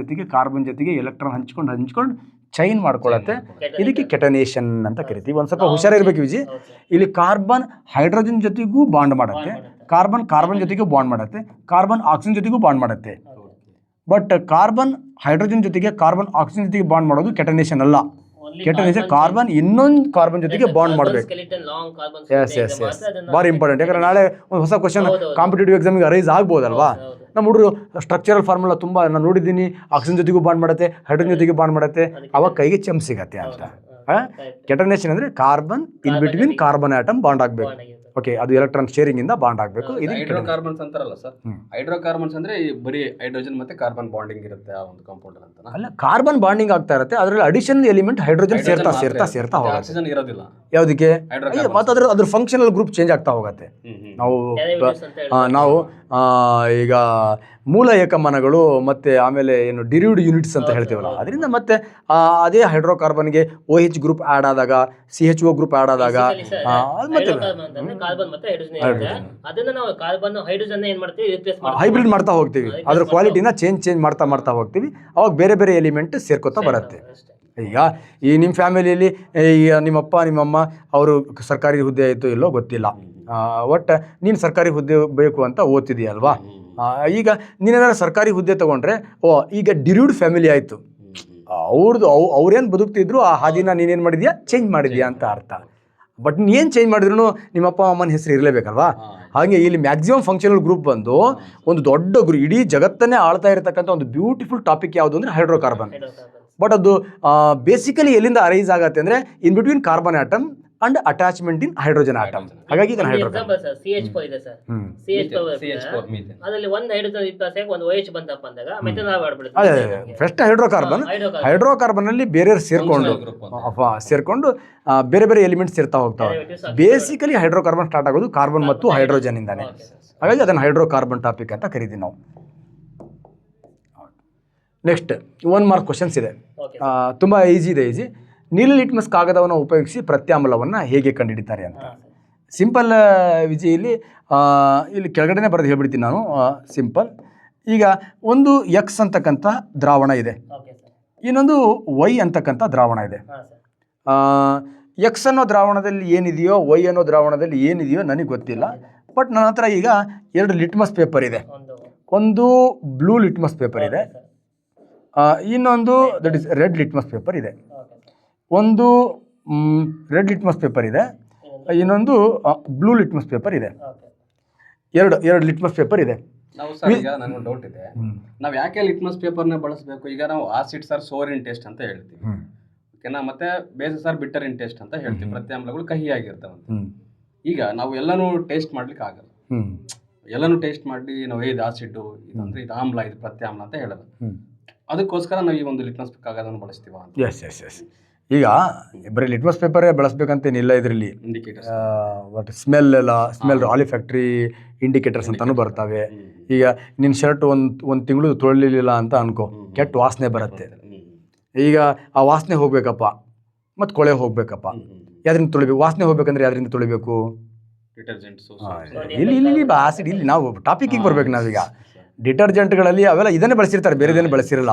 ಜೊತೆಗೆ ಎಲೆಕ್ಟ್ರಾನ್ ಹಂಚ್ಕೊಂಡು ಚೈನ್ ಮಾಡ್ಕೊಳ್ಳುತ್ತೆ, ಇದಕ್ಕೆ ಕೆಟನೇಷನ್ ಅಂತ ಕರಿತೀವಿ. ಒಂದು ಸ್ವಲ್ಪ ಹುಷಾರಿರ್ಬೇಕು ವಿಜಿ. ಇಲ್ಲಿ ಕಾರ್ಬನ್ ಹೈಡ್ರೋಜನ್ ಜೊತೆಗೂ ಬಾಂಡ್ ಮಾಡುತ್ತೆ, ಕಾರ್ಬನ್ ಜೊತೆಗೂ ಬಾಂಡ್ ಮಾಡುತ್ತೆ, ಕಾರ್ಬನ್ ಆಕ್ಸಿಜನ್ ಜೊತೆಗೂ ಬಾಂಡ್ ಮಾಡುತ್ತೆ. ಬಟ್ ಕಾರ್ಬನ್ ಹೈಡ್ರೋಜನ್ ಜೊತೆಗೆ ಆಕ್ಸಿಜನ್ ಜೊತೆಗೆ ಬಾಂಡ್ ಮಾಡೋದು ಕೆಟನೇಷನ್ ಅಲ್ಲ. ಕೆಟನೇಷನ್ ಕಾರ್ಬನ್ ಇನ್ನೊಂದು ಕಾರ್ಬನ್ ಜೊತೆಗೆ ಬಾಂಡ್ ಮಾಡಬೇಕು. ಎಸ್ ಭಾರಿ ಇಂಪಾರ್ಟೆಂಟ್. ಯಾಕಂದ್ರೆ ನಾಳೆ ಒಂದು ಹೊಸ ಕ್ವಶನ್ ಕಾಂಪಿಟೇಟಿವ್ ಎಕ್ಸಾಮಿಗೆ ಅರೈಸ್ ಆಗ್ಬೋದಲ್ವಾ. ನಮ್ಮ ಹುಡುಗರು ಸ್ಟ್ರಕ್ಚರಲ್ ಫಾರ್ಮುಲಾ ತುಂಬ ನಾನು ನೋಡಿದ್ದೀನಿ, ಆಕ್ಸಿಜನ್ ಜೊತೆಗೂ ಬಾಂಡ್ ಮಾಡುತ್ತೆ, ಹೈಡ್ರೋಜನ್ ಜೊತೆಗೂ ಬಾಂಡ್ ಮಾಡುತ್ತೆ, ಅವಾಗ ಕೈಗೆ ಚೆಂಪ್ ಸಿಗತ್ತೆ ಅಂತ. ಕೆಟನೇಷನ್ ಅಂದರೆ ಕಾರ್ಬನ್ ಇನ್ ಬಿಟ್ವೀನ್ ಕಾರ್ಬನ್ ಆಟಮ್ ಬಾಂಡ್ ಆಗಬೇಕು. ಓಕೆ, ಅದು ಎಲೆಕ್ಟ್ರಾನ್ ಶೇರಿಂಗಿಂದ ಬಾಂಡ್ ಆಗಬೇಕು. ಇದು ಹೈಡ್ರೋಕಾರ್ಬನ್ಸ್ ಅಂತಾರಲ್ಲ ಸರ್, ಹೈಡ್ರೋಕಾರ್ಬನ್ಸ್ ಅಂದ್ರೆ ಈ ಬರೀ ಹೈಡ್ರೋಜನ್ ಮತ್ತೆ ಕಾರ್ಬನ್ ಬಾಂಡಿಂಗ್ ಇರುತ್ತೆ ಆ ಒಂದು ಕಾಂಪೌಂಡ್ ಅಂತ. ಅಲ್ಲ, ಕಾರ್ಬನ್ ಬಾಂಡಿಂಗ್ ಆಗ್ತಾ ಇರುತ್ತೆ, ಅದರಲ್ಲಿ ಅಡಿಷನಲ್ ಎಲಿಮೆಂಟ್ ಹೈಡ್ರೋಜನ್ ಸೇರ್ತಾ ಹೋಗುತ್ತೆ. ಆಕ್ಸಿಜನ್ ಇರೋದಿಲ್ಲ ಯಾವುದಕ್ಕೆ? ಮತ್ತೆ ಅದ್ರ ಫಂಕ್ಷನಲ್ ಗ್ರೂಪ್ ಚೇಂಜ್ ಆಗ್ತಾ ಹೋಗುತ್ತೆ. ನಾವು ಈಗ ಮೂಲ ಏಕಮಾನಗಳು ಮತ್ತೆ ಆಮೇಲೆ ಏನು ಡಿರೈವ್ಡ್ ಯೂನಿಟ್ಸ್ ಅಂತ ಹೇಳ್ತೀವಲ್ಲ, ಅದರಿಂದ ಮತ್ತೆ ಅದೇ ಹೈಡ್ರೋಕಾರ್ಬನ್ಗೆ OH ಗ್ರೂಪ್ ಆ್ಯಡ್ ಆದಾಗ, CHO ಗ್ರೂಪ್ ಆ್ಯಡ್ ಆದಾಗ ಹೈಬ್ರಿಡ್ ಮಾಡ್ತಾ ಹೋಗ್ತೀವಿ, ಅದ್ರ ಕ್ವಾಲಿಟಿನ ಚೇಂಜ್ ಮಾಡ್ತಾ ಹೋಗ್ತೀವಿ. ಅವಾಗ ಬೇರೆ ಬೇರೆ ಎಲಿಮೆಂಟ್ ಸೇರ್ಕೋತಾ ಬರುತ್ತೆ. ಈಗ ಈ ನಿಮ್ಮ ಫ್ಯಾಮಿಲಿಯಲ್ಲಿ ಈಗ ನಿಮ್ಮಪ್ಪ ನಿಮ್ಮಮ್ಮ ಅವರು ಸರ್ಕಾರಿ ಹುದ್ದೆ ಆಯಿತು ಇಲ್ಲೋ ಗೊತ್ತಿಲ್ಲ, ಒಟ್ಟು ನೀನು ಸರ್ಕಾರಿ ಹುದ್ದೆ ಬೇಕು ಅಂತ ಓದ್ತಿದೀಯಲ್ವಾ. ಈಗ ನೀನೇನಾದ್ರು ಸರ್ಕಾರಿ ಹುದ್ದೆ ತೊಗೊಂಡ್ರೆ ಈಗ ಡಿರೈವ್ಡ್ ಫ್ಯಾಮಿಲಿ ಆಯಿತು, ಅವ್ರೇನು ಬದುಕ್ತಿದ್ರು ಆ ಹಾದಿನ ನೀನೇನು ಮಾಡಿದ್ಯಾ, ಚೇಂಜ್ ಮಾಡಿದ್ಯಾ ಅಂತ ಅರ್ಥ. ಬಟ್ ನೀನು ಚೇಂಜ್ ಮಾಡಿದ್ರು ನಿಮ್ಮಪ್ಪ ಅಮ್ಮನ ಹೆಸರು ಇರಲೇಬೇಕಲ್ವಾ. ಹಾಗೆ ಇಲ್ಲಿ ಮ್ಯಾಕ್ಸಿಮಮ್ ಫಂಕ್ಷನಲ್ ಗ್ರೂಪ್ ಬಂದು ಒಂದು ದೊಡ್ಡ ಇಡೀ ಜಗತ್ತನ್ನೇ ಆಳ್ತಾ ಇರತಕ್ಕಂಥ ಒಂದು ಬ್ಯೂಟಿಫುಲ್ ಟಾಪಿಕ್ ಯಾವುದು ಅಂದರೆ ಹೈಡ್ರೋಕಾರ್ಬನ್. ಬಟ್ ಅದು ಬೇಸಿಕಲಿ ಎಲ್ಲಿಂದ ಅರೈಸ್ ಆಗತ್ತೆ ಅಂದರೆ ಇನ್ between carbon atom and attachment in hydrogen atom. ಹಾಗಾಗಿ CH4 ಇದೆ ಸರ್, CH4 ಅದರಲ್ಲಿ ಒಂದು ಹೈಡ್ರೋಜನ್ ಇತ್ತು, ಒಂದು OH ಬಂತಪ್ಪ ಅಂದಾಗ ಮೆಥನಾಲ್ ಮಾಡ್ಬಿಡುತ್ತೆ. ಫಸ್ಟ್ ಹೈಡ್ರೋಕಾರ್ಬನ್ ಅಲ್ಲಿ ಬೇರೆ ಸೇರ್ಕೊಂಡು ಬೇರೆ ಬೇರೆ ಎಲಿಮೆಂಟ್ಸ್ ಸೇರ್ತಾ ಹೋಗ್ತಾವೆ. ಬೇಸಿಕಲಿ ಹೈಡ್ರೋಕಾರ್ಬನ್ ಸ್ಟಾರ್ಟ್ ಆಗೋದು ಕಾರ್ಬನ್ ಮತ್ತು ಹೈಡ್ರೋಜನ್ ಇಂದಾನೆ. ಹಾಗಾಗಿ ಅದನ್ನು ಹೈಡ್ರೋಕಾರ್ಬನ್ ಟಾಪಿಕ್ ಅಂತ ಕರಿತೀವಿ ನಾವು. ನೆಕ್ಸ್ಟ್ 1 ಮಾರ್ಕ್ ಕ್ವಶನ್ಸ್ ಇದೆ, ತುಂಬ ಈಸಿ. ನೀಲಿ ಲಿಟ್ಮಸ್ ಕಾಗದವನ್ನು ಉಪಯೋಗಿಸಿ ಪ್ರತ್ಯಾಮ್ಲವನ್ನು ಹೇಗೆ ಕಂಡುಹಿಡಿತಾರೆ ಅಂತ. ಸಿಂಪಲ್ ವಿಜಯಲ್ಲಿ ಇಲ್ಲಿ ಕೆಳಗಡೆನೇ ಬರೆದು ಹೇಳ್ಬಿಡ್ತೀನಿ ನಾನು. ಸಿಂಪಲ್. ಈಗ ಒಂದು X ಅಂತಕ್ಕಂಥ ದ್ರಾವಣ ಇದೆ, ಇನ್ನೊಂದು Y ಅಂತಕ್ಕಂಥ ದ್ರಾವಣ ಇದೆ. X ಅನ್ನೋ ದ್ರಾವಣದಲ್ಲಿ ಏನಿದೆಯೋ Y ಅನ್ನೋ ದ್ರಾವಣದಲ್ಲಿ ಏನಿದೆಯೋ ನನಗೆ ಗೊತ್ತಿಲ್ಲ. ಬಟ್ ನನ್ನ ಹತ್ರ ಈಗ 2 ಲಿಟ್ಮಸ್ ಪೇಪರ್ ಇದೆ. ಒಂದು ಬ್ಲೂ ಲಿಟ್ಮಸ್ ಪೇಪರ್ ಇದೆ, ಇನ್ನೊಂದು that is red litmus paper ಇದೆ. ಒಂದು ರೆಡ್ ಲಿಟ್ಮಸ್ ಪೇಪರ್ ಇದೆ, ಇನ್ನೊಂದು ಬ್ಲೂ ಲಿಟ್ಮಸ್ ಪೇಪರ್ ಇದೆ. ಎರಡು ಲಿಟ್ಮಸ್ ಪೇಪರ್ ಇದೆ. ನಾವು ಸರ್ ಈಗ ನನಗೊಂದು ಡೌಟ್ ಇದೆ, ನಾವು ಯಾಕೆ ಲಿಟ್ಮಸ್ ಪೇಪರ್ನ ಬಳಸಬೇಕು? ಈಗ ನಾವು ಆಸಿಡ್ಸ್ ಆರ್ ಸೋರ್ ಇನ್ ಟೇಸ್ಟ್ ಅಂತ ಹೇಳ್ತೀವಿ, ಓಕೆನಾ, ಮತ್ತೆ bases are bitter in taste ಅಂತ ಹೇಳ್ತೀವಿ. ಪ್ರತ್ಯಾಮ್ಲಗಳು ಕಹಿಯಾಗಿರ್ತಾವಂತ. ಈಗ ನಾವು ಎಲ್ಲನೂ ಟೇಸ್ಟ್ ಮಾಡ್ಲಿಕ್ಕೆ ಆಗಲ್ಲ, ಎಲ್ಲನೂ ಟೇಸ್ಟ್ ಮಾಡಿ ನಾವು ಇದು ಆಸಿಡ್, ಇದಂದ್ರೆ ಇದು ಆಮ್ಲ, ಇದು ಪ್ರತ್ಯಾಮ್ಲ ಅಂತ ಹೇಳಲ್ಲ. ಅದಕ್ಕೋಸ್ಕರ ನಾವು ಈ ಒಂದು ಲಿಟ್ಮಸ್ ಕಾಗದವನ್ನು ಬಳಸ್ತೀವ ಅಂತ. ಎಸ್. ಈಗ ಬರೀ ಲಿಟ್ಮಸ್ ಪೇಪರೇ ಬಳಸ್ಬೇಕಂತೇನಿಲ್ಲ. ಇದರಲ್ಲಿ ಬಟ್ ಸ್ಮೆಲ್ ಆಲಿಫ್ಯಾಕ್ಟ್ರಿ ಇಂಡಿಕೇಟರ್ಸ್ ಅಂತಾನು ಬರ್ತವೆ. ಈಗ ನಿನ್ನ ಶರ್ಟ್ ಒಂದು ತಿಂಗಳು ತೊಳಿಲಿಲ್ಲ ಅಂತ ಅನ್ಕೋ, ಕೆಟ್ಟ ವಾಸನೆ ಬರುತ್ತೆ. ಈಗ ಆ ವಾಸನೆ ಹೋಗ್ಬೇಕಪ್ಪ, ಮತ್ತು ಕೊಳೆ ಹೋಗ್ಬೇಕಪ್ಪ, ಯಾವ್ದ್ರಿಂದ ತೊಳಿಬೇಕು? ವಾಸನೆ ಹೋಗ್ಬೇಕಂದ್ರೆ ಯಾವ್ದ್ರಿಂದ ತೊಳಿಬೇಕು? ಇಲ್ಲಿ ಆಸಿಡ್. ಇಲ್ಲಿ ನಾವು ಟಾಪಿಕ್ಕಿಗೆ ಬರ್ಬೇಕು. ನಾವೀಗ ಡಿಟರ್ಜೆಂಟ್ಗಳಲ್ಲಿ ಅವೆಲ್ಲ ಇದನ್ನೇ ಬಳಸಿರ್ತಾರೆ, ಬೇರೆದೇನು ಬಳಸಿರಲ್ಲ.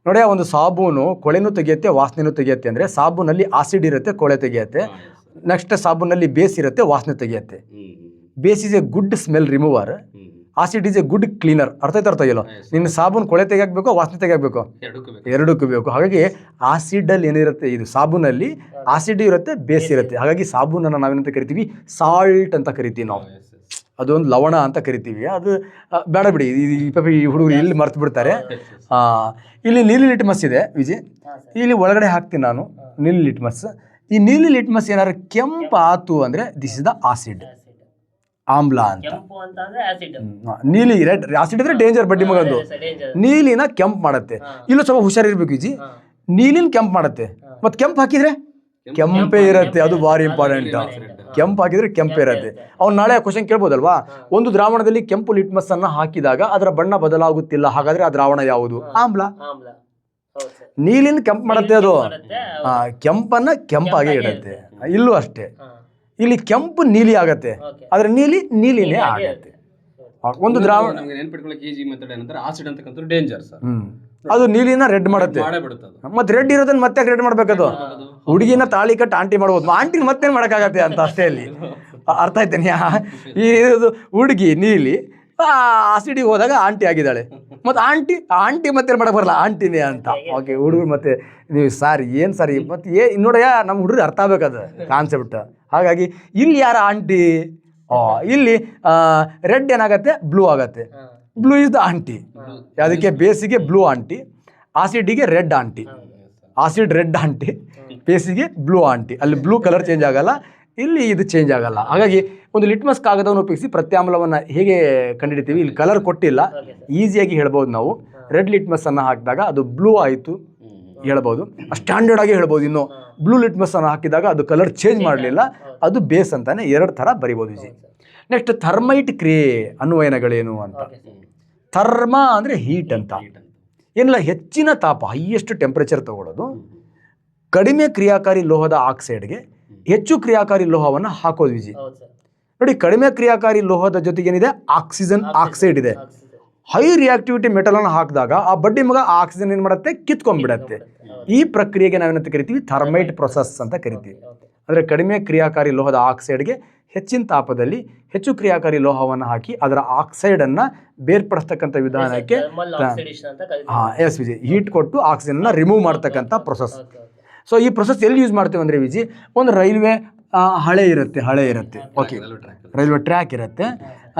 ನೋಡಿ, ಒಂದು ಸಾಬೂನು ಕೊಳೆನೂ ತೆಗೆಯುತ್ತೆ, ವಾಸನೆನೂ ತೆಗೆಯುತ್ತೆ. ಅಂದರೆ ಸಾಬೂನಲ್ಲಿ ಆಸಿಡ್ ಇರುತ್ತೆ, ಕೊಳೆ ತೆಗೆಯುತ್ತೆ. ನೆಕ್ಸ್ಟ್ ಸಾಬೂನಲ್ಲಿ ಬೇಸ್ ಇರುತ್ತೆ, ವಾಸನೆ ತೆಗೆಯುತ್ತೆ. Base is a good smell remover, acid is a good cleaner. ಅರ್ಥ ಇಲ್ಲೋ? ನಿನ್ನ ಸಾಬೂನು ಕೊಳೆ ತೆಗೆಯಬೇಕು, ವಾಸನೆ ತೆಗೆಯಬೇಕು, ಎರಡಕ್ಕೂ ಬೇಕು. ಹಾಗಾಗಿ ಆಸಿಡಲ್ಲಿ ಏನಿರುತ್ತೆ, ಇದು ಸಾಬೂನಲ್ಲಿ ಆಸಿಡ್ ಇರುತ್ತೆ, ಬೇಸ್ ಇರುತ್ತೆ. ಹಾಗಾಗಿ ಸಾಬೂನನ್ನು ನಾವೇನಂತ ಕರಿತೀವಿ? ಸಾಲ್ಟ್ ಅಂತ ಕರಿತೀವಿ ನಾವು. ಅದೊಂದು ಲವಣ ಅಂತ ಕರಿತೀವಿ. ಅದು ಬೇಡ ಬಿಡಿ, ಈ ಹುಡುಗರು ಇಲ್ಲಿ ಮರ್ತು ಬಿಡ್ತಾರೆ. ಇಲ್ಲಿ ನೀಲಿ ಲಿಟ್ಮಸ್ ಇದೆ ವಿಜಯ್, ಇಲ್ಲಿ ಒಳಗಡೆ ಹಾಕ್ತೀನಿ ನಾನು ನೀಲಿ ಲಿಟ್ಮಸ್. ಈ ನೀಲಿ ಲಿಟ್ಮಸ್ ಏನಾದ್ರು ಕೆಂಪು ಆತು ಅಂದರೆ ದಿಸ್ ಇಸ್ ದ ಆಸಿಡ್, ಆಮ್ಲ ಅಂತ. ನೀಲಿ ರೆಡ್ ಆಸಿಡ್ ಇದ್ರೆ ಡೇಂಜರ್, ಬಡ್ಡಿ ಮಗಂದು. ನೀಲಿನ ಕೆಂಪು ಮಾಡುತ್ತೆ. ಇಲ್ಲೂ ಸ್ವಲ್ಪ ಹುಷಾರಿರ್ಬೇಕು ವಿಜಿ, ನೀಲಿನ ಕೆಂಪು ಮಾಡುತ್ತೆ. ಮತ್ತು ಕೆಂಪು ಹಾಕಿದ್ರೆ ಕೆಂಪೇ ಇರುತ್ತೆ, ಅದು ಭಾರಿ ಇಂಪಾರ್ಟೆಂಟ್. ಕೆಂಪು ಹಾಕಿದ್ರೆ ಕೆಂಪೇ ಇರುತ್ತೆ. ಅವ್ನು ನಾಳೆ ಕ್ವಶನ್ ಕೇಳ್ಬೋದಲ್ವಾ? ಒಂದು ದ್ರಾವಣದಲ್ಲಿ ಕೆಂಪು ಲಿಟ್ಮಸ್ ಅನ್ನ ಹಾಕಿದಾಗ ಅದರ ಬಣ್ಣ ಬದಲಾಗುತ್ತಿಲ್ಲ, ಹಾಗಾದ್ರೆ ಆ ದ್ರಾವಣ ಯಾವುದು? ಆಮ್ಲ. ನೀಲಿನ ಕೆಂಪು ಮಾಡುತ್ತೆ, ಅದು ಕೆಂಪನ್ನ ಕೆಂಪಾಗಿ ಇಡುತ್ತೆ. ಇಲ್ಲೂ ಅಷ್ಟೇ, ಇಲ್ಲಿ ಕೆಂಪು ನೀಲಿ ಆಗತ್ತೆ, ಆದ್ರೆ ನೀಲಿನೇ ಆಗತ್ತೆ. ಒಂದು ದ್ರಾವಣ ನೆನ್ಪಿಟ್ಕೊಳ್ಳೋಕೆ ಈಜಿ ಮೆಥಡ್ ಏನಂದ್ರೆ ಆಸಿಡ್ ಅಂತಕ್ಕಂಥ ಡೇಂಜರ್ ಸರ್. ಅದು ನೀಲಿನ ರೆಡ್ ಮಾಡುತ್ತೆ. ಮತ್ತೆ ರೆಡ್ ಇರೋದನ್ನ ಮತ್ತೆ ರೆಡ್ ಮಾಡ್ಬೇಕದು. ಹುಡುಗಿನ ತಾಳಿ ಕಟ್ಟು ಆಂಟಿ ಮಾಡ್ಬೋದು, ಆಂಟಿನ ಮತ್ತೇನು ಮಾಡೋಕ್ಕಾಗತ್ತೆ ಅಂತ ಅಷ್ಟೇ. ಅಲ್ಲಿ ಅರ್ಥ ಆಯ್ತೇನೆ? ಈ ಹುಡುಗಿ ನೀಲಿ ಆಸಿಡಿಗೆ ಹೋದಾಗ ಆಂಟಿ ಆಗಿದ್ದಾಳೆ, ಮತ್ತು ಆಂಟಿ ಮತ್ತೆ ಮಾಡಕ್ಕೆ ಬರಲ್ಲ, ಆಂಟಿನೇ ಅಂತ. ಓಕೆ, ಹುಡುಗರು ಮತ್ತೆ ನೀವು ಏನು ಸಾರಿ ಮತ್ತೆ ನೋಡಯ್ಯ, ನಮ್ಮ ಹುಡುಗರು ಅರ್ಥ ಆಗ್ಬೇಕದು ಕಾನ್ಸೆಪ್ಟ್. ಹಾಗಾಗಿ ಇಲ್ಲಿ ಯಾರ ಆಂಟಿ? ಇಲ್ಲಿ ರೆಡ್ ಏನಾಗತ್ತೆ? ಬ್ಲೂ ಆಗತ್ತೆ. Blue is the aunty. ಅದಕ್ಕೆ ಬೇಸಿಗೆ ಬ್ಲೂ ಆಂಟಿ, ಆಸಿಡಿಗೆ red aunty. Acid red aunty, ಬೇಸಿಗೆ ಬ್ಲೂ ಆಂಟಿ. ಅಲ್ಲಿ ಬ್ಲೂ ಕಲರ್ ಚೇಂಜ್ ಆಗಲ್ಲ, ಇಲ್ಲಿ ಇದು ಚೇಂಜ್ ಆಗಲ್ಲ. ಹಾಗಾಗಿ ಒಂದು ಲಿಟ್ಮಸ್ ಕಾಗದವನ್ನು ಉಪಯೋಗಿಸಿ ಪ್ರತ್ಯಾಮ್ಲವನ್ನು ಹೇಗೆ ಕಂಡುಹಿಡಿತೀವಿ, ಇಲ್ಲಿ ಕಲರ್ ಕೊಟ್ಟಿಲ್ಲ, ಈಸಿಯಾಗಿ ಹೇಳ್ಬೋದು ನಾವು. ರೆಡ್ ಲಿಟ್ಮಸ್ ಅನ್ನು ಹಾಕಿದಾಗ ಅದು ಬ್ಲೂ ಆಯಿತು ಹೇಳ್ಬೋದು, ಸ್ಟ್ಯಾಂಡರ್ಡ್ ಆಗಿ ಹೇಳ್ಬೋದು. ಇನ್ನು ಬ್ಲೂ ಲಿಟ್ಮಸ್ ಅನ್ನು ಹಾಕಿದಾಗ ಅದು ಕಲರ್ ಚೇಂಜ್ ಮಾಡಲಿಲ್ಲ, ಅದು ಬೇಸ್ ಅಂತಾನೆ 2 ಥರ ಬರಿಬೋದು ಈಜಿ. ನೆಕ್ಸ್ಟ್ ಥರ್ಮೈಟ್ ಕ್ರಿಯೆ ಅನ್ವಯನಗಳೇನು ಅಂತ. ಥರ್ಮ ಅಂದರೆ ಹೀಟ್ ಅಂತ, ಏನಿಲ್ಲ ಹೆಚ್ಚಿನ ತಾಪ ಹೈಯೆಸ್ಟ್ ಟೆಂಪ್ರೇಚರ್ ತಗೊಳ್ಳೋದು, ಕಡಿಮೆ ಕ್ರಿಯಾಕಾರಿ ಲೋಹದ ಆಕ್ಸೈಡ್ಗೆ ಹೆಚ್ಚು ಕ್ರಿಯಾಕಾರಿ ಲೋಹವನ್ನು ಹಾಕೋದು ಈಜಿ. ನೋಡಿ, ಕಡಿಮೆ ಕ್ರಿಯಾಕಾರಿ ಲೋಹದ ಜೊತೆಗೇನಿದೆ ಆಕ್ಸಿಜನ್ ಆಕ್ಸೈಡ್ ಇದೆ. ಹೈ ರಿಯಾಕ್ಟಿವಿಟಿ ಮೆಟಲನ್ನು ಹಾಕಿದಾಗ ಆ ಬಡ್ಡಿ ಮಗ ಆ ಆಕ್ಸಿಜನ್ ಏನು ಮಾಡುತ್ತೆ, ಕಿತ್ಕೊಂಡ್ಬಿಡತ್ತೆ. ಈ ಪ್ರಕ್ರಿಯೆಗೆ ನಾವೇನಂತ ಕರಿತೀವಿ, ಥರ್ಮೈಟ್ ಪ್ರೊಸೆಸ್ ಅಂತ ಕರಿತೀವಿ. ಅಂದರೆ ಕಡಿಮೆ ಕ್ರಿಯಾಕಾರಿ ಲೋಹದ ಆಕ್ಸೈಡ್ಗೆ ಹೆಚ್ಚಿನ ತಾಪದಲ್ಲಿ ಹೆಚ್ಚು ಕ್ರಿಯಾಕಾರಿ ಲೋಹವನ್ನು ಹಾಕಿ ಅದರ ಆಕ್ಸೈಡನ್ನು ಬೇರ್ಪಡಿಸ್ತಕ್ಕಂಥ ವಿಧಾನಕ್ಕೆ ಎಸ್ ವಿಜಿ, ಹೀಟ್ ಕೊಟ್ಟು ಆಕ್ಸಿಜನ್ನ ರಿಮೂವ್ ಮಾಡ್ತಕ್ಕಂಥ ಪ್ರೊಸೆಸ್. ಸೊ ಈ ಪ್ರೊಸೆಸ್ ಎಲ್ಲಿ ಯೂಸ್ ಮಾಡ್ತೇವೆ ಅಂದರೆ ವಿಜಿ, ಒಂದು ರೈಲ್ವೆ ಹಳೆ ಇರುತ್ತೆ ಓಕೆ, ರೈಲ್ವೆ ಟ್ರ್ಯಾಕ್ ಇರುತ್ತೆ.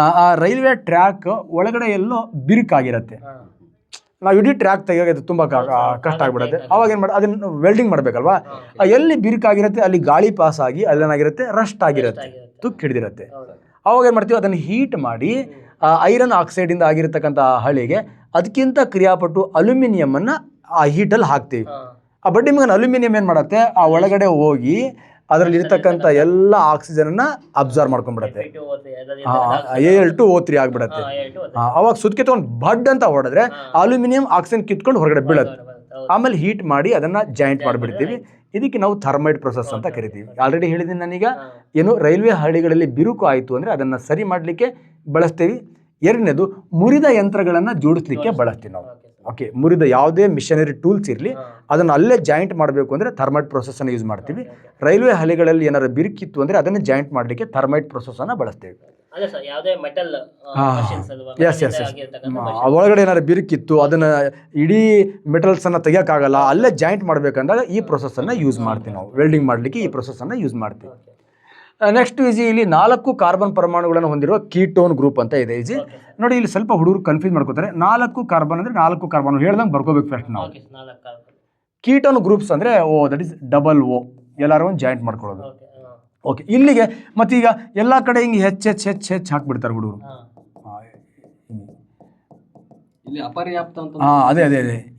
ಆ ರೈಲ್ವೆ ಟ್ರ್ಯಾಕ್ ಒಳಗಡೆ ಎಲ್ಲೋ ಬಿರುಕಾಗಿರುತ್ತೆ. ನಾವು ಇಡೀ ಟ್ರ್ಯಾಕ್ ತೆಗಿಯೋದು ತುಂಬ ಕಷ್ಟ ಆಗಿಬಿಡುತ್ತೆ. ಅವಾಗ ಏನು ಮಾಡಿ ಅದನ್ನು ವೆಲ್ಡಿಂಗ್ ಮಾಡಬೇಕಲ್ವಾ, ಎಲ್ಲಿ ಬಿರುಕಾಗಿರುತ್ತೆ ಅಲ್ಲಿ ಗಾಳಿ ಪಾಸ್ ಆಗಿ ಅಲ್ಲೇನಾಗಿರುತ್ತೆ, ರಸ್ಟ್ ಆಗಿರುತ್ತೆ, ತುಕ್ಕು ಹಿಡಿದಿರುತ್ತೆ. ಅವಾಗ ಏನು ಮಾಡ್ತೀವಿ, ಅದನ್ನು ಹೀಟ್ ಮಾಡಿ ಐರನ್ ಆಕ್ಸೈಡಿಂದ ಆಗಿರತಕ್ಕಂಥ ಹಳಿಗೆ ಅದಕ್ಕಿಂತ ಕ್ರಿಯಾಪಟ್ಟು ಅಲ್ಯೂಮಿನಿಯಮನ್ನು ಆ ಹೀಟಲ್ಲಿ ಹಾಕ್ತೀವಿ. ಆ ಬಡ್ಡಿ ಮಗನ ಅಲ್ಯೂಮಿನಿಯಂ ಏನು ಮಾಡುತ್ತೆ, ಆ ಒಳಗಡೆ ಹೋಗಿ ಅದರಲ್ಲಿ ಇರ್ತಕ್ಕಂಥ ಎಲ್ಲ ಆಕ್ಸಿಜನನ್ನು ಅಬ್ಸರ್ವ್ ಮಾಡ್ಕೊಂಡ್ಬಿಡುತ್ತೆ. Al2O3 ಆಗಿಬಿಡುತ್ತೆ. ಅವಾಗ ಸುತ್ತಿಗೆ ತೊಗೊಂಡು ಬಡ್ ಅಂತ ಹೊಡೆದ್ರೆ ಅಲ್ಯೂಮಿನಿಯಂ ಆಕ್ಸಿಜನ್ ಕಿತ್ಕೊಂಡು ಹೊರಗಡೆ ಬೀಳುತ್ತೆ. ಆಮೇಲೆ ಹೀಟ್ ಮಾಡಿ ಅದನ್ನು ಜಾಯಿಂಟ್ ಮಾಡಿಬಿಡ್ತೀವಿ. ಇದಕ್ಕೆ ನಾವು ಥರ್ಮೈಟ್ ಪ್ರೊಸೆಸ್ ಅಂತ ಕರಿತೀವಿ. ಆಲ್ರೆಡಿ ಹೇಳಿದ್ದೀನಿ ನಾನೀಗ, ಏನು ರೈಲ್ವೆ ಹಳಿಗಳಲ್ಲಿ ಬಿರುಕು ಆಯಿತು ಅಂದರೆ ಅದನ್ನು ಸರಿ ಮಾಡಲಿಕ್ಕೆ ಬಳಸ್ತೀವಿ. ಎರಡನೇದು, ಮುರಿದ ಯಂತ್ರಗಳನ್ನು ಜೋಡಿಸ್ಲಿಕ್ಕೆ ಬಳಸ್ತೀವಿ ನಾವು. ಓಕೆ, ಮುರಿದ ಯಾವುದೇ ಮಿಷನರಿ ಟೂಲ್ಸ್ ಇರಲಿ ಅದನ್ನು ಅಲ್ಲೇ ಜಾಯಿಂಟ್ ಮಾಡಬೇಕು ಅಂದರೆ ಥರ್ಮೈಟ್ ಪ್ರೊಸೆಸನ್ನು ಯೂಸ್ ಮಾಡ್ತೀವಿ. ರೈಲ್ವೆ ಹಳಿಗಳಲ್ಲಿ ಏನಾದ್ರು ಬಿರುಕಿತ್ತು ಅಂದರೆ ಅದನ್ನು ಜಾಯಿಂಟ್ ಮಾಡಲಿಕ್ಕೆ ಥರ್ಮೈಟ್ ಪ್ರೊಸೆಸನ್ನು ಬಳಸ್ತೀವಿ. ಒಳಗಡೆ ಏನಾದ್ರು ಬಿರುಕಿತ್ತು ಅದನ್ನು ಇಡೀ ಮೆಟಲ್ಸನ್ನು ತೆಗಿಯೋಕ್ಕಾಗಲ್ಲ, ಅಲ್ಲೇ ಜಾಯಿಂಟ್ ಮಾಡಬೇಕಂದಾಗ ಈ ಪ್ರೊಸೆಸನ್ನು ಯೂಸ್ ಮಾಡ್ತೀವಿ ನಾವು. ವೆಲ್ಡಿಂಗ್ ಮಾಡಲಿಕ್ಕೆ ಈ ಪ್ರೊಸೆಸನ್ನು ಯೂಸ್ ಮಾಡ್ತೀವಿ. ನೆಕ್ಸ್ಟ್ ಈಜಿ, ಇಲ್ಲಿ 4 ಕಾರ್ಬನ್ ಪರಮಾಣುಗಳನ್ನು ಹೊಂದಿರುವ ಕೀಟೋನ್ ಗ್ರೂಪ್ ಅಂತ ಇದೆ ಈಜಿ. ನೋಡಿ, ಇಲ್ಲಿ ಸ್ವಲ್ಪ ಹುಡುಗರು ಕನ್ಫ್ಯೂಸ್ ಮಾಡ್ಕೋತಾರೆ. 4 ಕಾರ್ಬನ್ ಅಂದರೆ 4 ಕಾರ್ಬನ್ ಹೇಳ್ದಂಗೆ ಬರ್ಕೋಬೇಕು ಫಸ್ಟ್ ನಾವು. ಕೀಟೋನ್ ಗ್ರೂಪ್ಸ್ ಅಂದರೆ ದಟ್ ಇಸ್ ಡಬಲ್ ಓ, ಎಲ್ಲರೂ ಒಂದು ಜಾಯಿಂಟ್ ಮಾಡ್ಕೊಳ್ಳೋದು. ಓಕೆ, ಇಲ್ಲಿಗೆ ಮತ್ತೀಗ ಎಲ್ಲ ಕಡೆ ಹಿಂಗೆ ಹೆಚ್ಚು ಹಾಕ್ಬಿಡ್ತಾರೆ ಹುಡುಗರು. ಅದೇ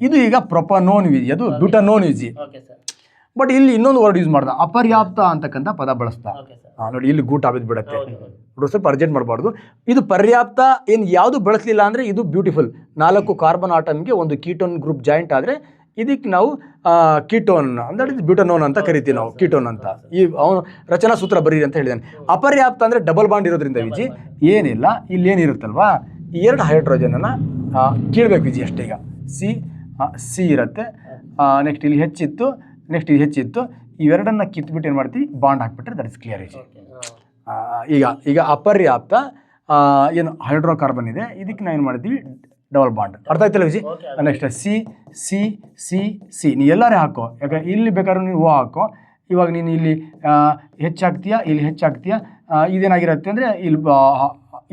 ಇದು ಈಗ ಪ್ರೊಪನೋನ್ ವಿಜಿ, ಅದು ಬ್ಯೂಟನೋನ್ ವಿಜಿ. ಬಟ್ ಇಲ್ಲಿ ಇನ್ನೊಂದು ವರ್ಡ್ ಯೂಸ್ ಮಾಡ್ದ, ಅಪರ್ಯಾಪ್ತ ಅಂತಕ್ಕಂಥ ಪದ ಬಳಸ್ತಾ. ನೋಡಿ, ಇಲ್ಲಿ ಗೂಟ ಬಿದ್ದು ಬಿಡುತ್ತೆ, ಸ್ವಲ್ಪ ಅರ್ಜೆಂಟ್ ಮಾಡಬಾರ್ದು. ಇದು ಪರ್ಯಾಪ್ತ ಏನು ಯಾವುದು ಬಳಸಲಿಲ್ಲ ಅಂದರೆ ಇದು ಬ್ಯೂಟಿಫುಲ್. 4 ಕಾರ್ಬನ್ ಆಟಮ್ಗೆ ಒಂದು ಕೀಟೋನ್ ಗ್ರೂಪ್ ಜಾಯಿಂಟ್ ಆದರೆ ಇದಕ್ಕೆ ನಾವು ಕೀಟೋನ್ ಅಂದರೆ ಬ್ಯೂಟನೋನ್ ಅಂತ ಕರಿತೀವಿ ನಾವು, ಕೀಟೋನ್ ಅಂತ. ಈ ಅವನು ರಚನಾ ಸೂತ್ರ ಬರೀರಿ ಅಂತ ಹೇಳಿದ್ದಾನೆ. ಅಪರ್ಯಾಪ್ತ ಅಂದರೆ ಡಬಲ್ ಬಾಂಡ್ ಇರೋದ್ರಿಂದ ವಿಜಿ ಏನಿಲ್ಲ, ಇಲ್ಲಿ ಏನಿರುತ್ತಲ್ವಾ, ಈ 2 ಹೈಡ್ರೋಜನನ್ನು ಕೀಳ್ಬೇಕು ವಿಜಿ ಅಷ್ಟೇ. ಈಗ ಸಿ ಇರುತ್ತೆ, ನೆಕ್ಸ್ಟ್ ಇಲ್ಲಿ ಹೆಚ್ಚಿತ್ತು, ನೆಕ್ಸ್ಟ್ ಇದು ಹೆಚ್ಚಿತ್ತು, ಇವೆರಡನ್ನ ಕಿತ್ಬಿಟ್ಟು ಏನು ಮಾಡ್ತೀವಿ, ಬಾಂಡ್ ಹಾಕ್ಬಿಟ್ರೆ ದಟ್ ಇಸ್ ಕ್ಲಿಯರ್ ಈಜಿ. ಈಗ ಅಪರ್ಯಾಪ್ತ ಏನು ಹೈಡ್ರೋಕಾರ್ಬನ್ ಇದೆ, ಇದಕ್ಕೆ ನಾವು ಏನು ಮಾಡ್ತೀವಿ, ಡಬಲ್ ಬಾಂಡ್. ಅರ್ಥ ಆಯ್ತಲ್ಲ ವಿಜಿ? ನೆಕ್ಸ್ಟ್ ಸಿ ನೀ ಎಲ್ಲರೇ ಹಾಕೋ, ಯಾಕಂದ್ರೆ ಇಲ್ಲಿ ಬೇಕಾದ್ರೂ ನೀವು ಓ ಹಾಕೋ. ಇವಾಗ ನೀನು ಇಲ್ಲಿ ಹೆಚ್ಚಾಗ್ತೀಯಾ, ಇಲ್ಲಿ ಹೆಚ್ಚಾಗ್ತೀಯಾ, ಇದೇನಾಗಿರುತ್ತೆ ಅಂದರೆ ಇಲ್ಲಿ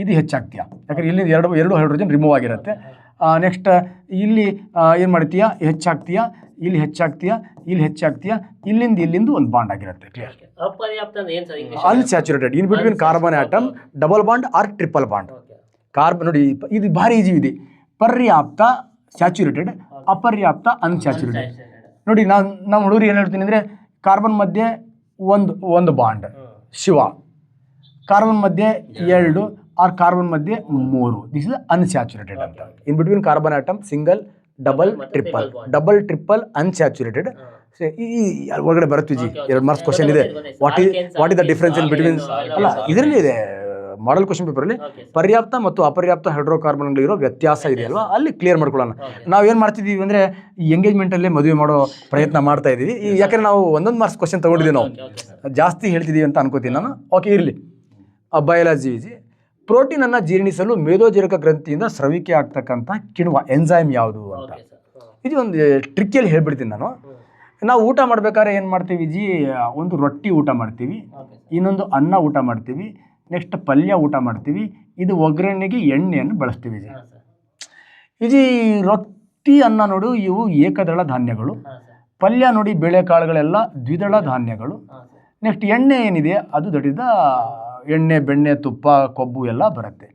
ಇದು ಹೆಚ್ಚಾಗ್ತೀಯಾ, ಯಾಕಂದ್ರೆ ಇಲ್ಲಿ ಎರಡು ಹೈಡ್ರೋಜನ್ ರಿಮೂವ್ ಆಗಿರುತ್ತೆ. ನೆಕ್ಸ್ಟ್ ಇಲ್ಲಿ ಏನು ಮಾಡ್ತೀಯಾ, ಹೆಚ್ಚಾಗ್ತೀಯಾ, ಇಲ್ಲಿ ಹೆಚ್ಚಾಗ್ತೀಯಾ, ಇಲ್ಲಿ ಹೆಚ್ಚಾಗ್ತೀಯಾ, ಇಲ್ಲಿಂದ ಒಂದು ಬಾಂಡ್ ಆಗಿರುತ್ತೆ. Clear? Unsaturated in between carbon atom, double bond or triple bond. Carbon ನೋಡಿ, ಇದು ಭಾರಿ ಈಜಿ ಇದೆ. ಪರ್ಯಾಪ್ತ ಸ್ಯಾಚುರೇಟೆಡ್, ಅಪರ್ಯಾಪ್ತ ಅನ್ಸ್ಯಾಚುರೇಟೆಡ್. ನೋಡಿ, ನಮ್ಮ ಹುಡುಗರು ಏನು ಹೇಳ್ತೀನಿ ಅಂದರೆ, ಕಾರ್ಬನ್ ಮಧ್ಯೆ ಒಂದು ಬಾಂಡ್ ಶಿವ, ಕಾರ್ಬನ್ ಮಧ್ಯೆ 2 ಆರ್ ಕಾರ್ಬನ್ ಮಧ್ಯೆ 3, ದಿಸ್ ಇಸ್ ಅನ್ಸ್ಯಾಚುರೇಟೆಡ್ ಅಂತ. ಇನ್ between carbon atom single, double triple unsaturated. ಈ ಒಳಗಡೆ ಬರುತ್ತೆ ಜಿ, 2 ಮಾರ್ಕ್ಸ್ ಕ್ವಶನ್ ಇದೆ. What is the difference in between, ಅಲ್ಲ ಇದರಲ್ಲಿ ಇದೆ ಮಾಡಲ್ ಕ್ವಶನ್ ಪೇಪರಲ್ಲಿ, ಪರ್ಯಾಪ್ತ ಮತ್ತು ಅಪರ್ಯಾಪ್ತ ಹೈಡ್ರೋಕಾರ್ಬನ್ಗಳಿರೋ ವ್ಯತ್ಯಾಸ ಇದೆ ಅಲ್ವಾ, ಅಲ್ಲಿ ಕ್ಲಿಯರ್ ಮಾಡ್ಕೊಳ್ಳೋಣ. ನಾವೇನು ಮಾಡ್ತಿದ್ದೀವಿ ಅಂದರೆ ಈ ಎಂಗೇಜ್ಮೆಂಟಲ್ಲೇ ಮದುವೆ ಮಾಡೋ ಪ್ರಯತ್ನ ಮಾಡ್ತಾ ಇದ್ದೀವಿ. ಯಾಕಂದರೆ ನಾವು 1 ಮಾರ್ಕ್ಸ್ ಕ್ವಶನ್ ತೊಗೊಂಡಿದ್ದೀವಿ, ನಾವು ಜಾಸ್ತಿ ಹೇಳ್ತಿದ್ದೀವಿ ಅಂತ ಅನ್ಕೋತೀನಿ ನಾನು. ಓಕೆ, ಇರಲಿ. Biology easy. ಪ್ರೋಟೀನನ್ನು ಜೀರ್ಣಿಸಲು ಮೇದೋಜೀರಕ ಗ್ರಂಥಿಯಿಂದ ಸ್ರವಿಕೆ ಆಗ್ತಕ್ಕಂಥ ಕಿಣ್ವ ಎನ್ಸೈಮ್ ಯಾವುದು ಅಂತ. ಇದು ಒಂದು ಟ್ರಿಕ್ಕಿಯಲ್ಲಿ ಹೇಳ್ಬಿಡ್ತೀನಿ ನಾನು. ನಾವು ಊಟ ಮಾಡ್ಬೇಕಾದ್ರೆ ಏನು ಮಾಡ್ತೀವಿ ಜಿ, ಒಂದು ರೊಟ್ಟಿ ಊಟ ಮಾಡ್ತೀವಿ, ಇನ್ನೊಂದು ಅನ್ನ ಊಟ ಮಾಡ್ತೀವಿ, ನೆಕ್ಸ್ಟ್ ಪಲ್ಯ ಊಟ ಮಾಡ್ತೀವಿ, ಇದು ಒಗ್ಗರಣೆಗೆ ಎಣ್ಣೆಯನ್ನು ಬಳಸ್ತೀವಿ ಜಿ. ಇದು ರೊಟ್ಟಿ ಅನ್ನ ನೋಡು, ಇವು ಏಕದಳ ಧಾನ್ಯಗಳು. ಪಲ್ಯ ನೋಡಿ, ಬೇಳೆಕಾಳುಗಳೆಲ್ಲ ದ್ವಿದಳ ಧಾನ್ಯಗಳು. ನೆಕ್ಸ್ಟ್ ಎಣ್ಣೆ ಏನಿದೆ ಅದು ದಟ್ ಇಸ್ ದ ಎಣ್ಣೆ, ಬೆಣ್ಣೆ, ತುಪ್ಪ, ಕೊಬ್ಬು ಎಲ್ಲ ಬರುತ್ತೆ.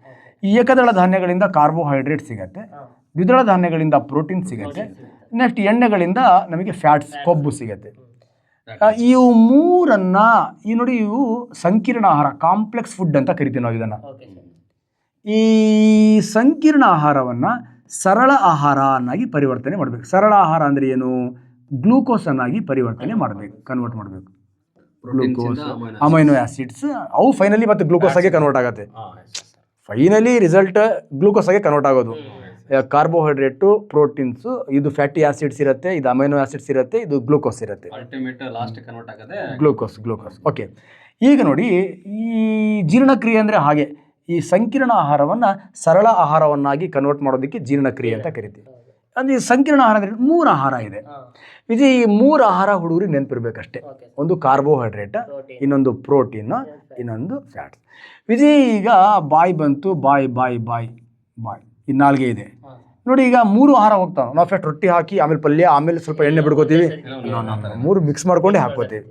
ಈ ಏಕದಳ ಧಾನ್ಯಗಳಿಂದ ಕಾರ್ಬೋಹೈಡ್ರೇಟ್ ಸಿಗುತ್ತೆ, ದ್ವಿದಳ ಧಾನ್ಯಗಳಿಂದ ಪ್ರೋಟೀನ್ ಸಿಗುತ್ತೆ, ನೆಕ್ಸ್ಟ್ ಎಣ್ಣೆಗಳಿಂದ ನಮಗೆ ಫ್ಯಾಟ್ಸ್, ಕೊಬ್ಬು ಸಿಗುತ್ತೆ. ಇವು ಮೂರನ್ನು ನೋಡಿ, ಇವು ಸಂಕೀರ್ಣ ಆಹಾರ, ಕಾಂಪ್ಲೆಕ್ಸ್ ಫುಡ್ ಅಂತ ಕರಿತೀವಿ ನಾವು ಇದನ್ನು. ಈ ಸಂಕೀರ್ಣ ಆಹಾರವನ್ನು ಸರಳ ಆಹಾರ ಅನ್ನಾಗಿ ಪರಿವರ್ತನೆ ಮಾಡಬೇಕು. ಸರಳ ಆಹಾರ ಅಂದರೆ ಏನು? ಗ್ಲೂಕೋಸನ್ನಾಗಿ ಪರಿವರ್ತನೆ ಮಾಡಬೇಕು, ಕನ್ವರ್ಟ್ ಮಾಡಬೇಕು. ಗ್ಲೂಕೋಸ್, ಅಮೈನೋ ಆ್ಯಸಿಡ್ಸ್ ಅವು ಫೈನಲಿ ಮತ್ತೆ ಗ್ಲೂಕೋಸ್ ಆಗಿ ಕನ್ವರ್ಟ್ ಆಗುತ್ತೆ. ಫೈನಲಿ ರಿಸಲ್ಟ್ ಗ್ಲೂಕೋಸ್ ಆಗಿ ಕನ್ವರ್ಟ್ ಆಗೋದು. ಕಾರ್ಬೋಹೈಡ್ರೇಟು, ಪ್ರೋಟೀನ್ಸು, ಇದು ಫ್ಯಾಟಿ ಆಸಿಡ್ಸ್ ಇರುತ್ತೆ, ಇದು ಅಮೈನೋ ಆಸಿಡ್ಸ್ ಇರುತ್ತೆ, ಇದು ಗ್ಲೂಕೋಸ್ ಇರುತ್ತೆ. ಗ್ಲೂಕೋಸ್. ಓಕೆ, ಈಗ ನೋಡಿ, ಈ ಜೀರ್ಣಕ್ರಿಯೆ ಅಂದರೆ ಹಾಗೆ ಈ ಸಂಕೀರ್ಣ ಆಹಾರವನ್ನು ಸರಳ ಆಹಾರವನ್ನಾಗಿ ಕನ್ವರ್ಟ್ ಮಾಡೋದಕ್ಕೆ ಜೀರ್ಣಕ್ರಿಯೆ ಅಂತ ಕರಿತೀವಿ. ಅಂದರೆ ಈ ಸಂಕೀರ್ಣ ಆಹಾರ ಅಂದರೆ 3 ಆಹಾರ ಇದೆ. ಇದು ಈ 3 ಆಹಾರ ಹುಡುಗರಿಗೆ ನೆನಪಿರ್ಬೇಕಷ್ಟೇ. ಒಂದು ಕಾರ್ಬೋಹೈಡ್ರೇಟ್, ಇನ್ನೊಂದು ಪ್ರೋಟೀನ್, ಇನ್ನೊಂದು ಫ್ಯಾಟ್ಸ್. ವಿಜಿ ಈಗ ಬಾಯಿ ಬಂತು, ಬಾಯಿ ಈ 4 ಇದೆ ನೋಡಿ. ಈಗ 3 ಆಹಾರ ಹೋಗ್ತಾವೆ. ನಾವು ಫಸ್ಟ್ ರೊಟ್ಟಿ ಹಾಕಿ, ಆಮೇಲೆ ಪಲ್ಯ, ಆಮೇಲೆ ಸ್ವಲ್ಪ ಎಣ್ಣೆ ಬಿಡ್ಕೋತೀವಿ. 3 ಮಿಕ್ಸ್ ಮಾಡ್ಕೊಂಡೇ ಹಾಕ್ಕೋತೀವಿ.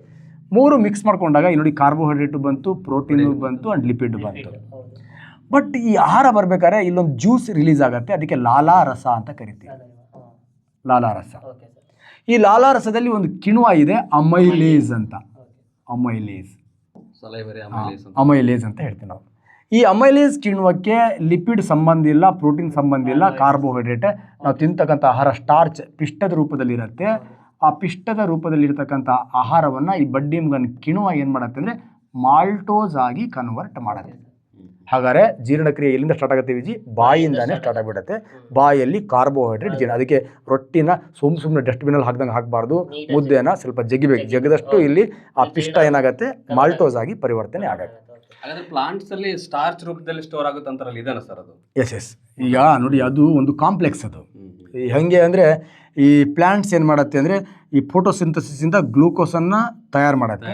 3 ಮಿಕ್ಸ್ ಮಾಡ್ಕೊಂಡಾಗ ನೋಡಿ, ಕಾರ್ಬೋಹೈಡ್ರೇಟು ಬಂತು, ಪ್ರೋಟೀನು ಬಂತು ಆ್ಯಂಡ್ ಲಿಪಿಡ್ ಬಂತು. ಬಟ್ ಈ ಆಹಾರ ಬರ್ಬೇಕಾದ್ರೆ ಇಲ್ಲೊಂದು ಜ್ಯೂಸ್ ರಿಲೀಸ್ ಆಗುತ್ತೆ, ಅದಕ್ಕೆ ಲಾಲಾರಸ ಅಂತ ಕರಿತೀವಿ. ಲಾಲಾರಸ. ಈ ಲಾಲಾರಸದಲ್ಲಿ ಒಂದು ಕಿಣ್ವ ಇದೆ, ಅಮೈಲೇಸ್ ಅಂತ. ಅಮೈಲೇಸ್ ಅಂತ ಹೇಳ್ತೀವಿ ನಾವು. ಈ ಅಮೈಲೇಸ್ ಕಿಣ್ವಕ್ಕೆ ಲಿಪಿಡ್ ಸಂಬಂಧ ಇಲ್ಲ, ಪ್ರೋಟೀನ್ ಸಂಬಂಧ ಇಲ್ಲ, ಕಾರ್ಬೋಹೈಡ್ರೇಟ್. ನಾವು ತಿಂತಕ್ಕಂಥ ಆಹಾರ ಸ್ಟಾರ್ಚ್ ಪಿಷ್ಟದ ರೂಪದಲ್ಲಿರುತ್ತೆ. ಆ ಪಿಷ್ಟದ ರೂಪದಲ್ಲಿರ್ತಕ್ಕಂಥ ಆಹಾರವನ್ನು ಈ ಬಡ್ಡಿಮ್ಗನ್ ಕಿಣ್ವ ಏನು ಮಾಡುತ್ತೆ ಅಂದರೆ ಮಾಲ್ಟೋಸ್ ಆಗಿ ಕನ್ವರ್ಟ್ ಮಾಡುತ್ತೆ. ಹಾಗಾದರೆ ಜೀರ್ಣಕ್ರಿಯೆ ಎಲ್ಲಿಂದ ಸ್ಟಾರ್ಟ್ ಆಗುತ್ತೆ ವಿಜಿ? ಬಾಯಿಂದಾನೇ ಸ್ಟಾರ್ಟ್ ಆಗಿಬಿಡುತ್ತೆ. ಬಾಯಲ್ಲಿ ಕಾರ್ಬೋಹೈಡ್ರೇಟ್ ಜೀರ್ಣ. ಅದಕ್ಕೆ ರೊಟ್ಟಿನ ಸುಮ್ಮನೆ ಡಸ್ಟ್ಬಿನಲ್ಲಿ ಹಾಕ್ದಂಗೆ ಹಾಕಬಾರ್ದು, ಮುದ್ದೆನ ಸ್ವಲ್ಪ ಜಗಿಬೇಕು. ಜಗದಷ್ಟು ಇಲ್ಲಿ ಆ ಪಿಷ್ಟ ಏನಾಗುತ್ತೆ, ಮಾಲ್ಟೋಸ್ ಆಗಿ ಪರಿವರ್ತನೆ ಆಗುತ್ತೆ. ಪ್ಲಾಂಟ್ಸ್ ಅಲ್ಲಿ ಸ್ಟಾರ್ಚ್ ರೂಪದಲ್ಲಿ ಸ್ಟೋರ್ ಆಗುತ್ತೆ ಅಂತಾರಲ್ಲ, ಇದೇನಾ ಸರ್ ಅದು? ಎಸ್. ಈಗ ನೋಡಿ, ಅದು ಒಂದು ಕಾಂಪ್ಲೆಕ್ಸ್. ಅದು ಹೇಗೆ ಅಂದರೆ, ಈ ಪ್ಲಾಂಟ್ಸ್ ಏನು ಮಾಡುತ್ತೆ ಅಂದರೆ ಈ ಫೋಟೋಸಿಂಥಸಿಸಿಂದ ಗ್ಲೂಕೋಸನ್ನು ತಯಾರು ಮಾಡುತ್ತೆ.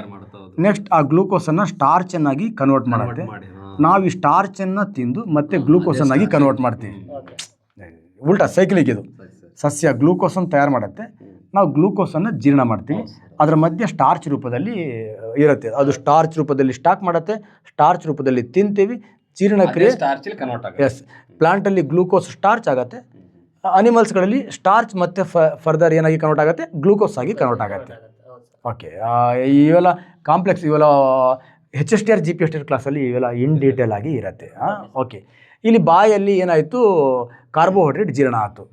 ನೆಕ್ಸ್ಟ್ ಆ ಗ್ಲೂಕೋಸನ್ನು ಸ್ಟಾರ್ಚನ್ನಾಗಿ ಕನ್ವರ್ಟ್ ಮಾಡುತ್ತೆ. ನಾವು ಈ ಸ್ಟಾರ್ಚನ್ನು ತಿಂದು ಮತ್ತೆ ಗ್ಲೂಕೋಸನ್ನಾಗಿ ಕನ್ವರ್ಟ್ ಮಾಡ್ತೀವಿ. ಉಲ್ಟಾ ಸೈಕ್ಲಿಕ್ ಇದು. ಸಸ್ಯ ಗ್ಲೂಕೋಸನ್ನು ತಯಾರು ಮಾಡುತ್ತೆ, ನಾವು ಗ್ಲೂಕೋಸನ್ನು ಜೀರ್ಣ ಮಾಡ್ತೀವಿ. ಅದರ ಮಧ್ಯೆ ಸ್ಟಾರ್ಚ್ ರೂಪದಲ್ಲಿ ಇರುತ್ತೆ. ಅದು ಸ್ಟಾರ್ಚ್ ರೂಪದಲ್ಲಿ ಸ್ಟಾಕ್ ಮಾಡುತ್ತೆ, ಸ್ಟಾರ್ಚ್ ರೂಪದಲ್ಲಿ ತಿಂತೀವಿ. ಜೀರ್ಣಕ್ರಿಯೆ ಎಸ್. ಪ್ಲಾಂಟಲ್ಲಿ ಗ್ಲೂಕೋಸ್ ಸ್ಟಾರ್ಚ್ ಆಗುತ್ತೆ, ಅನಿಮಲ್ಸ್ಗಳಲ್ಲಿ ಸ್ಟಾರ್ಚ್ ಮತ್ತು ಫರ್ದರ್ ಏನಾಗಿ ಕನ್ವರ್ಟ್ ಆಗುತ್ತೆ, ಗ್ಲೂಕೋಸ್ ಆಗಿ ಕನ್ವರ್ಟ್ ಆಗುತ್ತೆ. ಓಕೆ, ಇವೆಲ್ಲ ಕಾಂಪ್ಲೆಕ್ಸ್. ಇವೆಲ್ಲ HSTR GPSTR ಕ್ಲಾಸಲ್ಲಿ ಇವೆಲ್ಲ ಇನ್ ಡೀಟೇಲ್ ಆಗಿ ಇರುತ್ತೆ. ಓಕೆ, ಇಲ್ಲಿ ಬಾಯಲ್ಲಿ ಏನಾಯಿತು, ಕಾರ್ಬೋಹೈಡ್ರೇಟ್ ಜೀರ್ಣ ಆಯಿತು.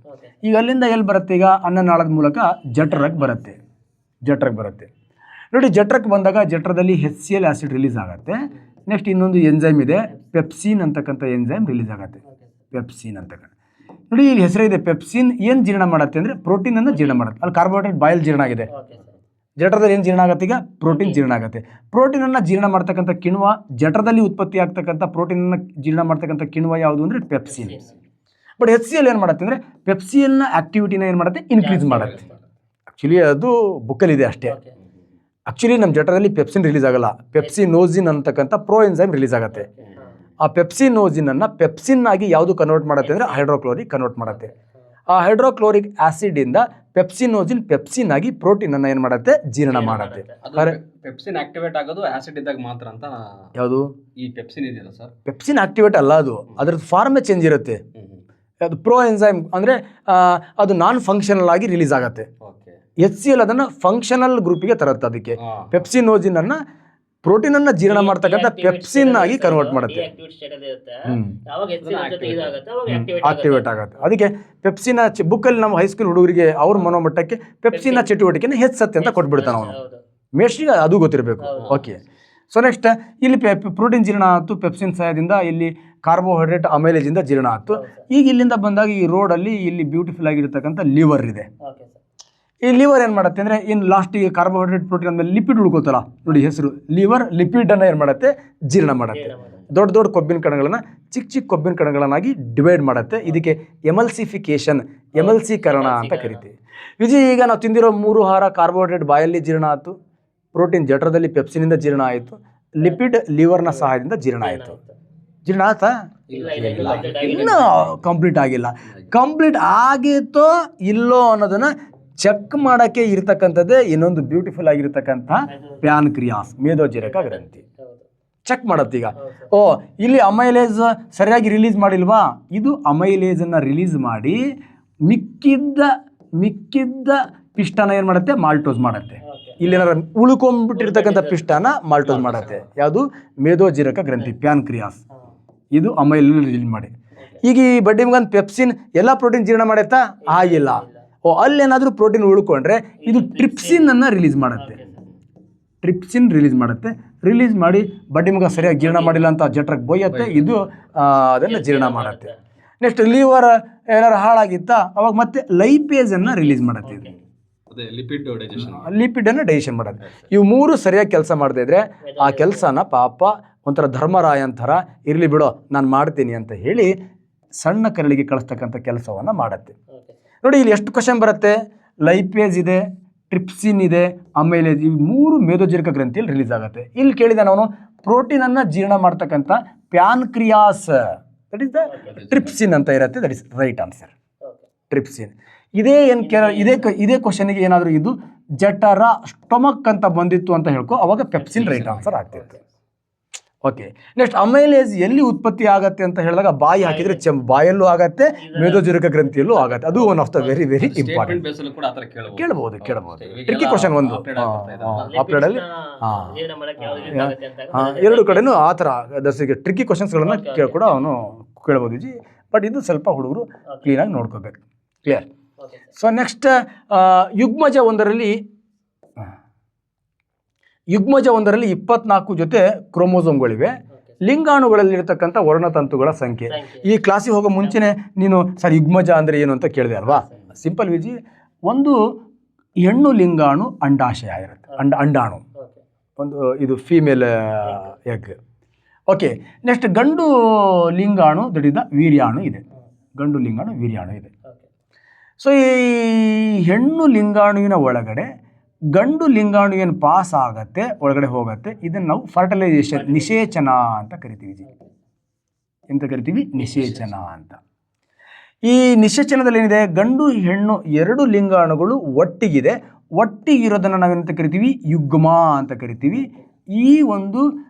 ಈಗ ಅಲ್ಲಿಂದ ಎಲ್ಲಿ ಬರುತ್ತೆ? ಈಗ ಅನ್ನನಾಳದ ಮೂಲಕ ಜಠರಕ್ಕೆ ಬರುತ್ತೆ. ನೋಡಿ, ಜಠರಕ್ಕೆ ಬಂದಾಗ ಜಠರದಲ್ಲಿ HCl ಆ್ಯಸಿಡ್ ರಿಲೀಸ್ ಆಗುತ್ತೆ. ನೆಕ್ಸ್ಟ್ ಇನ್ನೊಂದು ಎಂಜೈಮ್ ಇದೆ, ಪೆಪ್ಸಿನ್ ಅಂತಕ್ಕಂಥ ಎಂಜೈಮ್ ರಿಲೀಸ್ ಆಗುತ್ತೆ. ಪೆಪ್ಸಿನ್ ಅಂತಕ್ಕಂಥ ನೋಡಿ, ಇಲ್ಲಿ ಹೆಸರಿದೆ ಪೆಪ್ಸಿನ್. ಏನು ಜೀರ್ಣ ಮಾಡುತ್ತೆ ಅಂದರೆ ಪ್ರೋಟೀನನ್ನು ಜೀರ್ಣ ಮಾಡುತ್ತೆ. ಅಲ್ಲಿ ಕಾರ್ಬೋಹೈಡ್ರೇಟ್ ಬಾಯಲ್ಲಿ ಜೀರ್ಣ ಆಗಿದೆ. ಜಠರದಲ್ಲಿ ಏನು ಜೀರ್ಣ ಆಗುತ್ತೆ? ಈಗ ಪ್ರೋಟೀನ್ ಜೀರ್ಣ ಆಗುತ್ತೆ. ಪ್ರೋಟೀನನ್ನು ಜೀರ್ಣ ಮಾಡ್ತಕ್ಕಂಥ ಕಿಣ್ವ, ಜಠರದಲ್ಲಿ ಉತ್ಪತ್ತಿ ಆಗ್ತಕ್ಕಂಥ ಪ್ರೋಟೀನನ್ನು ಜೀರ್ಣ ಮಾಡ್ತಕ್ಕಂಥ ಕಿಣ್ವ ಯಾವುದು ಅಂದರೆ ಪೆಪ್ಸಿನ್. ಬಟ್ HCl ಏನು ಮಾಡುತ್ತೆ ಅಂದರೆ ಪೆಪ್ಸಿಯಲ್ನ ಆ್ಯಕ್ಟಿವಿಟಿನ ಏನು ಮಾಡುತ್ತೆ? ಇನ್ಕ್ರೀಸ್ ಮಾಡುತ್ತೆ. ಆ್ಯಕ್ಚುಲಿ ಅದು ಬುಕ್ಕಲ್ಲಿದೆ ಅಷ್ಟೇ. ಆ್ಯಕ್ಚುಲಿ ನಮ್ಮ ಜಠರದಲ್ಲಿ ಪೆಪ್ಸಿನ್ ರಿಲೀಸ್ ಆಗಲ್ಲ, ಪೆಪ್ಸಿನೋಸಿನ್ ಅಂತಕ್ಕಂಥ ಪ್ರೋ ಎಂಜೈಮ್ ರಿಲೀಸ್ ಆಗುತ್ತೆ. ಆ ಪೆಪ್ಸಿನೋಸಿನನ್ನು ಪೆಪ್ಸಿನ್ ಆಗಿ ಯಾವುದು ಕನ್ವರ್ಟ್ ಮಾಡುತ್ತೆ ಅಂದರೆ ಹೈಡ್ರೋಕ್ಲೋರಿಕ್ ಕನ್ವರ್ಟ್ ಮಾಡುತ್ತೆ. ಆ ಹೈಡ್ರೋಕ್ಲೋರಿಕ್ ಆ್ಯಸಿಡಿಂದ ಪೆಪ್ಸಿನೋಸಿನ್ ಪೆಪ್ಸಿನ್ ಆಗಿ ಪ್ರೋಟೀನನ್ನು ಏನು ಮಾಡುತ್ತೆ? ಜೀರ್ಣ ಮಾಡುತ್ತೆ. ಪೆಪ್ಸಿನ್ ಆಕ್ಟಿವೇಟ್ ಆಗೋದು ಆಸಿಡ್ ಇದ್ದಾಗ ಮಾತ್ರ ಅಂತ. ಯಾವುದು ಈ ಪೆಪ್ಸಿನ್ ಇದೆಯಲ್ಲ ಸರ್? ಪೆಪ್ಸಿನ್ ಆಕ್ಟಿವೇಟ್ ಅಲ್ಲ, ಅದು ಅದರದ್ದು ಫಾರ್ಮೇ ಚೇಂಜ್ ಇರುತ್ತೆ. ಅದು ಪ್ರೋ ಎಂಜೈಮ್ ಅಂದರೆ ಅದು ನಾನ್ ಫಂಕ್ಷನಲ್ ಆಗಿ ರಿಲೀಸ್ ಆಗುತ್ತೆ. HCl ಅದನ್ನು ಫಂಕ್ಷನಲ್ ಗ್ರೂಪಿಗೆ ತರುತ್ತೆ. ಅದಕ್ಕೆ ಪೆಪ್ಸಿನೋಸಿನನ್ನು ಪ್ರೋಟೀನನ್ನು ಜೀರ್ಣ ಮಾಡ್ತಕ್ಕಂಥ ಪೆಪ್ಸಿನ್ ಆಗಿ ಕನ್ವರ್ಟ್ ಮಾಡುತ್ತೆ. ಆಕ್ಟಿವೇಟ್ ಆಗುತ್ತೆ. ಅದಕ್ಕೆ ಪೆಪ್ಸಿನ ಬುಕ್ಕಲ್ಲಿ ನಮ್ಮ ಹೈಸ್ಕೂಲ್ ಹುಡುಗರಿಗೆ ಅವ್ರ ಮನೋಮಟ್ಟಕ್ಕೆ ಪೆಪ್ಸಿನ ಚಟುವಟಿಕೆನ ಹೆಚ್ಚುತ್ತೆ ಅಂತ ಕೊಟ್ಬಿಡ್ತಾನೆ ಅವನು. ಮೇಷ್ಟ್ರಿಗೆ ಅದು ಗೊತ್ತಿರಬೇಕು. ಓಕೆ, ಸೊ ನೆಕ್ಸ್ಟ್ ಇಲ್ಲಿ ಪ್ರೋಟೀನ್ ಜೀರ್ಣ ಆಯಿತು ಪೆಪ್ಸಿನ್ ಸಹಾಯದಿಂದ. ಇಲ್ಲಿ ಕಾರ್ಬೋಹೈಡ್ರೇಟ್ ಅಮೈಲೇಜಿಂದ ಜೀರ್ಣ ಆಯಿತು. ಈಗ ಇಲ್ಲಿಂದ ಬಂದಾಗ ಈ ರೋಡಲ್ಲಿ ಇಲ್ಲಿ ಬ್ಯೂಟಿಫುಲ್ ಆಗಿರ್ತಕ್ಕಂಥ ಲಿವರ್ ಇದೆ. ಈ ಲಿವರ್ ಏನು ಮಾಡುತ್ತೆ ಅಂದರೆ ಇನ್ನು ಲಾಸ್ಟಿಗೆ ಕಾರ್ಬೋಹೈಡ್ರೇಟ್ ಪ್ರೋಟೀನ್ ಮೇಲೆ ಲಿಪಿಡ್ ಉಳ್ಕೋತಲ್ಲ ನೋಡಿ, ಹೆಸರು ಲಿವರ್. ಲಿಪಿಡನ್ನು ಏನು ಮಾಡುತ್ತೆ? ಜೀರ್ಣ ಮಾಡುತ್ತೆ. ದೊಡ್ಡ ಕೊಬ್ಬಿನ ಕಣಗಳನ್ನು ಚಿಕ್ಕ ಕೊಬ್ಬಿನ ಕಣಗಳನ್ನಾಗಿ ಡಿವೈಡ್ ಮಾಡುತ್ತೆ. ಇದಕ್ಕೆ ಎಮಲ್ಸಿಫಿಕೇಶನ್, ಎಮಲ್ಸೀಕರಣ ಅಂತ ಕರಿತೀವಿ. ವಿಜಯ್, ಈಗ ನಾವು ತಿಂದಿರೋ 3 ಆಹಾರ ಕಾರ್ಬೋಹೈಡ್ರೇಟ್ ಬಾಯಲ್ಲಿ ಜೀರ್ಣ ಆಯಿತು, ಪ್ರೋಟೀನ್ ಜಠರದಲ್ಲಿ ಪೆಪ್ಸಿನಿಂದ ಜೀರ್ಣ ಆಯಿತು, ಲಿಪಿಡ್ ಲಿವರ್ನ ಸಹಾಯದಿಂದ ಜೀರ್ಣ ಆಯಿತು. ಜೀರ್ಣ ಆಯ್ತಾ? ಇನ್ನೂ ಕಂಪ್ಲೀಟ್ ಆಗಿಲ್ಲ. ಕಂಪ್ಲೀಟ್ ಆಗಿತ್ತೋ ಇಲ್ಲೋ ಅನ್ನೋದನ್ನು ಚೆಕ್ ಮಾಡೋಕ್ಕೆ ಇರತಕ್ಕಂಥದ್ದೇ ಇನ್ನೊಂದು ಬ್ಯೂಟಿಫುಲ್ ಆಗಿರ್ತಕ್ಕಂಥ ಪ್ಯಾನ್ಕ್ರಿಯಾಸ್, ಮೇದೋಜೀರಕ ಗ್ರಂಥಿ. ಚೆಕ್ ಮಾಡುತ್ತೀಗ, ಓ ಇಲ್ಲಿ ಅಮೈಲೇಜ್ ಸರಿಯಾಗಿ ರಿಲೀಸ್ ಮಾಡಿಲ್ವಾ, ಇದು ಅಮೈಲೇಜನ್ನು ರಿಲೀಸ್ ಮಾಡಿ ಮಿಕ್ಕಿದ್ದ ಪಿಷ್ಟನ ಏನು ಮಾಡುತ್ತೆ, ಮಾಲ್ಟೋಸ್ ಮಾಡುತ್ತೆ. ಇಲ್ಲೇನಾರ ಉಳ್ಕೊಂಡ್ಬಿಟ್ಟಿರ್ತಕ್ಕಂಥ ಪಿಷ್ಟನ ಮಾಲ್ಟೋಸ್ ಮಾಡುತ್ತೆ. ಯಾವುದು? ಮೇದೋಜೀರಕ ಗ್ರಂಥಿ, ಪ್ಯಾನ್ಕ್ರಿಯಾಸ್. ಇದು ಅಮೈಲ್ ರಿಲೀಸ್ ಮಾಡಿ. ಈಗ ಈ ಬಡ್ಡಿ ಮಗನ್ ಪೆಪ್ಸಿನ್ ಎಲ್ಲ ಪ್ರೋಟೀನ್ ಜೀರ್ಣ ಮಾಡುತ್ತಾ? ಆಗಿಲ್ಲ. ಓ ಅಲ್ಲೇನಾದರೂ ಪ್ರೋಟೀನ್ ಉಳ್ಕೊಂಡ್ರೆ ಇದು ಟ್ರಿಪ್ಸಿನನ್ನು ರಿಲೀಸ್ ಮಾಡುತ್ತೆ. ಟ್ರಿಪ್ಸಿನ್ ರಿಲೀಸ್ ಮಾಡುತ್ತೆ. ರಿಲೀಸ್ ಮಾಡಿ ಬಡ್ಡಿ ಮಗ ಸರಿಯಾಗಿ ಜೀರ್ಣ ಮಾಡಿಲ್ಲ ಅಂತ ಜಠರಕ್ಕೆ ಬೊಯ್ಯತ್ತೆ. ಇದು ಅದನ್ನು ಜೀರ್ಣ ಮಾಡುತ್ತೆ. ನೆಕ್ಸ್ಟ್ ಲಿವರ್ ಏನಾರು ಹಾಳಾಗಿತ್ತಾ ಅವಾಗ ಮತ್ತೆ ಲೈಪೇಜನ್ನು ರಿಲೀಸ್ ಮಾಡುತ್ತೆ. ಇದು ಲಿಪಿಡನ್ನು ಡೈಜೆಷನ್ ಮಾಡೋದು. ಇವು ಮೂರು ಸರಿಯಾಗಿ ಕೆಲಸ ಮಾಡದೇ ಇದ್ರೆ ಆ ಕೆಲಸನ ಪಾಪ ಒಂಥರ ಧರ್ಮರಾಯನ್ ಥರ ಇರಲಿ ಬಿಡೋ ನಾನು ಮಾಡ್ತೀನಿ ಅಂತ ಹೇಳಿ ಸಣ್ಣ ಕರಳಿಗೆ ಕಳಿಸ್ತಕ್ಕಂಥ ಕೆಲಸವನ್ನು ಮಾಡುತ್ತೆ. ನೋಡಿ ಇಲ್ಲಿ ಎಷ್ಟು ಕ್ವಶನ್ ಬರುತ್ತೆ. ಲೈಪೇಜ್ ಇದೆ, ಟ್ರಿಪ್ಸಿನ್ ಇದೆ, ಆಮೇಲೆ ಈ ಮೂರು ಮೇದೋಜೀರಕ ಗ್ರಂಥಿಯಲ್ಲಿ ರಿಲೀಸ್ ಆಗುತ್ತೆ. ಇಲ್ಲಿ ಕೇಳಿದ ಅವನು ಪ್ರೋಟೀನನ್ನು ಜೀರ್ಣ ಮಾಡ್ತಕ್ಕಂಥ pancreas, that is the trypsin ಅಂತ ಇರುತ್ತೆ. That is right answer, trypsin. ಇದೇ ಕ್ವಶನಿಗೆ ಏನಾದರೂ ಇದು ಜಠರ ಸ್ಟೊಮಕ್ ಅಂತ ಬಂದಿತ್ತು ಅಂತ ಹೇಳ್ಕೊ, ಅವಾಗ ಪೆಪ್ಸಿನ್ ರೈಟ್ ಆನ್ಸರ್ ಆಗ್ತಿತ್ತು. ಓಕೆ, ನೆಕ್ಸ್ಟ್ ಅಮೈಲೇಜ್ ಎಲ್ಲಿ ಉತ್ಪತ್ತಿ ಆಗತ್ತೆ ಅಂತ ಹೇಳಿದಾಗ ಬಾಯಿ ಹಾಕಿದ್ರೆ ಬಾಯಲ್ಲೂ ಆಗತ್ತೆ, ಮೇದೋಜೀರಕ ಗ್ರಂಥಿಯಲ್ಲೂ ಆಗತ್ತೆ. ಅದು one of the very very important. ಕೇಳಬಹುದು. ಟ್ರಿಕ್ಕಿ ಕ್ವಶನ್ ಒಂದು ಅಪ್ಲೋಡಲ್ಲಿ ಎರಡು ಕಡೆನೂ ಆ ಥರ ದರ್ಶಿಗೆ ಟ್ರಿಕ್ಕಿ ಕ್ವಶನ್ಸ್ಗಳನ್ನು ಕೂಡ ಅವನು ಕೇಳ್ಬೋದು ಜಿ. ಬಟ್ ಇದು ಸ್ವಲ್ಪ ಹುಡುಗರು ಕ್ಲೀನಾಗಿ ನೋಡ್ಕೋಬೇಕು. ಕ್ಲಿಯರ್? ಸೊ ನೆಕ್ಸ್ಟ್ ಯುಗ್ಮಜ ಒಂದರಲ್ಲಿ 24 ಜೊತೆ ಕ್ರೋಮೋಸೋಮ್ಗಳಿವೆ. ಲಿಂಗಾಣುಗಳಲ್ಲಿರ್ತಕ್ಕಂಥ ವರ್ಣತಂತುಗಳ ಸಂಖ್ಯೆ. ಈ ಕ್ಲಾಸಿಗೆ ಹೋಗೋ ಮುಂಚೆನೆ ನೀನು ಸರ್ ಯುಗ್ಮಜ ಅಂದರೆ ಏನು ಅಂತ ಕೇಳಿದೆ ಅಲ್ವಾ? ಸಿಂಪಲ್ ವಿಜಿ, ಒಂದು ಹೆಣ್ಣು ಲಿಂಗಾಣು ಅಂಡಾಶಯ ಇರುತ್ತೆ, ಅಂಡಾಣು ಒಂದು, ಇದು ಫೀಮೇಲ್ ಎಗ್. ಓಕೆ, ನೆಕ್ಸ್ಟ್ ಗಂಡು ಲಿಂಗಾಣು ದಡಿದ ವೀರ್ಯಾಣು ಇದೆ. ಸೊ ಈ ಹೆಣ್ಣು ಲಿಂಗಾಣುವಿನ ಒಳಗಡೆ ಗಂಡು ಲಿಂಗಾಣು ಏನು ಪಾಸ್ ಆಗತ್ತೆ, ಒಳಗಡೆ ಹೋಗುತ್ತೆ, ಇದನ್ನು ನಾವು ಫರ್ಟಿಲೈಸೇಷನ್, ನಿಷೇಚನ ಅಂತ ಕರಿತೀವಿ ಜಿ. ಎಂತ ಕರಿತೀವಿ? ನಿಷೇಚನ ಅಂತ. ಈ ನಿಷೇಚನದಲ್ಲಿ ಏನಿದೆ, ಗಂಡು ಹೆಣ್ಣು ಎರಡು ಲಿಂಗಾಣುಗಳು ಒಟ್ಟಿಗಿರೋದನ್ನು ನಾವೇನಂತ ಕರಿತೀವಿ? ಯುಗ್ಮ ಅಂತ ಕರಿತೀವಿ. ಈ ಒಂದು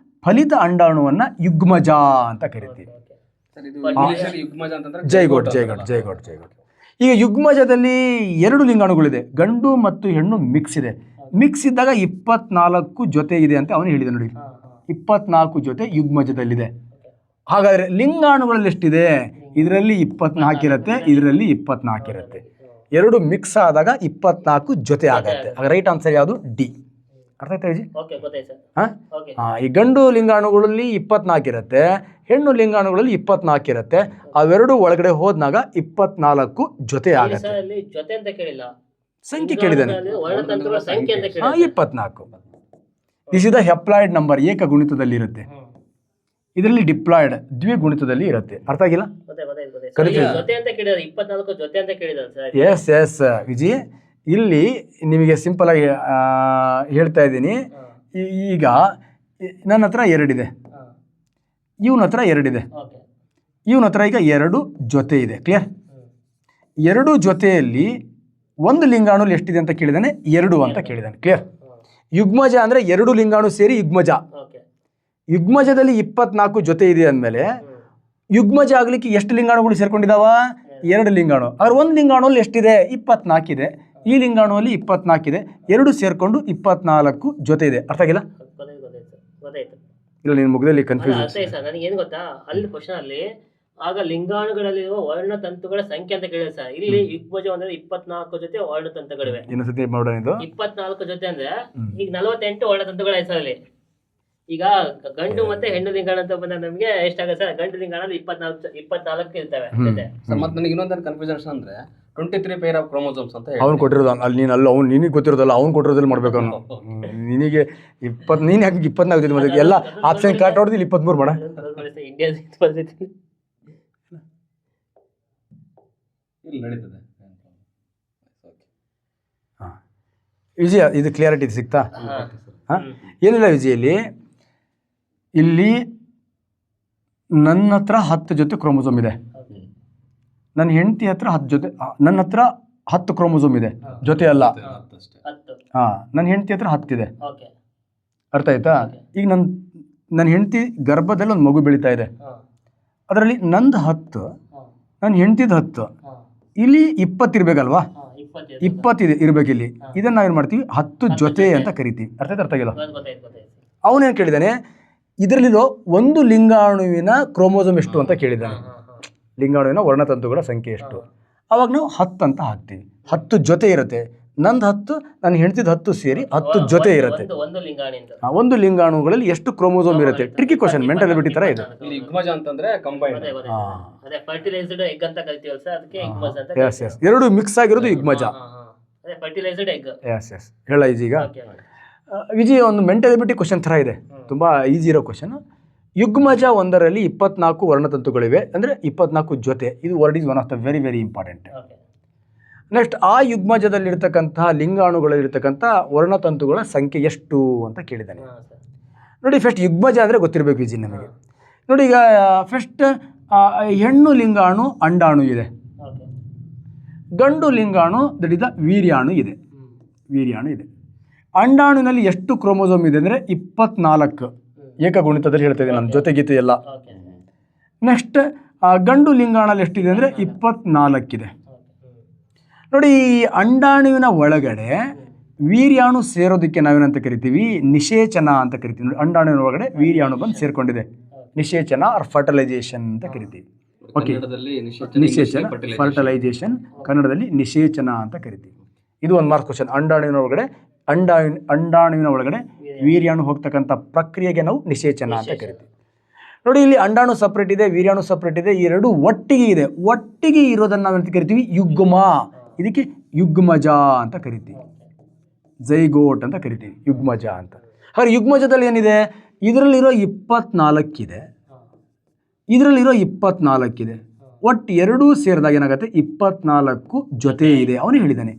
ಫಲಿತ ಅಂಡಾಣುವನ್ನು ಯುಗ್ಮಜ ಅಂತ ಕರಿತೀವಿ. ಜೈಗೋಟ್. ಈಗ ಯುಗ್ಮಜದಲ್ಲಿ ಎರಡು ಲಿಂಗಾಣುಗಳಿದೆ, ಗಂಡು ಮತ್ತು ಹೆಣ್ಣು ಮಿಕ್ಸ್ ಇದೆ. ಮಿಕ್ಸ್ ಇದ್ದಾಗ 24 ಜೊತೆ ಇದೆ ಅಂತ ಅವನು ಹೇಳಿದ. ನೋಡಿ, 24 ಜೊತೆ ಯುಗ್ಮಜದಲ್ಲಿದೆ. ಹಾಗಾದರೆ ಲಿಂಗಾಣುಗಳಲ್ಲಿ ಎಷ್ಟಿದೆ? ಇದರಲ್ಲಿ 24 ಇರುತ್ತೆ, ಇದರಲ್ಲಿ 24 ಇರುತ್ತೆ. ಎರಡು ಮಿಕ್ಸ್ ಆದಾಗ 24 ಜೊತೆ ಆಗುತ್ತೆ. ಆಗ ರೈಟ್ ಆನ್ಸರ್ ಯಾವುದು? ಡಿ. ಅರ್ಥ ಆಯ್ತಾ ಜಿ? ಈ ಗಂಡು ಲಿಂಗಾಣುಗಳಲ್ಲಿ 24 ಇರುತ್ತೆ, ಹೆಣ್ಣು ಲಿಂಗಾಣುಗಳಲ್ಲಿ 24 ಇರುತ್ತೆ. ಅವೆರಡು ಒಳಗಡೆ ಹೋದ್ನಾಗ 24 ಜೊತೆ ಆಗುತ್ತೆ. ಸಂಖ್ಯೆ ಕೇಳಿದ್ದಾನೆ. 24. This is the haploid number, ಏಕಗುಣಿತದಲ್ಲಿ ಇರುತ್ತೆ. ಇದರಲ್ಲಿ ಡಿಪ್ಲಾಯ್ಡ್ ದ್ವಿಗುಣಿತದಲ್ಲಿ ಇರುತ್ತೆ. ಅರ್ಥ ಆಗಿಲ್ಲ? ಎಸ್ ವಿಜಿ, ಇಲ್ಲಿ ನಿಮಗೆ ಸಿಂಪಲ್ ಆಗಿ ಹೇಳ್ತಾ ಇದ್ದೀನಿ. ಈಗ ನನ್ನ ಹತ್ರ 2 ಇದೆ, ಇವನ ಹತ್ರ 2 ಇದೆ, ಇವನ ಹತ್ರ ಈಗ 2 ಜೊತೆ ಇದೆ. ಕ್ಲಿಯರ್? 2 ಜೊತೆಯಲ್ಲಿ ಒಂದು ಲಿಂಗಾಣು ಎಷ್ಟಿದೆ ಅಂತ ಕೇಳಿದಾನೆ? 2 ಅಂತ ಕೇಳಿದಾನೆ. ಕ್ಲಿಯರ್? ಯುಗ್ಮಜ ಅಂದರೆ 2 ಲಿಂಗಾಣು ಸೇರಿ ಯುಗ್ಮಜ. ಯುಗ್ಮಜದಲ್ಲಿ 24 ಜೊತೆ ಇದೆ ಅಂದಮೇಲೆ ಯುಗ್ಮಜ ಆಗಲಿಕ್ಕೆ ಎಷ್ಟು ಲಿಂಗಾಣುಗಳು ಸೇರ್ಕೊಂಡಿದ್ದಾವ? 2 ಲಿಂಗಾಣು. ಆದ್ರೆ ಒಂದು ಲಿಂಗಾಣುವಲ್ಲಿ ಎಷ್ಟಿದೆ? 24 ಇದೆ. ಈ ಲಿಂಗಾಣುವಲ್ಲಿ 24 ಇದೆ. 2 ಸೇರ್ಕೊಂಡು 24 ಜೊತೆ ಇದೆ. ಅರ್ಥ ಆಗಿಲ್ಲ? ಇಲ್ಲ, ನೀನು ಮುಗ್ದಲ್ಲಿ ಕನ್ಫ್ಯೂಸ್. ನನಗೆ ಏನು ಗೊತ್ತಾ, ಅಲ್ಲಿ ಕ್ವಶನ್ ಅಲ್ಲಿ ಆಗ ಲಿಂಗಾಣುಗಳಲ್ಲಿರುವ ವರ್ಣತಂತುಗಳ ಸಂಖ್ಯೆ ಅಂತ ಕೇಳಿದೆ ಸರ್. ಇಲ್ಲಿ ಯುಗ್ಮಜ ಅಂದ್ರೆ 24 ಜೊತೆ ವರ್ಣತಂತುಗಳಿವೆ. ಇನ್ನೊಂದ್ಸತಿ ಮಾಡೋಣ. ಇದು 24 ಜೊತೆ ಅಂದ್ರೆ ಈಗ 48 ವರ್ಣತಂತುಗಳ ಹೆಸರಲ್ಲಿ. ಈಗ ಗಂಡು ಮತ್ತೆ ಹೆಣ್ಣು ಲಿಂಗಾಣ ಅಂತ ಬಂದ ನಮಗೆ ಎಷ್ಟಾಗುತ್ತೆ ಸರ್? ಗಂಡು ಲಿಂಗಾಣ 24 ಇರ್ತವೆ. ಮತ್ತೆ ನನಗೆ ಇನ್ನೊಂದು ಕನ್ಫ್ಯೂಷನ್ ಅಂದ್ರೆ 23 ಪೇರ್ ಆಫ್ ಕ್ರೋಮೋಸೋಮ್ಸ್ ಅಂತ ಅವ್ನು ಕೊಟ್ಟಿರೋದು ಅಲ್ಲಿ. ನೀನು ಅಲ್ಲ, ಅವ್ನು ನಿನಗೆ ಗೊತ್ತಿರೋದಲ್ಲ, ಅವ್ನು ಕೊಟ್ಟಿರೋದಲ್ಲಿ ಮಾಡ್ಬೇಕು. ಅವನು ನಿನಗೆ 20, ನೀನು ಯಾಕೆ 24 ಜೊತೆ ಮಾಡಿದ್ವಿ? ಎಲ್ಲ ಆಪ್ಷನ್ ಕಾಟ್ ಹೊಡೆದು ಇಲ್ಲಿ 23 ಮಾಡ. ಇಂಡಿಯಾ ನಡೀತದೆ. ವಿಜಯ, ಇದು ಕ್ಲಿಯರಿಟಿ ಸಿಗ್ತಾ? ಹಾಂ, ಏನಿಲ್ಲ ವಿಜಯಲ್ಲಿ, ಇಲ್ಲಿ ನನ್ನ ಹತ್ರ 10 ಜೊತೆ ಕ್ರೋಮೋಸೋಮ್ ಇದೆ, ನನ್ನ ಹೆಂಡತಿ ಹತ್ರ 10 ಜೊತೆ, ನನ್ನ ಹತ್ರ 10 ಕ್ರೋಮೋಸೋಮ್ ಇದೆ, ಜೊತೆ ಅಲ್ಲ. 10. ಹಾಂ, ನನ್ನ ಹೆಂಡತಿ ಹತ್ರ 10 ಇದೆ. ಓಕೆ. ಅರ್ಥ ಆಯ್ತಾ? ಈಗ ನನ್ನ ಹೆಂಡತಿ ಗರ್ಭದಲ್ಲಿ ಒಂದು ಮಗು ಬೆಳೀತಾ ಇದೆ, ಅದರಲ್ಲಿ ನಂದು 10, ನನ್ನ ಹೆಂಡತಿದು 10, ಇಲ್ಲಿ 20 ಇರಬೇಕಲ್ವಾ? 20 ಇದೆ ಇರಬೇಕಿಲ್ಲಿ. ಇದನ್ನು ನಾವೇನು ಮಾಡ್ತೀವಿ, 10 ಜೊತೆ ಅಂತ ಕರಿತೀವಿ. ಅರ್ಥ ಆಗಿಲ್ಲ? ಅವನೇನು ಕೇಳಿದ್ದಾನೆ, ಇದರಲ್ಲಿರೋ ಒಂದು ಲಿಂಗಾಣುವಿನ ಕ್ರೋಮೋಸೋಮ್ ಎಷ್ಟು ಅಂತ ಕೇಳಿದ್ದಾನೆ. ಲಿಂಗಾಣುವಿನ ವರ್ಣತಂತುಗಳ ಸಂಖ್ಯೆ ಎಷ್ಟು? ಅವಾಗ ನಾವು 10 ಅಂತ ಹಾಕ್ತೀವಿ. 10 ಜೊತೆ ಇರುತ್ತೆ. ನಂದು 10, ನನ್ನ ಹೆಂಡತಿದ 10 ಸೇರಿ 10 ಜೊತೆ ಇರುತ್ತೆ. ಒಂದು ಲಿಂಗಾಣುಗಳಲ್ಲಿ ಎಷ್ಟು ಕ್ರೋಮೋಸೋಮ್ ಇರುತ್ತೆ? ಟ್ರಿಕಿ ಕ್ವಶನ್, ಮೆಂಟಲ್ ಎಬಿಲಿಟಿ ತರ ಇದು. ಯುಗ್ಮಜ ಅಂತಂದ್ರೆ ಕಂಬೈನ್ಡ್. ಅದೇ ಫರ್ಟಿಲೈಸ್ಡ್ ಎಗ್ ಅಂತ ಕರಿತೀವಲ್ಲ ಸರ್, ಅದಕ್ಕೆ ಯುಗ್ಮಜ ಅಂತ. ಎಸ್ ಎಸ್, ಎರಡು ಮಿಕ್ಸ್ ಆಗಿರೋದು ಯುಗ್ಮಜ. ಅದೇ ಫರ್ಟಿಲೈಸ್ಡ್ ಎಗ್. ಎಸ್ ಎಸ್, ಹೇಳ ಈಗ ವಿಜಿ ಒಂದು ಮೆಂಟಲ್ ಎಬಿಲಿಟಿ ಕ್ವಶನ್ ಥರ ಇದೆ, ತುಂಬ ಈಸಿ ಇರೋ ಕ್ವಶನ್. ಯುಗ್ಮಜ ಒಂದರಲ್ಲಿ 24 ವರ್ಣತಂತುಗಳಿವೆ, ಅಂದರೆ 24 ಜೊತೆ. ಇದು word is one of the very very important. Next, ಆ ಯುಗ್ಮಜದಲ್ಲಿರ್ತಕ್ಕಂತಹ ಲಿಂಗಾಣುಗಳಲ್ಲಿರ್ತಕ್ಕಂಥ ವರ್ಣತಂತುಗಳ ಸಂಖ್ಯೆ ಎಷ್ಟು ಅಂತ ಕೇಳಿದ್ದಾನೆ. ನೋಡಿ, ಫಸ್ಟ್ ಯುಗ್ಮಜ ಅಂದರೆ ಗೊತ್ತಿರಬೇಕು ವಿಜಿ ನಮಗೆ. ನೋಡಿ, ಈಗ ಫಸ್ಟ್ ಹೆಣ್ಣು ಲಿಂಗಾಣು ಅಂಡಾಣು ಇದೆ, ಗಂಡು ಲಿಂಗಾಣು ದಟ್ ಇಸ್ ದ ವೀರ್ಯಾಣು ಇದೆ. ಅಂಡಾಣುವಿನಲ್ಲಿ ಎಷ್ಟು ಕ್ರೋಮೋಸೋಮ್ ಇದೆ ಅಂದರೆ 24, ಏಕಗುಣಿತದಲ್ಲಿ ಹೇಳ್ತಾ ಇದೆ, ನಮ್ಮ ಜೊತೆಗೀತೆ ಎಲ್ಲ. ನೆಕ್ಸ್ಟ್, ಗಂಡು ಲಿಂಗಾಣಲ್ಲಿ ಎಷ್ಟಿದೆ ಅಂದರೆ 24 ಇದೆ. ನೋಡಿ, ಈ ಅಂಡಾಣುವಿನ ಒಳಗಡೆ ವೀರ್ಯಾಣು ಸೇರೋದಕ್ಕೆ ನಾವೇನಂತ ಕರಿತೀವಿ, ನಿಷೇಚನ ಅಂತ ಕರಿತೀವಿ. ನೋಡಿ, ಅಂಡಾಣುವಿನ ಒಳಗಡೆ ವೀರ್ಯಾಣು ಬಂದು ಸೇರ್ಕೊಂಡಿದೆ, ನಿಷೇಚನ ಆರ್ ಫರ್ಟಿಲೈಸೇಷನ್ ಅಂತ ಕರಿತೀವಿ. ಓಕೆ, ನಿಷೇಚನ, ಫರ್ಟಿಲೈಸೇಷನ್, ಕನ್ನಡದಲ್ಲಿ ನಿಷೇಚನ ಅಂತ ಕರಿತೀವಿ. ಇದು ಒಂದು ಮಾರ್ಕ್ಸ್ ಕ್ವಶನ್. ಅಂಡಾಣುವಿನ ಒಳಗಡೆ ವೀರ್ಯಾಣು ಹೋಗ್ತಕ್ಕಂಥ ಪ್ರಕ್ರಿಯೆಗೆ ನಾವು ನಿಷೇಚನ ಅಂತ ಕರಿತೀವಿ. ನೋಡಿ, ಇಲ್ಲಿ ಅಂಡಾಣು ಸಪ್ರೇಟ್ ಇದೆ, ವೀರ್ಯಾಣು ಸಪ್ರೇಟ್ ಇದೆ, ಈ ಎರಡು ಒಟ್ಟಿಗೆ ಇದೆ. ಒಟ್ಟಿಗೆ ಇರೋದನ್ನು ನಾವೇನಂತ ಕರಿತೀವಿ, ಯುಗ್ಮ. ಇದಕ್ಕೆ ಯುಗ್ಮಜ ಅಂತ ಕರಿತೀವಿ, ಝೈಗೋಟ್ ಅಂತ ಕರಿತೀವಿ, ಯುಗ್ಮಜ ಅಂತ. ಹಾಗೆ ಯುಗ್ಮಜದಲ್ಲಿ ಏನಿದೆ, ಇದರಲ್ಲಿರೋ 24 ಇದೆ, ಇದರಲ್ಲಿರೋ 24 ಇದೆ. ಒಟ್ಟು ಎರಡೂ ಸೇರಿದಾಗ ಏನಾಗುತ್ತೆ, 24 ಜೊತೆ ಇದೆ. ಅವನು ಹೇಳಿದ್ದಾನೆ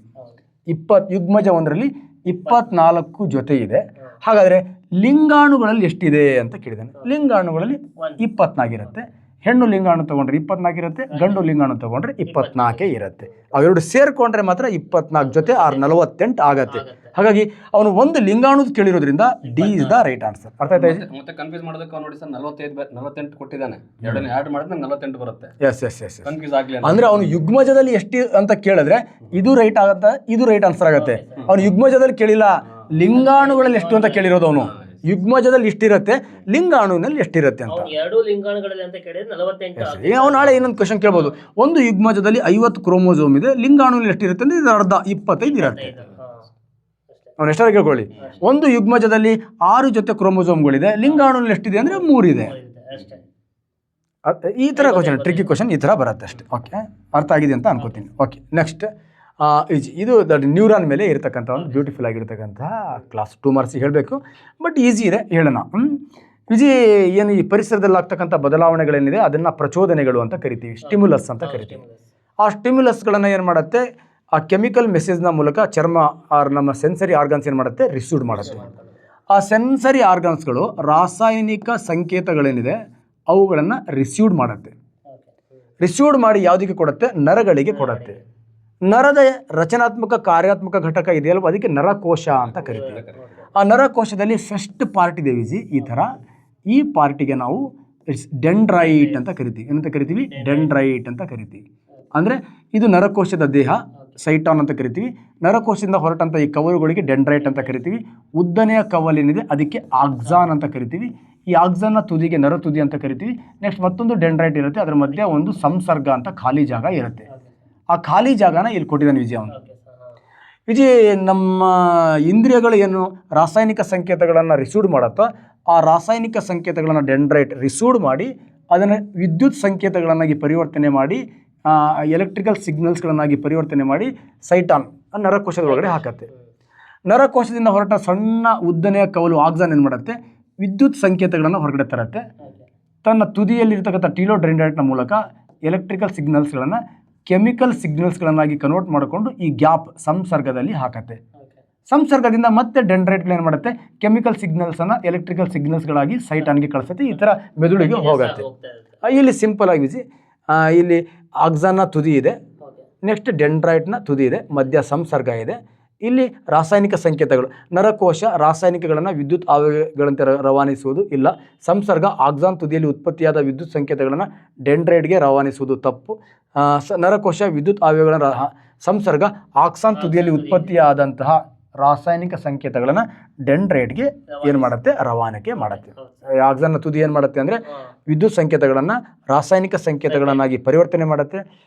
ಯುಗ್ಮಜ ಒಂದರಲ್ಲಿ 24 ಜೊತೆ ಇದೆ. ಹಾಗಾದರೆ ಲಿಂಗಾಣುಗಳಲ್ಲಿ ಎಷ್ಟಿದೆ ಅಂತ ಕೇಳಿದ್ದಾನೆ. ಲಿಂಗಾಣುಗಳಲ್ಲಿ 24 ಇರುತ್ತೆ. ಹೆಣ್ಣು ಲಿಂಗಾಣು ತೊಗೊಂಡ್ರೆ 24 ಇರುತ್ತೆ, ಗಂಡು ಲಿಂಗಾಣು ತೊಗೊಂಡ್ರೆ 24 ಇರುತ್ತೆ. ಅವೆರಡು ಸೇರ್ಕೊಂಡ್ರೆ ಮಾತ್ರ 24 ಜೊತೆ 48 ಆಗತ್ತೆ. ಹಾಗಾಗಿ ಅವನು ಒಂದು ಲಿಂಗಾಣು ಕೇಳಿರೋದ್ರಿಂದ D is the right answer. ಅರ್ಥ ಆಯ್ತಾ? ಮತ್ತೆ ಕನ್ಫ್ಯೂಸ್ ಮಾಡೋದಕ್ಕೆ ನೋಡಿ ಸರ್, 48 ಕೊಟ್ಟಿದ್ದಾನೆ, ಎರಡನೇ ಆಡ್ ಮಾಡಿದ್ರೆ 48 ಬರುತ್ತೆ. ಎಸ್ ಎಸ್ ಎಸ್, ಕನ್ಫ್ಯೂಸ್ ಆಗಲಿ ಅಂದ್ರೆ ಅವನು ಯುಗ್ಮಜದಲ್ಲಿ ಎಷ್ಟು ಅಂತ ಕೇಳಿದ್ರೆ ಇದು ರೈಟ್ ಆಗುತ್ತೆ, ಇದು ರೈಟ್ ಆನ್ಸರ್ ಆಗುತ್ತೆ. ಅವನು ಯುಗ್ಮಜದಲ್ಲಿ ಕೇಳಿಲ್ಲ, ಲಿಂಗಾಣುಗಳಲ್ಲಿ ಎಷ್ಟು ಅಂತ ಕೇಳಿರೋದು. ಅವನು ಯುಗ್ಮಜದಲ್ಲಿ ಇಷ್ಟಿರುತ್ತೆ, ಲಿಂಗಾಣುವಿನಲ್ಲಿ ಎಷ್ಟಿರುತ್ತೆ ಅಂತ. ಎರಡು ಲಿಂಗಾಣುಗಳಲ್ಲಿ ಅಂತ ಕೇಳಿದ್ರೆ 48. ಅವನು ನಾಳೆ ಇನ್ನೊಂದು ಕ್ವಶನ್ ಕೇಳ್ಬೋದು, ಒಂದು ಯುಗ್ಮಜದಲ್ಲಿ 50 ಕ್ರೋಮೋಸೋಮ್ ಇದೆ, ಲಿಂಗಾಣುವಿನಲ್ಲಿ ಎಷ್ಟಿರುತ್ತೆ ಅಂದ್ರೆ ಇದು ಅರ್ಧ 25 ಇರುತ್ತೆ. ಅವನು ಎಷ್ಟಾರು ಕೇಳ್ಕೊಳ್ಳಿ, ಒಂದು ಯುಗ್ಮಜದಲ್ಲಿ 6 ಜೊತೆ ಕ್ರೋಮೋಸೋಮ್ಗಳಿದೆ, ಲಿಂಗಾಣುವಿನಲ್ಲಿ ಎಷ್ಟಿದೆ ಅಂದ್ರೆ 3 ಇದೆ. ಈ ಥರ ಕ್ವಶನ್, ಟ್ರಿಕಿ ಕ್ವಶನ್ ಈ ಥರ ಬರುತ್ತೆ ಅಷ್ಟೇ. ಓಕೆ, ಅರ್ಥ ಆಗಿದೆ ಅಂತ ಅನ್ಕೋತೀನಿ. ಓಕೆ, ನೆಕ್ಸ್ಟ್, ಇದು ನ್ಯೂರಾನ್ ಮೇಲೆ ಇರತಕ್ಕಂಥ ಒಂದು ಬ್ಯೂಟಿಫುಲ್ ಆಗಿರ್ತಕ್ಕಂತಹ ಕ್ಲಾಸ್. 2 ಮಾರ್ಕ್ಸ್ ಹೇಳಬೇಕು, ಬಟ್ ಈಸಿ ಇದೆ, ಹೇಳೋಣ. ವಿಜಿ ಏನು ಈ ಪರಿಸರದಲ್ಲಿ ಆಗ್ತಕ್ಕಂಥ ಬದಲಾವಣೆಗಳೇನಿದೆ ಅದನ್ನು ಪ್ರಚೋದನೆಗಳು ಅಂತ ಕರಿತೀವಿ, ಸ್ಟಿಮ್ಯುಲಸ್ ಅಂತ ಕರಿತೀವಿ. ಆ ಸ್ಟಿಮ್ಯುಲಸ್ಗಳನ್ನು ಏನು ಮಾಡುತ್ತೆ, ಆ ಕೆಮಿಕಲ್ ಮೆಸೇಜ್ನ ಮೂಲಕ ಚರ್ಮ ಆರ್ ನಮ್ಮ ಸೆನ್ಸರಿ ಆರ್ಗನ್ಸ್ ಏನು ಮಾಡುತ್ತೆ, ರಿಸೀವ್ ಮಾಡುತ್ತೆ. ಆ ಸೆನ್ಸರಿ ಆರ್ಗನ್ಸ್ಗಳು ರಾಸಾಯನಿಕ ಸಂಕೇತಗಳೇನಿದೆ ಅವುಗಳನ್ನು ರಿಸೀವ್ ಮಾಡುತ್ತೆ. ರಿಸೀವ್ ಮಾಡಿ ಯಾವುದಕ್ಕೆ ಕೊಡುತ್ತೆ, ನರಗಳಿಗೆ ಕೊಡುತ್ತೆ. ನರದ ರಚನಾತ್ಮಕ ಕಾರ್ಯಾತ್ಮಕ ಘಟಕ ಇದೆಯಲ್ವ, ಅದಕ್ಕೆ ನರಕೋಶ ಅಂತ ಕರಿತೀವಿ. ಆ ನರಕೋಶದಲ್ಲಿ ಫಸ್ಟ್ ಪಾರ್ಟ್ ಇದೆ ವಿಜಿ, ಈ ಥರ. ಈ ಪಾರ್ಟಿಗೆ ನಾವು ಡೆಂಡ್ರೈಟ್ ಅಂತ ಕರಿತೀವಿ. ಏನಂತ ಕರಿತೀವಿ, ಡೆಂಡ್ರೈಟ್ ಅಂತ ಕರಿತೀವಿ. ಅಂದರೆ ಇದು ನರಕೋಶದ ದೇಹ, ಸೈಟಾನ್ ಅಂತ ಕರಿತೀವಿ. ನರಕೋಶದಿಂದ ಹೊರಟಂಥ ಈ ಕವಲುಗಳಿಗೆ ಡೆಂಡ್ರೈಟ್ ಅಂತ ಕರಿತೀವಿ. ಉದ್ದನೆಯ ಕವಲೇನಿದೆ ಅದಕ್ಕೆ ಆಕ್ಸಾನ್ ಅಂತ ಕರಿತೀವಿ. ಈ ಆಕ್ಸಾನ್ನ ತುದಿಗೆ ನರ ತುದಿ ಅಂತ ಕರಿತೀವಿ. ನೆಕ್ಸ್ಟ್ ಮತ್ತೊಂದು ಡೆಂಡ್ರೈಟ್ ಇರುತ್ತೆ, ಅದರ ಮಧ್ಯೆ ಒಂದು ಸಂಸರ್ಗ ಅಂತ ಖಾಲಿ ಜಾಗ ಇರುತ್ತೆ. ಆ ಖಾಲಿ ಜಾಗನ ಇಲ್ಲಿ ಕೊಟ್ಟಿದ್ದಾನೆ ವಿಜಯ್ ಅವನು. ವಿಜಯ್, ನಮ್ಮ ಇಂದ್ರಿಯಗಳು ಏನು ರಾಸಾಯನಿಕ ಸಂಕೇತಗಳನ್ನು ರಿಸೀವ್ ಮಾಡುತ್ತೋ ಆ ರಾಸಾಯನಿಕ ಸಂಕೇತಗಳನ್ನು ಡೆಂಡ್ರೈಟ್ ರಿಸೀವ್ ಮಾಡಿ ಅದನ್ನು ವಿದ್ಯುತ್ ಸಂಕೇತಗಳನ್ನಾಗಿ ಪರಿವರ್ತನೆ ಮಾಡಿ, ಎಲೆಕ್ಟ್ರಿಕಲ್ ಸಿಗ್ನಲ್ಸ್ಗಳನ್ನಾಗಿ ಪರಿವರ್ತನೆ ಮಾಡಿ ಸೈಟಾನ್ ನರಕೋಶದ ಒಳಗಡೆ ಹಾಕತ್ತೆ. ನರಕೋಶದಿಂದ ಹೊರಟ ಸಣ್ಣ ಉದ್ದನೆಯ ಕವಲು ಆಕ್ಸಾನ್ ಏನು ಮಾಡುತ್ತೆ, ವಿದ್ಯುತ್ ಸಂಕೇತಗಳನ್ನು ಹೊರಗಡೆ ತರುತ್ತೆ. ತನ್ನ ತುದಿಯಲ್ಲಿರ್ತಕ್ಕಂಥ ಟೀಲೋಡೆಂಡ್ರೈಟ್ನ ಮೂಲಕ ಎಲೆಕ್ಟ್ರಿಕಲ್ ಸಿಗ್ನಲ್ಸ್ಗಳನ್ನು ಕೆಮಿಕಲ್ ಸಿಗ್ನಲ್ಸ್ಗಳನ್ನಾಗಿ ಕನ್ವರ್ಟ್ ಮಾಡಿಕೊಂಡು ಈ ಗ್ಯಾಪ್ ಸಂಸರ್ಗದಲ್ಲಿ ಹಾಕತ್ತೆ. ಸಂಸರ್ಗದಿಂದ ಮತ್ತೆ ಡೆಂಡ್ರೈಟ್ಗಳು ಏನು ಮಾಡುತ್ತೆ, ಕೆಮಿಕಲ್ ಸಿಗ್ನಲ್ಸನ್ನು ಎಲೆಕ್ಟ್ರಿಕಲ್ ಸಿಗ್ನಲ್ಸ್ಗಳಾಗಿ ಸೈಟಾನ್ಗೆ ಕಳಿಸುತ್ತೆ. ಈ ಥರ ಮೆದುಳಿಗೆ ಹೋಗುತ್ತೆ. ಇಲ್ಲಿ ಸಿಂಪಲ್ ಆಗಿ ವಿಜಿ, ಇಲ್ಲಿ ಆಕ್ಸಾನ್ನ ತುದಿ ಇದೆ, ನೆಕ್ಸ್ಟ್ ಡೆಂಡ್ರೈಟ್ನ ತುದಿ ಇದೆ, ಮಧ್ಯ ಸಂಸರ್ಗ ಇದೆ. ಇಲ್ಲಿ ರಾಸಾಯನಿಕ ಸಂಕೇತಗಳು, ನರಕೋಶ ರಾಸಾಯನಿಕಗಳನ್ನು ವಿದ್ಯುತ್ ಆವೇಗಗಳಂತೆ ರವಾನಿಸುವುದು ಇಲ್ಲ. ಸಂಸರ್ಗ ಆಕ್ಸಾನ್ ತುದಿಯಲ್ಲಿ ಉತ್ಪತ್ತಿಯಾದ ವಿದ್ಯುತ್ ಸಂಕೇತಗಳನ್ನು ಡೆಂಡ್ರೈಟ್ಗೆ ರವಾನಿಸುವುದು ತಪ್ಪು. ನರಕೋಶ ವಿದ್ಯುತ್ ಆವೇಗಗಳ ಸಂಸರ್ಗ ಆಕ್ಸಾನ್ ತುದಿಯಲ್ಲಿ ಉತ್ಪತ್ತಿಯಾದಂತಹ ರಾಸಾಯನಿಕ ಸಂಕೇತಗಳನ್ನು ಡೆಂಡ್ರೈಟ್ಗೆ ಏನು ಮಾಡುತ್ತೆ, ರವಾನಿಕೆ ಮಾಡುತ್ತೆ. ಆಕ್ಸಾನ್ನ ತುದಿ ಏನು ಮಾಡುತ್ತೆ ಅಂದರೆ ವಿದ್ಯುತ್ ಸಂಕೇತಗಳನ್ನು ರಾಸಾಯನಿಕ ಸಂಕೇತಗಳನ್ನಾಗಿ ಪರಿವರ್ತನೆ ಮಾಡುತ್ತೆ.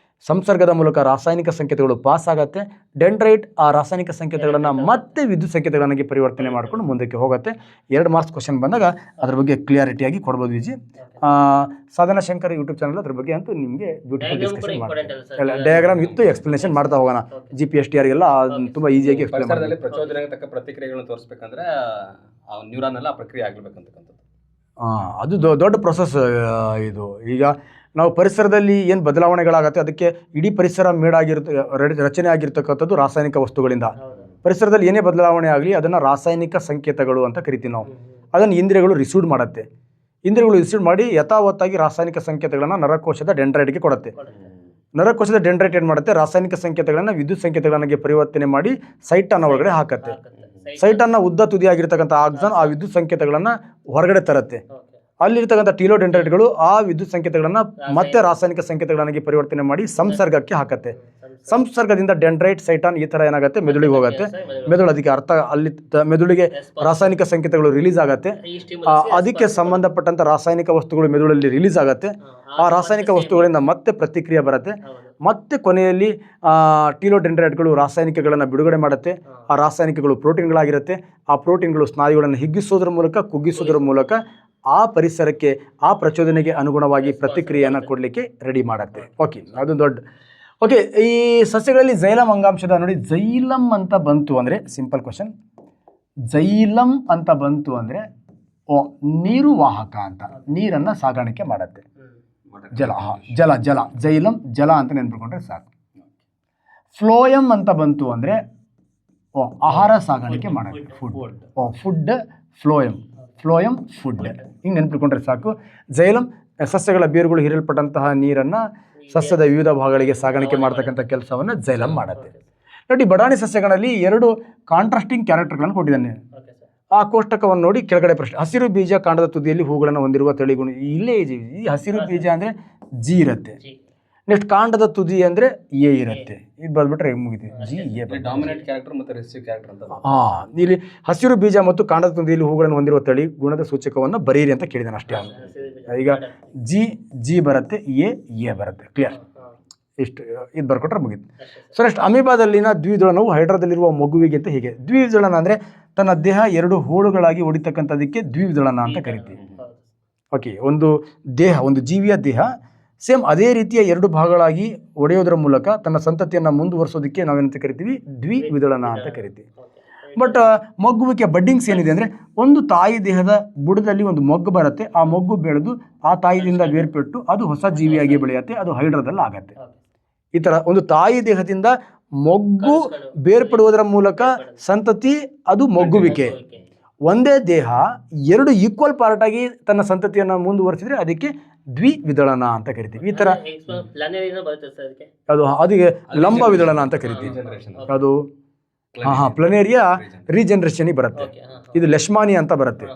ಸಂಸರ್ಗದ ಮೂಲಕ ರಾಸಾಯನಿಕ ಸಂಕೇತಗಳು ಪಾಸ್ ಆಗುತ್ತೆ. ಡೆಂಡ್ರೈಟ್ ಆ ರಾಸಾಯನಿಕ ಸಂಕೇತಗಳನ್ನು ಮತ್ತೆ ವಿದ್ಯುತ್ ಸಂಕೇತಗಳನ್ನಾಗಿ ಪರಿವರ್ತನೆ ಮಾಡಿಕೊಂಡು ಮುಂದಕ್ಕೆ ಹೋಗುತ್ತೆ. 2 ಮಾರ್ಕ್ಸ್ ಕ್ವಶನ್ ಬಂದಾಗ ಅದ್ರ ಬಗ್ಗೆ ಕ್ಲಿಯಾರಿಟಿಯಾಗಿ ಕೊಡ್ಬೋದು ವಿಜಿ. ಸಾಧನಾ ಶಂಕರ್ ಯೂಟ್ಯೂಬ್ ಚಾನಲ್ ಅದ್ರ ಬಗ್ಗೆ ಅಂತೂ ನಿಮಗೆ ಬ್ಯೂಟಿಫುಲ್ ಡಿಸ್ಕಷನ್ ಮಾಡ್ತಾರೆ. ಡಯಾಗ್ರಾಮ್ ಇತ್ತು ಎಕ್ಸ್ಪ್ಲನೇಷನ್ ಮಾಡ್ತಾ ಹೋಗೋಣ. GPSTR ಎಲ್ಲ ತುಂಬ ಈಸಿಯಾಗಿ ಎಕ್ಸ್ಪ್ಲೇನ್ ಮಾಡ್ತಾರೆ. ಪ್ರಚೋದನೆಗೆ ತಕ್ಕ ಪ್ರತಿಕ್ರಿಯೆಗಳನ್ನು ತೋರಿಸ್ಬೇಕಂದ್ರೆ ಆ ನ್ಯೂರಾನ್ ಎಲ್ಲ ಪ್ರಕ್ರಿಯೆ ಆಗಲೇಬೇಕಂತಕ್ಕಂಥದ್ದು. ಅದು ದೊಡ್ಡ ಪ್ರೊಸೆಸ್ ಇದು. ಈಗ ನಾವು ಪರಿಸರದಲ್ಲಿ ಏನು ಬದಲಾವಣೆಗಳಾಗುತ್ತೆ ಅದಕ್ಕೆ ಇಡೀ ಪರಿಸರ ರಚನೆ ಆಗಿರ್ತಕ್ಕಂಥದ್ದು ರಾಸಾಯನಿಕ ವಸ್ತುಗಳಿಂದ. ಪರಿಸರದಲ್ಲಿ ಏನೇ ಬದಲಾವಣೆ ಆಗಲಿ ಅದನ್ನು ರಾಸಾಯನಿಕ ಸಂಕೇತಗಳು ಅಂತ ಕರಿತೀವಿ ನಾವು. ಅದನ್ನು ಇಂದ್ರಿಯಗಳು ರಿಸೀವ್ ಮಾಡುತ್ತೆ. ಇಂದ್ರಿಯಗಳು ರಿಸೀವ್ ಮಾಡಿ ಯಥಾವತ್ತಾಗಿ ರಾಸಾಯನಿಕ ಸಂಕೇತಗಳನ್ನು ನರಕೋಶದ ಡೆಂಡ್ರೈಟ್ಗೆ ಕೊಡುತ್ತೆ. ನರಕೋಶದ ಡೆಂಡ್ರೈಟ್ ಏನು ಮಾಡುತ್ತೆ, ರಾಸಾಯನಿಕ ಸಂಕೇತಗಳನ್ನು ವಿದ್ಯುತ್ ಸಂಕೇತಗಳನ್ನಾಗಿ ಪರಿವರ್ತನೆ ಮಾಡಿ ಸೈಟನ್ನ ಒಳಗಡೆ ಹಾಕತ್ತೆ. ಸೈಟನ್ನ ಉದ್ದ ತುದಿಯಾಗಿರ್ತಕ್ಕಂಥ ಆಕ್ಸಾನ್ ಆ ವಿದ್ಯುತ್ ಸಂಕೇತಗಳನ್ನು ಹೊರಗಡೆ ತರುತ್ತೆ. ಅಲ್ಲಿರ್ತಕ್ಕಂಥ ಟೀಲೋಡೆಂಡ್ರೈಟ್ಗಳು ಆ ವಿದ್ಯುತ್ ಸಂಕೇತಗಳನ್ನು ಮತ್ತೆ ರಾಸಾಯನಿಕ ಸಂಕೇತಗಳನ್ನಾಗಿ ಪರಿವರ್ತನೆ ಮಾಡಿ ಸಂಸರ್ಗಕ್ಕೆ ಹಾಕತ್ತೆ. ಸಂಸರ್ಗದಿಂದ ಡೆಂಡ್ರೈಟ್, ಸೈಟಾನ್ ಈ ಥರ ಏನಾಗುತ್ತೆ ಮೆದುಳಿಗೆ ಹೋಗುತ್ತೆ. ಮೆದುಳು ಅದಕ್ಕೆ ಅರ್ಥ ಅಲ್ಲಿ ಮೆದುಳಿಗೆ ರಾಸಾಯನಿಕ ಸಂಕೇತಗಳು ರಿಲೀಸ್ ಆಗುತ್ತೆ. ಅದಕ್ಕೆ ಸಂಬಂಧಪಟ್ಟಂಥ ರಾಸಾಯನಿಕ ವಸ್ತುಗಳು ಮೆದುಳಲ್ಲಿ ರಿಲೀಸ್ ಆಗುತ್ತೆ. ಆ ರಾಸಾಯನಿಕ ವಸ್ತುಗಳಿಂದ ಮತ್ತೆ ಪ್ರತಿಕ್ರಿಯೆ ಬರುತ್ತೆ. ಮತ್ತೆ ಕೊನೆಯಲ್ಲಿ ಟೀಲೋಡೆಂಡ್ರೈಟ್ಗಳು ರಾಸಾಯನಿಕಗಳನ್ನು ಬಿಡುಗಡೆ ಮಾಡುತ್ತೆ. ಆ ರಾಸಾಯನಿಕಗಳು ಪ್ರೋಟೀನ್ಗಳಾಗಿರುತ್ತೆ. ಆ ಪ್ರೋಟೀನ್ಗಳು ಸ್ನಾಯುಗಳನ್ನು ಹಿಗ್ಗಿಸೋದ್ರ ಮೂಲಕ ಕುಗ್ಗಿಸೋದ್ರ ಮೂಲಕ ಆ ಪರಿಸರಕ್ಕೆ ಆ ಪ್ರಚೋದನೆಗೆ ಅನುಗುಣವಾಗಿ ಪ್ರತಿಕ್ರಿಯೆಯನ್ನು ಕೊಡಲಿಕ್ಕೆ ರೆಡಿ ಮಾಡುತ್ತೆ. ಓಕೆ, ಅದು ದೊಡ್ಡ ಓಕೆ. ಈ ಸಸ್ಯಗಳಲ್ಲಿ ಜೈಲಮ್ ಅಂಗಾಂಶದ ನೋಡಿ, ಜೈಲಮ್ ಅಂತ ಬಂತು ಅಂದರೆ ಸಿಂಪಲ್ ಕ್ವಶನ್. ಜೈಲಮ್ ಅಂತ ಬಂತು ಅಂದರೆ ನೀರು ವಾಹಕ ಅಂತ, ನೀರನ್ನು ಸಾಗಾಣಿಕೆ ಮಾಡುತ್ತೆ. ಜಲ ಜಲ ಜಲ ಜೈಲಮ್ ಜಲ ಅಂತ ನೆನ್ಪಿಕೊಂಡ್ರೆ ಸಾಕು. ಫ್ಲೋಯಮ್ ಅಂತ ಬಂತು ಅಂದರೆ ಆಹಾರ ಸಾಗಾಣಿಕೆ ಮಾಡುತ್ತೆ, food. Food phloem, phloem food. ಹಿಂಗೆ ನೆನ್ಪಿಕೊಂಡ್ರೆ ಸಾಕು. ಜೈಲಮ್ ಸಸ್ಯಗಳ ಬೇರುಗಳು ಹೀರಲ್ಪಟ್ಟಂತಹ ನೀರನ್ನು ಸಸ್ಯದ ವಿವಿಧ ಭಾಗಗಳಿಗೆ ಸಾಗಾಣಿಕೆ ಮಾಡ್ತಕ್ಕಂಥ ಕೆಲಸವನ್ನು ಜೈಲಮ್ ಮಾಡುತ್ತೆ. ನೋಡಿ, ಬಟಾಣಿ ಸಸ್ಯಗಳಲ್ಲಿ 2 ಕಾಂಟ್ರಾಸ್ಟಿಂಗ್ ಕ್ಯಾರೆಕ್ಟರ್ಗಳನ್ನು ಕೊಟ್ಟಿದ್ದಾನೆ. ಆ ಕೋಷ್ಟಕವನ್ನು ನೋಡಿ ಕೆಳಗಡೆ ಪ್ರಶ್ನೆ. ಹಸಿರು ಬೀಜ ಕಾಂಡದ ತುದಿಯಲ್ಲಿ ಹೂಗಳನ್ನು ಹೊಂದಿರುವ ತಳಿಗುಣ. ಇಲ್ಲೇ ಈ ಹಸಿರು ಬೀಜ ಅಂದರೆ ಜಿ ಇರುತ್ತೆ. ನೆಕ್ಸ್ಟ್ ಕಾಂಡದ ತುದಿ ಅಂದರೆ ಎ ಇರುತ್ತೆ. ಇದು ಬಂದ್ಬಿಟ್ರೆ ಮುಗಿತೀವಿ, ಜಿ ಎ. ಡಾಮಿನೆಂಟ್ ಕ್ಯಾರೆಕ್ಟರ್ ಮತ್ತು ರೆಸಿಸ್ಟಿವ್ ಕ್ಯಾರೆಕ್ಟರ್ ಅಂತ. ಇಲ್ಲಿ ಹಸಿರು ಬೀಜ ಮತ್ತು ಕಾಂಡದ ತುದಿಯಲ್ಲಿ ಹೂಗಳನ್ನು ಹೊಂದಿರುವ ತಳಿ ಗುಣದ ಸೂಚಕವನ್ನು ಬರೀರಿ ಅಂತ ಕೇಳಿದಾನೆ ಅಷ್ಟೇ. ಈಗ ಜಿ ಬರುತ್ತೆ, ಎ ಬರುತ್ತೆ. ಕ್ಲಿಯರ್? ಇಷ್ಟು ಇದು ಬರ್ಕೊಟ್ರೆ ಮುಗೀತು. ಸೊ ನೆಕ್ಸ್ಟ್ ಅಮೀಬಾದಲ್ಲಿನ ದ್ವಿದಳನವು ಹೈಡ್ರಾದಲ್ಲಿರುವ ಮಗುವಿಗಿಂತ ಹೀಗೆ. ದ್ವಿದಳನ ಅಂದರೆ ತನ್ನ ದೇಹ 2 ಹೋಳುಗಳಾಗಿ ಹೊಡಿತಕ್ಕಂಥದಕ್ಕೆ ದ್ವಿದಳನ ಅಂತ ಕರಿತೀವಿ. ಓಕೆ, ಒಂದು ಜೀವಿಯ ದೇಹ ಸೇಮ್ ಅದೇ ರೀತಿಯ 2 ಭಾಗಗಳಾಗಿ ಒಡೆಯೋದ್ರ ಮೂಲಕ ತನ್ನ ಸಂತತಿಯನ್ನು ಮುಂದುವರಿಸೋದಕ್ಕೆ ನಾವೇನಂತ ಕರಿತೀವಿ, ದ್ವಿವಿದಳನ ಅಂತ ಕರಿತೀವಿ. ಬಟ್ ಮೊಗ್ಗುವಿಕೆ ಬಡ್ಡಿಂಗ್ಸ್ ಏನಿದೆ ಅಂದರೆ, ಒಂದು ತಾಯಿ ದೇಹದ ಬುಡದಲ್ಲಿ ಒಂದು ಮೊಗ್ಗು ಬರುತ್ತೆ. ಆ ಮೊಗ್ಗು ಬೆಳೆದು ಆ ತಾಯಿಯಿಂದ ಬೇರ್ಪಟ್ಟು ಅದು ಹೊಸ ಜೀವಿಯಾಗಿ ಬೆಳೆಯುತ್ತೆ. ಅದು ಹೈಡ್ರಾದಲ್ಲಿ ಆಗತ್ತೆ. ಈ ಥರ ಒಂದು ತಾಯಿ ದೇಹದಿಂದ ಮೊಗ್ಗು ಬೇರ್ಪಡುವುದರ ಮೂಲಕ ಸಂತತಿ, ಅದು ಮೊಗ್ಗುವಿಕೆ. ಒಂದೇ ದೇಹ 2 ಈಕ್ವಲ್ ಪಾರ್ಟ್ ಆಗಿ ತನ್ನ ಸಂತತಿಯನ್ನು ಮುಂದುವರಿಸಿದ್ರೆ ಅದಕ್ಕೆ ದ್ವಿವಿದಳನ ಅಂತ ಕರಿತೀವಿ. ಈ ಥರ ಅದಕ್ಕೆ ಲಂಬ ವಿದಳನ ಅಂತ ಕರಿತೀವಿ. ಅದು ಪ್ಲನೇರಿಯಾ ರೀಜನರೇಷನಿಗೆ ಬರುತ್ತೆ. ಇದು ಲೆಶ್ಮಾನಿ ಅಂತ ಬರುತ್ತೆ.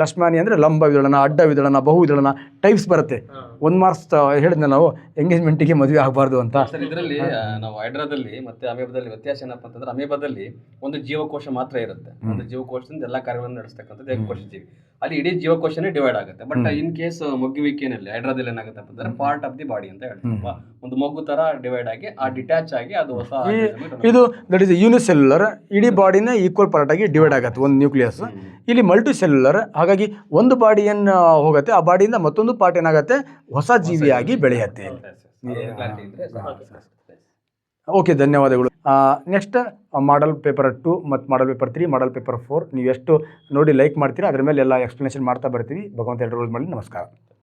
ಲಕ್ಷ್ಮಾನಿ ಅಂದರೆ ಲಂಬ ವಿದಳನ, ಅಡ್ಡ ವಿದಳನ, ಬಹು ವಿದಳನ ಟೈಪ್ಸ್ ಬರುತ್ತೆ. 1 ಮಾರ್ಕ್ಸ್ ಹೇಳಿದ್ನ ನಾವು ಎಂಗೇಜ್ಮೆಂಟಿಗೆ ಮದುವೆ ಆಗಬಾರ್ದು ಅಂತ. ಇದರಲ್ಲಿ ನಾವು ಹೈಡ್ರಾದಲ್ಲಿ ಮತ್ತೆ ಅಮೀಬಾದಲ್ಲಿ ವ್ಯತ್ಯಾಸ ಏನಪ್ಪ ಅಂತಂದ್ರೆ, ಅಮೀಬಾದಲ್ಲಿ ಒಂದು ಜೀವಕೋಶ ಮಾತ್ರ ಇರುತ್ತೆ. ಒಂದು ಜೀವಕೋಶದಿಂದ ಎಲ್ಲ ಕಾರ್ಯಗಳನ್ನು ನಡೆಸ್ತಕ್ಕಂಥದ್ದು ಏಕಕೋಶ ಜೀವಿ. ಅಲ್ಲಿ ಇಡೀ ಜೀವಕೋಶನೇ ಡಿವೈಡ್ ಆಗುತ್ತೆ. ಬಟ್ ಇನ್ ಕೇಸ್ ಮೊಗ್ಗುವಿಕೆನಲ್ಲಿ ಹೈಡ್ರಾದಲ್ಲಿ ಏನಾಗುತ್ತೆ ಅಂತಂದ್ರೆ ಪಾರ್ಟ್ ಆಫ್ ದಿ ಬಾಡಿ ಅಂತ ಹೇಳ್ತೀವಿ. ಒಂದು ಮೊಗ್ಗು ತರ ಡಿವೈಡ್ ಆಗಿ ಆ ಡಿಟ್ಯಾಚ್ ಆಗಿ ಅದು ಹೊಸ ಇದು ದಟ್ ಇಸ್ ಯೂನಿಸೆಲ್ಯುಲರ್. ಇಡೀ ಬಾಡಿನ ಈಕ್ವಲ್ ಪಾರ್ಟ್ ಆಗಿ ಡಿವೈಡ್ ಆಗುತ್ತೆ ಒಂದು ನ್ಯೂಕ್ಲಿಯಸ್. ಇಲ್ಲಿ ಮಲ್ಟಿ ಸೆಲ್ಯುಲರ್. ಹಾಗಾಗಿ ಒಂದು ಬಾಡಿಯನ್ನು ಹೋಗುತ್ತೆ, ಆ ಬಾಡಿಯಿಂದ ಮತ್ತೊಂದು ಪಾರ್ಟ್ ಏನಾಗುತ್ತೆ, ಹೊಸ ಜೀವಿಯಾಗಿ ಬೆಳೆಯುತ್ತೆ. ಓಕೆ, ಧನ್ಯವಾದಗಳು. ನೆಕ್ಸ್ಟ್ ಮಾಡಲ್ ಪೇಪರ್ 2 ಮತ್ತು ಮಾಡಲ್ ಪೇಪರ್ 3, ಮಾಡಲ್ ಪೇಪರ್ 4 ನೀವು ಎಷ್ಟು ನೋಡಿ ಲೈಕ್ ಮಾಡ್ತೀರಾ ಅದ್ರ ಮೇಲೆ ಎಲ್ಲ ಎಕ್ಸ್ಪ್ಲನೇಷನ್ ಮಾಡ್ತಾ ಬರ್ತೀವಿ. ಭಗವಂತ ಎಲ್ಲರೂ ಮಾಡಿ. ನಮಸ್ಕಾರ.